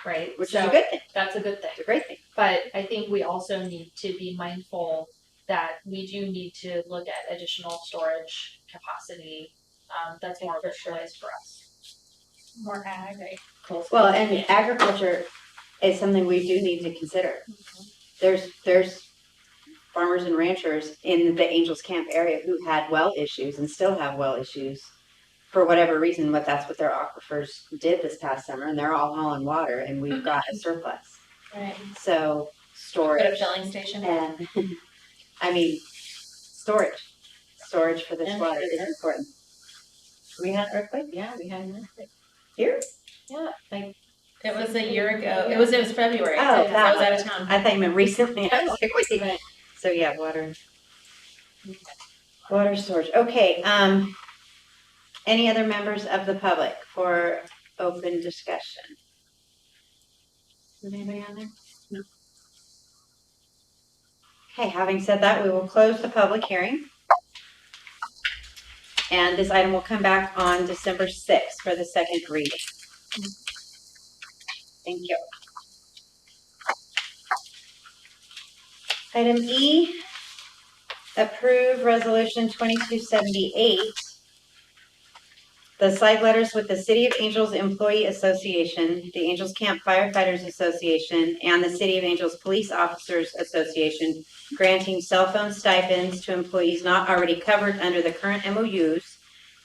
right? Which is a good thing. That's a good thing. It's a great thing. But I think we also need to be mindful that we do need to look at additional storage capacity that's more visualized for us. More ag, right? Well, and agriculture is something we do need to consider. There's farmers and ranchers in the Angels Camp area who had well issues and still have well issues for whatever reason, but that's what their aquifers did this past summer, and they're all hauling water, and we've got a surplus. Right. So storage. Put a filling station. And I mean, storage for this water is important. We had an earthquake? Yeah, we had an earthquake. Here? Yeah, like It was a year ago. It was February. Oh, because I was out of town. I thought you meant recently. I was like, wait. So yeah, water storage. Okay, any other members of the public for open discussion? Is anybody on there? No. Okay, having said that, we will close the public hearing. And this item will come back on December 6th for the second reading. Thank you. Item E, approve resolution 2278. The side letters with the City of Angels Employee Association, the Angels Camp Firefighters Association, and the City of Angels Police Officers Association granting cell phone stipends to employees not already covered under the current MOUs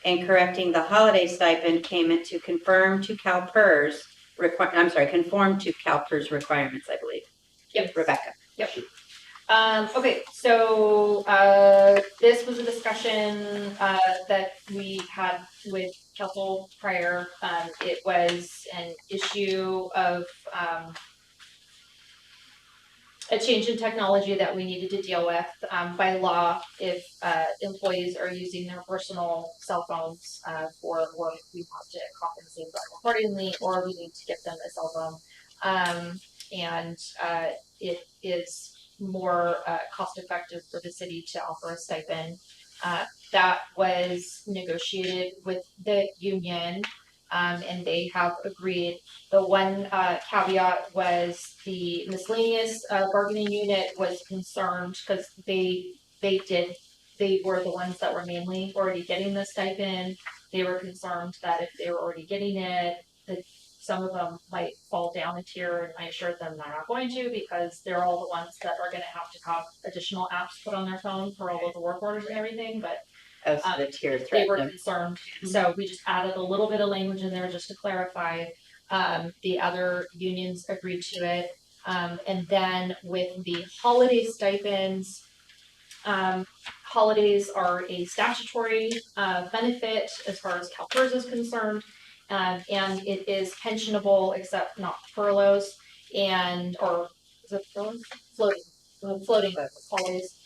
and correcting the holiday stipend payment to conform to CalPERS requirements, I believe. Yep. Rebecca. Yep. Okay, so this was a discussion that we had with council prior. It was an issue of a change in technology that we needed to deal with. By law, if employees are using their personal cell phones for work, we have to compensate them accordingly, or we need to give them a cell phone. And it is more cost effective for the city to offer a stipend. That was negotiated with the union, and they have agreed. The one caveat was the miscellaneous bargaining unit was concerned because they were the ones that were mainly already getting the stipend. They were concerned that if they were already getting it, that some of them might fall down a tier, and I assured them they're not going to, because they're all the ones that are going to have additional apps put on their phone for all of the work orders and everything. But the tier they were threat. concerned, so we just added a little bit of language in there just to clarify. The other unions agreed to it. And then with the holiday stipends, holidays are a statutory benefit as far as CalPERS is concerned. And it is pensionable except not furloughs or is it furloughs? Floating holidays.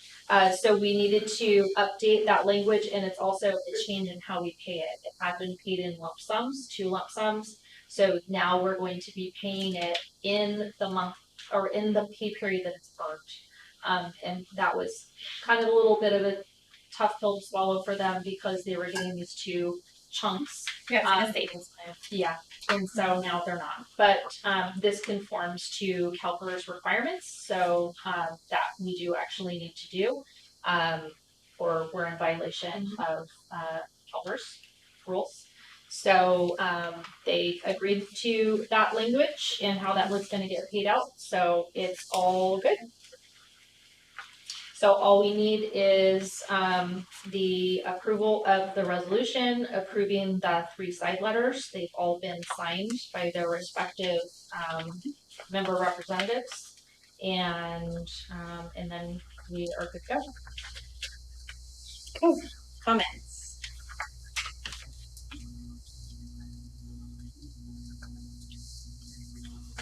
So we needed to update that language, and it's also a change in how we pay it. It had been paid in lump sums, 2 lump sums. So now we're going to be paying it in the month or in the pay period that it's earned. And that was kind of a little bit of a tough pill to swallow for them because they were getting these 2 chunks. Savings plan. Yeah, and so now they're not. But this conforms to CalPERS requirements, so that we do actually need to do, or we're in violation of CalPERS rules. So they agreed to that language and how that was going to get paid out. So it's all good. So all we need is the approval of the resolution approving the 3 side letters. They've all been signed by their respective member representatives, and then we are good to go. Cool. Comments?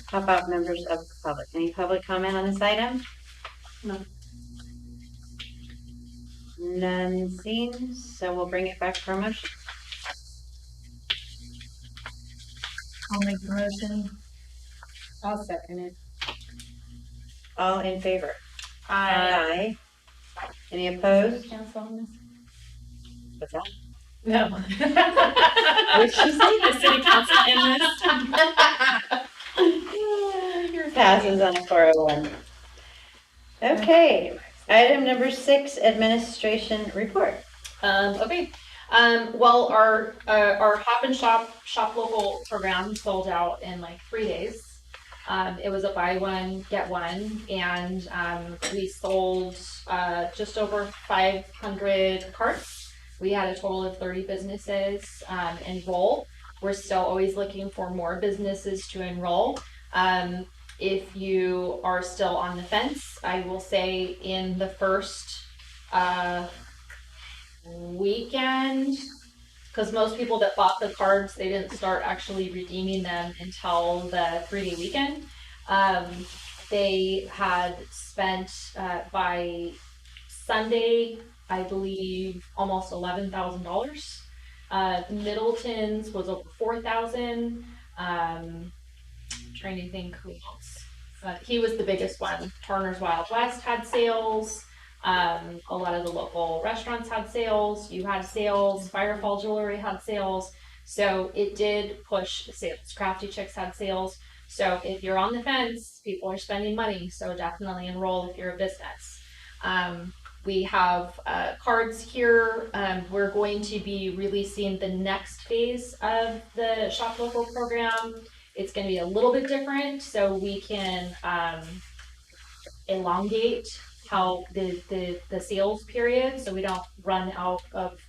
How about members of the public? Any public comment on this item? No. None seen, so we'll bring it back for a motion. I'll make the motion. I'll second it. All in favor? Aye. Any opposed? Council on this? What's that? No. What did she say? The city council in this. Your passes on a 401. Okay, item number 6, administration report. Okay. Well, our Hop and Shop Local program sold out in like 3 days. It was a buy one, get one, and we sold just over 500 carts. We had a total of 30 businesses enroll. We're still always looking for more businesses to enroll. If you are still on the fence, I will say in the first weekend, because most people that bought the cards, they didn't start actually redeeming them until the 3-day weekend. They had spent by Sunday, I believe, almost $11,000. Middleton's was over 4,000. Trying to think who else. He was the biggest one. Turner's Wild West had sales. A lot of the local restaurants had sales. You had sales. Firefall Jewelry had sales. So it did push sales. Crafty Chicks had sales. So if you're on the fence, people are spending money. So definitely enroll if you're a business. We have cards here. We're going to be releasing the next phase of the Shop Local program. It's going to be a little bit different, so we can elongate how the sales period, so we don't run out of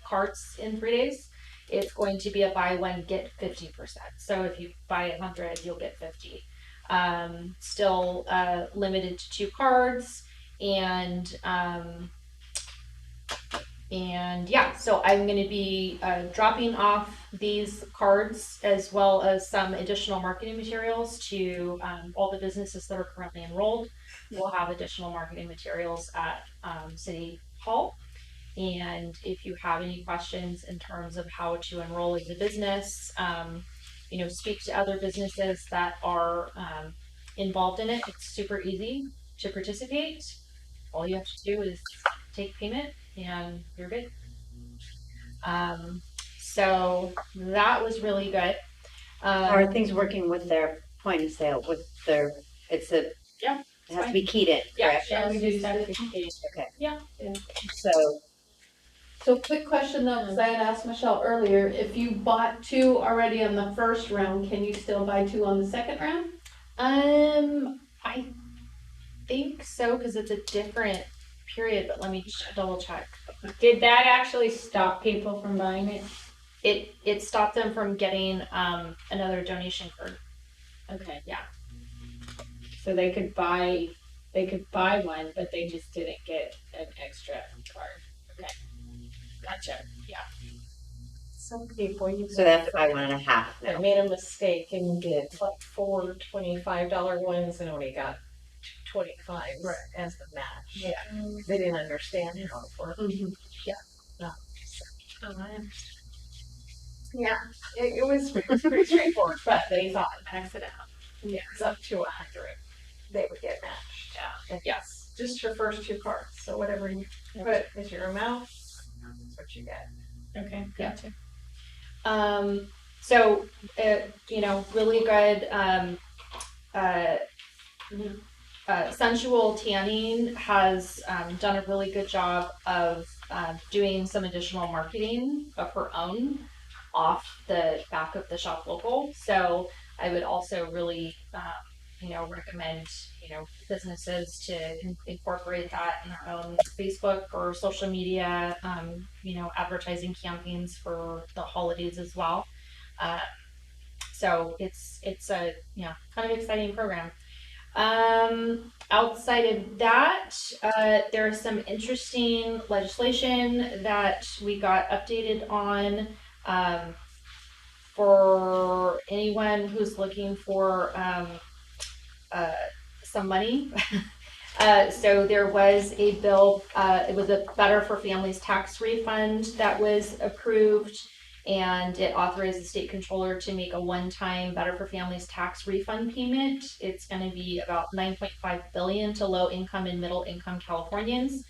carts in 3 days. It's going to be a buy one, get 50%. So if you buy 100, you'll get 50. Still limited to 2 cards, and yeah, so I'm going to be dropping off these cards as well as some additional marketing materials to all the businesses that are currently enrolled. we'll have additional marketing materials at City Hall. And if you have any questions in terms of how to enroll as a business, speak to other businesses that are involved in it. It's super easy to participate. All you have to do is take payment and you're good. So that was really good. How are things working with their point of sale, with their, it has to be keyed in, correct? Yeah, we we just just have to Okay. Yeah. So, So quick question though, because I had asked Michelle earlier, if you bought 2 already on the first round, can you still buy 2 on the second round? I think so, because it's a different period, but let me double check. Did that actually stop people from buying it? It stopped them from getting another donation card. Okay. Yeah. So they could buy one, but they just didn't get an extra card. Okay. Gotcha. Yeah. Some people so they have to buy 1.5 I now. made a mistake and did like 4 $25 ones and only got 25 as the match. Yeah. They didn't understand how it worked. Yeah. No. So, yeah. It was pretty straightforward, but they thought max it out. Yeah. It's up to 100. They would get matched. Yeah. Yes. Just your first 2 cards. So whatever you put as your amount, that's what you get. Okay. Gotcha. So really good. Sensual Tanning has done a really good job of doing some additional marketing of her own off the back of the shop local. So I would also really, recommend, businesses to incorporate that in their own Facebook or social media, advertising campaigns for the holidays as well. So it's a kind of exciting program. Outside of that, there's some interesting legislation that we got updated on for anyone who's looking for some money. So there was a bill, it was a Better for Families tax refund that was approved, and it authorized the state controller to make a one-time Better for Families tax refund payment. It's going to be about $9.5 billion to low-income and middle-income Californians.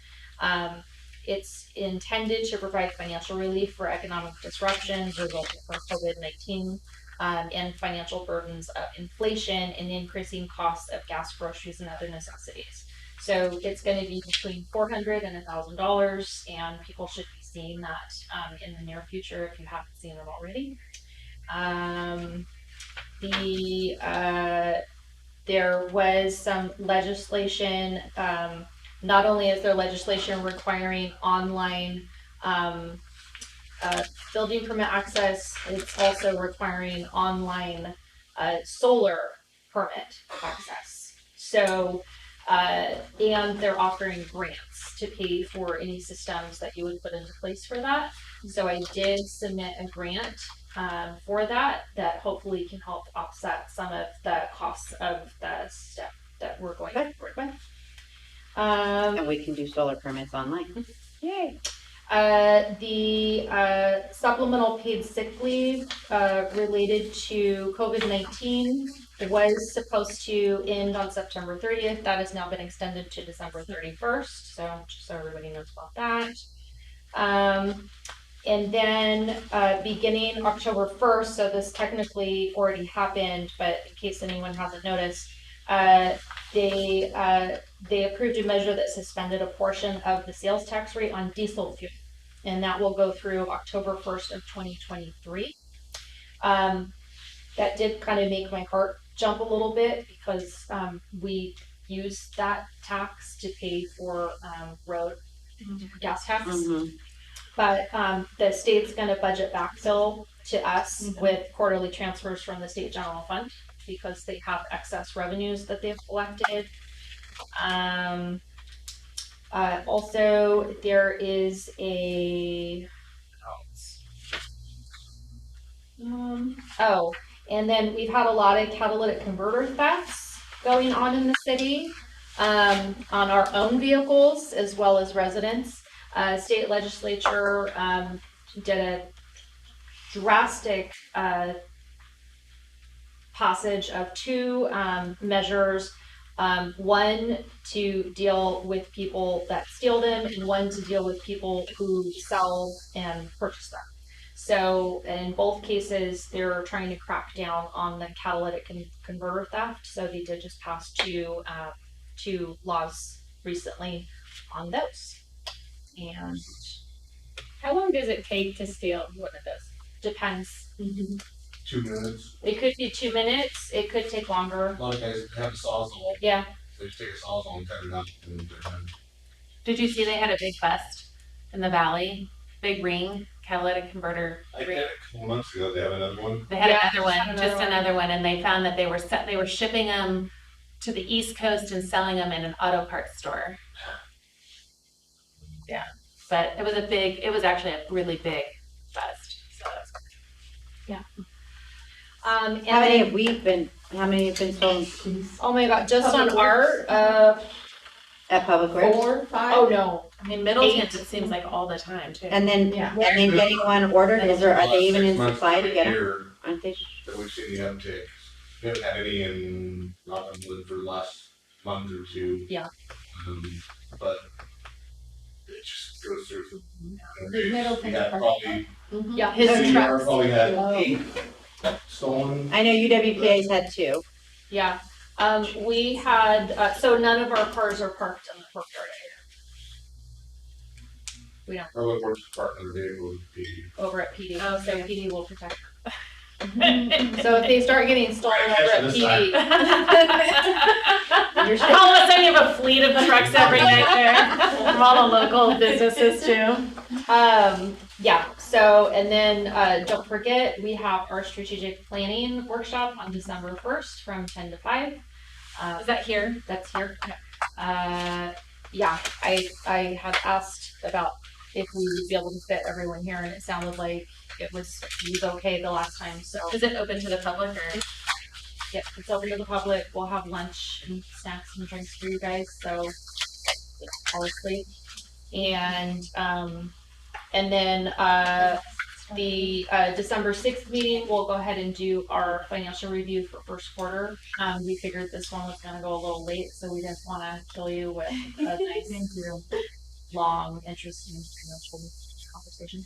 It's intended to provide financial relief for economic disruptions resulting from COVID-19. And financial burdens of inflation and increasing costs of gas, groceries, and other necessities. So it's going to be between $400 and $1,000, and people should be seeing that in the near future if you haven't seen it already. There was some legislation. Not only is there legislation requiring online building permit access, it's also requiring online solar permit access. So, and they're offering grants to pay for any systems that you would put into place for that. So I did submit a grant for that hopefully can help offset some of the costs of the step that we're going forward with. And we can do solar permits online. Yay. The supplemental paid sick leave related to COVID-19 was supposed to end on September 30th. That has now been extended to December 31st. So just so everybody knows about that. And then beginning October 1st, so this technically already happened, but in case anyone hasn't noticed, they approved a measure that suspended a portion of the sales tax rate on diesel fuel, and that will go through October 1st of 2023. That did kind of make my heart jump a little bit because we use that tax to pay for road gas tax. Mm-hmm. But the state's going to budget backfill to us with quarterly transfers from the state general fund because they have excess revenues that they've collected. Also, there is a and then we've had a lot of catalytic converter thefts going on in the city. on our own vehicles as well as residents. State legislature did a drastic passage of two measures. One to deal with people that steal them, and one to deal with people who sell and purchase them. So in both cases, they're trying to crack down on the catalytic converter theft. So they did just pass two laws recently on those. And How long does it take to steal one of those? depends. 2 minutes. It could be 2 minutes. It could take longer. A lot of guys have the sawzall. Yeah. They just take a sawzall and cut it up and they're done. Did you see they had a big bust in the valley? Big ring, catalytic converter. I did it a couple months ago. They have another one. They had Yeah, another one, another just one. another one, and they found that they were shipping them to the East Coast and selling them in an auto parts store. Yeah, but it was actually a really big bust. So that's How many have been stolen Oh my God! Just Public on our at Public Works? 4, 5? Oh no! in Middleton, it seems like all the time too. And then, Yeah. and then getting one ordered, are they even in supply to get them? Here Aren't they? that we've seen the uptick. We haven't had any in knock on wood for the last month or two. Yeah. But it just goes through. Middleton's We had perfect. probably Yeah, His CDR trucks. probably had Oh. 8 stolen. I know UWPA's had 2. Yeah. We had so none of our cars are parked in the courtyard We don't. Our works partner today would be. Over at PD. Oh, So okay. PD will protect. So if they start getting stolen over at This PD, you're All of a sudden, you have a fleet of trucks every night there from all the local businesses too. yeah. So and then don't forget we have our strategic planning workshop on December 1st from 10 to 5. Is that here? That's here. Yeah, I had asked about if we would be able to fit everyone here, and it sounded like it was okay the last time. So Is it open to the public or? yeah, it's open to the public. We'll have lunch and snacks and drinks for you guys. So fall asleep. And then the December 6th meeting, we'll go ahead and do our financial review for first quarter. We figured this one was gonna go a little late, so we didn't wanna kill you with a nice, long, interesting financial conversation.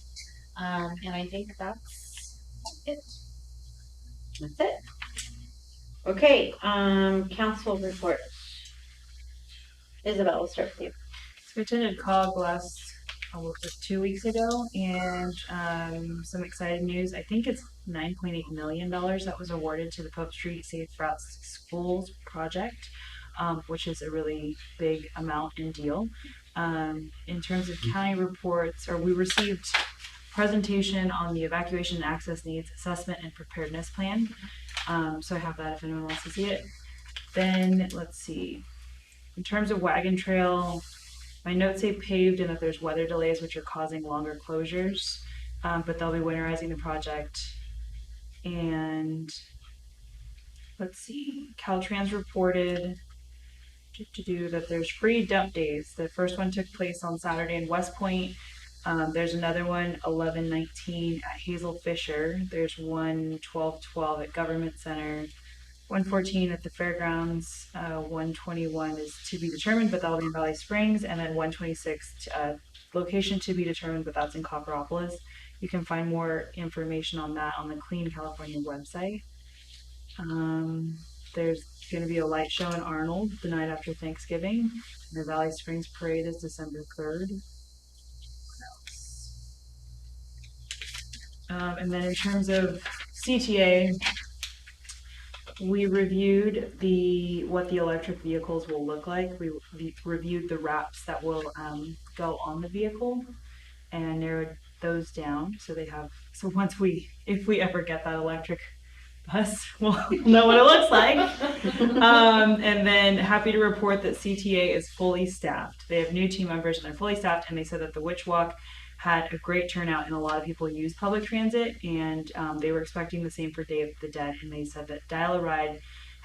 And I think that's it. That's it. Okay, council reports. Isabel, we'll start with you. So I attended COG last, just 2 weeks ago, and some exciting news. I think it's $9.8 million that was awarded to the Pope Street Safe Routes Schools project, which is a really big amount and deal. In terms of county reports, we received presentation on the evacuation and access needs assessment and preparedness plan. So I have that if anyone wants to see it. Then let's see. In terms of wagon trail, my notes say paved and that there's weather delays which are causing longer closures, but they'll be winterizing the project. And let's see, Caltrans reported that there's free dump days. The first one took place on Saturday in West Point. There's another one 11/19 at Hazel Fisher. There's one 12/12 at Government Center. 114 at the fairgrounds. 121 is to be determined, but that'll be in Valley Springs. And then 126 location to be determined, but that's in Copperopolis. You can find more information on that on the Clean California website. There's going to be a light show in Arnold the night after Thanksgiving. The Valley Springs Parade is December 3rd. And then in terms of CTA, we reviewed what the electric vehicles will look like. We reviewed the wraps that will go on the vehicle and narrowed those down. So if we ever get that electric bus, we'll know what it looks like. And then happy to report that CTA is fully staffed. They have new team members and they're fully staffed, and they said that the Witch Walk had a great turnout and a lot of people use public transit, and they were expecting the same for Day of the Dead, and they said that Dial a Ride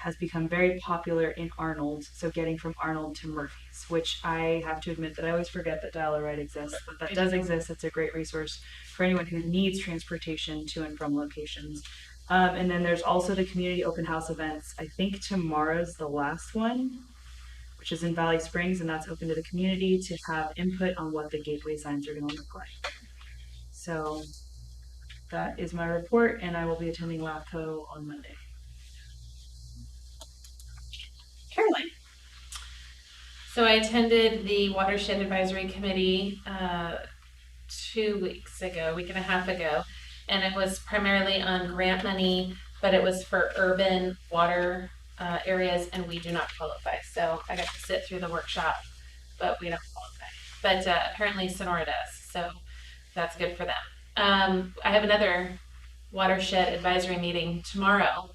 has become very popular in Arnold. So getting from Arnold to Murphy's, which I have to admit that I always forget that Dial-A-Ride exists, but that does exist. It's a great resource for anyone who needs transportation to and from locations. And then there's also the community open house events. I think tomorrow's the last one, which is in Valley Springs, and that's open to the community to have input on what the gateway signs are going to look like. So that is my report, and I will be attending LAFCO on Monday. Caroline. So I attended the Watershed Advisory Committee 2 weeks ago, a week and a half ago, and it was primarily on grant money, but it was for urban water areas, and we do not qualify. So I got to sit through the workshop, but we don't qualify. But apparently Sonora does, so that's good for them. I have another Watershed Advisory meeting tomorrow.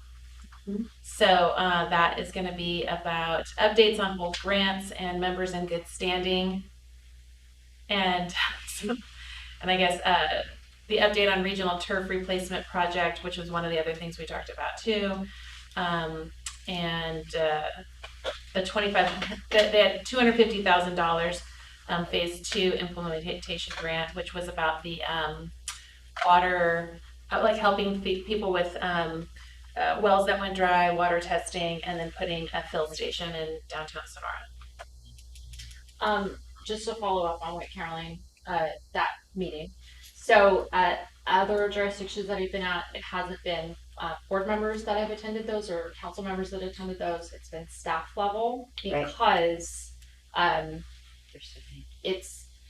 So that is going to be about updates on both grants and members in good standing. And I guess the update on regional turf replacement project, which was one of the other things we talked about too. And the $250,000 phase 2 implementation grant, which was about the water, like helping people with wells that went dry, water testing, and then putting a fill station in downtown Sonora. Just to follow up on what Caroline, that meeting. So at other jurisdictions that I've been at, it hasn't been board members that have attended those or council members that attended those. It's been staff level because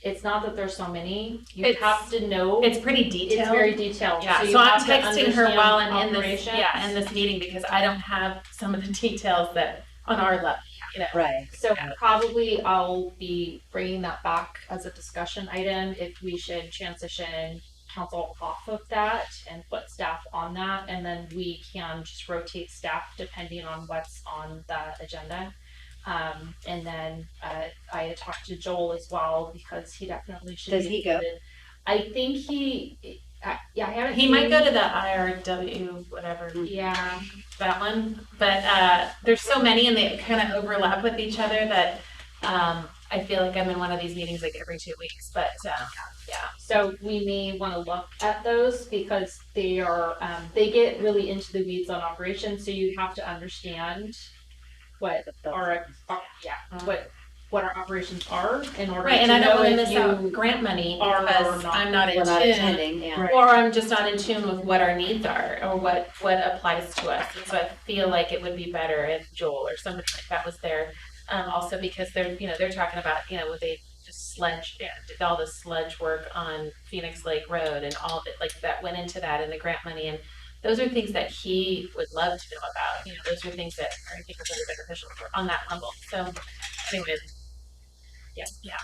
it's not that there's so many. You have to know. It's pretty detailed. It's very detailed. Yeah. So I'm texting her while I'm in this meeting because I don't have some of the details that on our level. You know. Right. So probably I'll be bringing that back as a discussion item if we should transition council off of that and put staff on that, and then we can just rotate staff depending on what's on the agenda. And then I had talked to Joel as well because he definitely should. Does he go? I think he might go to the IRW, whatever. Yeah, that one. But there's so many and they kind of overlap with each other that I feel like I'm in one of these meetings like every 2 weeks. But yeah, so we may want to look at those because they are they get really into the weeds on operations. So you have to understand what what our operations are in order right, to and I don't want to if miss out grant money because I'm not in tune, attending, yeah. or I'm just not in tune with what our needs are or what applies to us. And so I feel like it would be better if Joel or somebody like that was there. Also because they're talking about they just did all the sludge work on Phoenix Lake Road and all of it like that went into that and the grant money, and those are things that he would love to know about. Those are things that I think are really beneficial on that level. So anyways. Yeah.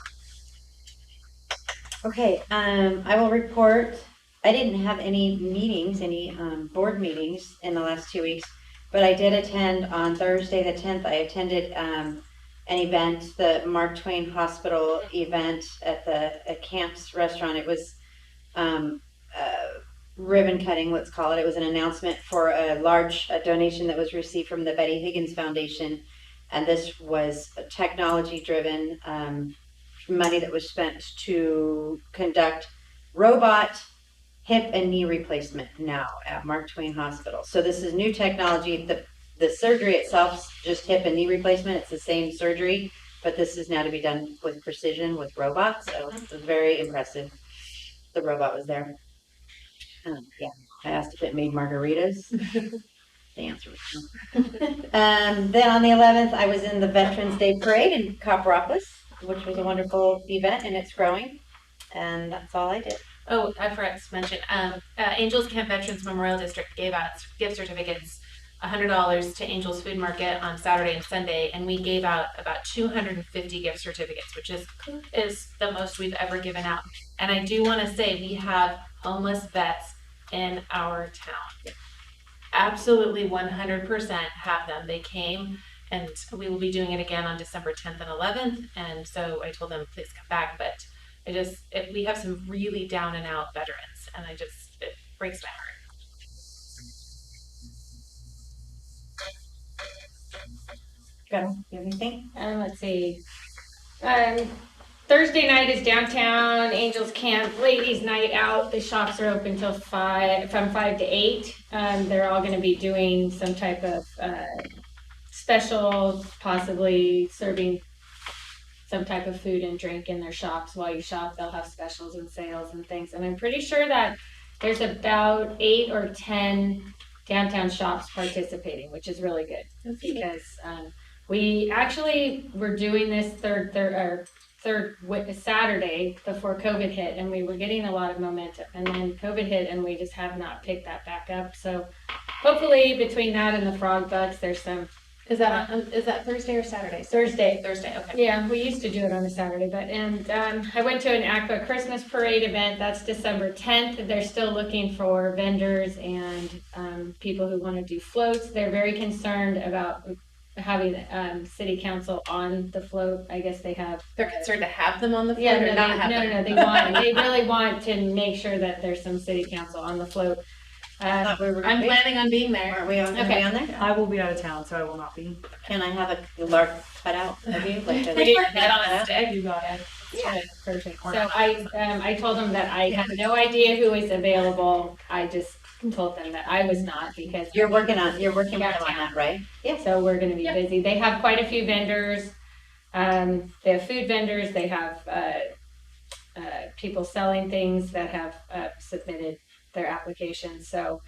Okay, I will report. I didn't have any meetings, board meetings in the last 2 weeks, but I did attend on Thursday the 10th. I attended an event, the Mark Twain Hospital event at Camp's restaurant. It was ribbon cutting, let's call it. It was an announcement for a large donation that was received from the Betty Higgins Foundation. And this was technology driven money that was spent to conduct robot hip and knee replacement now at Mark Twain Hospital. So this is new technology. The surgery itself, just hip and knee replacement, it's the same surgery, but this is now to be done with precision with robots. So it was very impressive. The robot was there. Yeah, I asked if it made margaritas. The answer was no. Then on the 11th, I was in the Veterans Day Parade in Copperopolis, which was a wonderful event, and it's growing. And that's all I did. Oh, I forgot to mention, Angels Camp Veterans Memorial District gave out gift certificates, $100 to Angels Food Market on Saturday and Sunday, and we gave out about 250 gift certificates, which is the most we've ever given out. And I do want to say we have homeless vets in our town. Absolutely 100% have them. They came, and we will be doing it again on December 10th and 11th. And so I told them, please come back. But we have some really down and out veterans, and it breaks my heart. Cheryl, you have anything? Let's see. Thursday night is downtown Angels Camp Ladies Night Out. The shops are open till from 5 to 8. They're all going to be doing some type of special, possibly serving some type of food and drink in their shops. While you shop, they'll have specials and sales and things. And I'm pretty sure that there's about 8 or 10 downtown shops participating, which is really good because we actually were doing this third Saturday before COVID hit, and we were getting a lot of momentum. And then COVID hit, and we just have not picked that back up. So hopefully between that and the Frog Bucks, there's some. Is that Thursday or Saturday? Thursday. Okay. Yeah, we used to do it on a Saturday, but I went to an Aqua Christmas Parade event. That's December 10th. They're still looking for vendors and people who want to do floats. They're very concerned about having city council on the float. I guess they have. They're concerned to have them on the float Yeah, or not have them? No. They really want to make sure that there's some city council on the float. I'm planning on being there. Are we on, Okay. on there? I will be out of town, so I will not be. Can I have a lark cut out of you? Like We get your head on a stick. You got it. Yeah, perfect. So I told them that I had no idea who was available. I just told them that I was not because You're working with them on that, right? yeah. So we're going to be busy. They have quite a few vendors. They have food vendors. They have people selling things that have submitted their applications. So,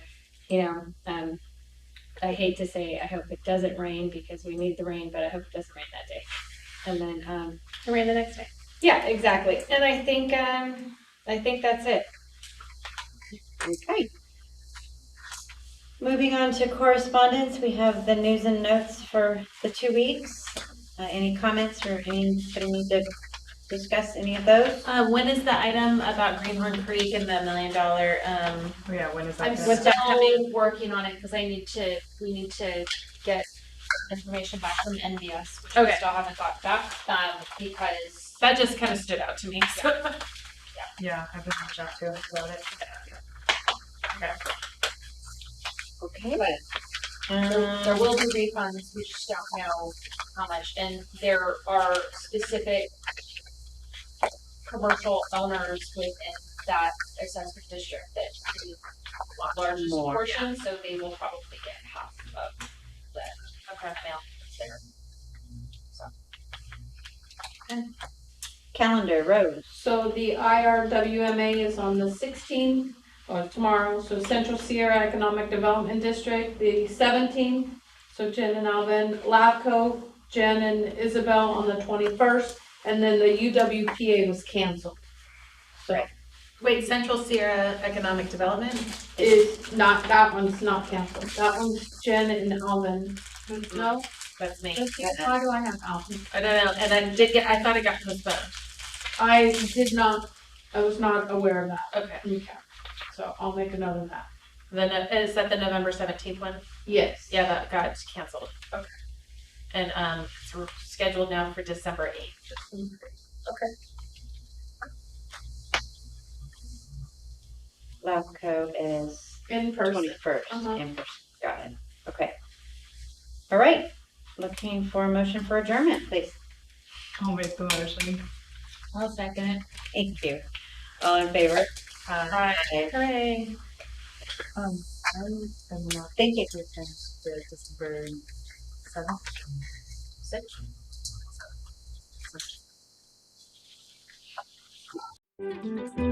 I hate to say I hope it doesn't rain because we need the rain, but I hope it doesn't rain that day. And then It rain the next day. yeah, exactly. And I think that's it. Okay. Moving on to correspondence, we have the news and notes for the 2 weeks. Any comments or anybody need to discuss any of those? When is the item about Greenhorn Creek and the $1 million? Oh yeah, when is that? I'm gonna- still working on it because we need to get information back from NBS, which we Okay. still haven't got back, because That just kind of stood out to me. So. Yeah, I've been reached out to about it. Okay. there will be refunds, we just don't know how much, and there are specific commercial owners within that assessment district that receive a largest More. portion, so they will probably get half of the amount there. Calendar, Rose. So the IRWMA is on the 16th, or tomorrow, so Central Sierra Economic Development District, the 17th, so Jen and Alvin, LAVCO, Jen and Isabel on the 21st, and then the UWPA was canceled. So Wait, Central Sierra Economic Development? is not, that one's not canceled, that one's Jen and Alvin. No? That's me. Why do I have Alvin? I don't know. And I thought it got postponed. I was not aware of that. Okay. Okay. So I'll make a note of that. Is that the November 17th one? Yes. Yeah, that got canceled. Okay. And it's scheduled now for December 8th. LAVCO is In person. 21st. Uh-huh. In person. Got it. Okay. All right. Looking for a motion for adjournment, please. I'll make the motion. I'll second it. Thank you. All in favor? Hi. Hooray. I'm not. Thank you. The December 7th. 6th.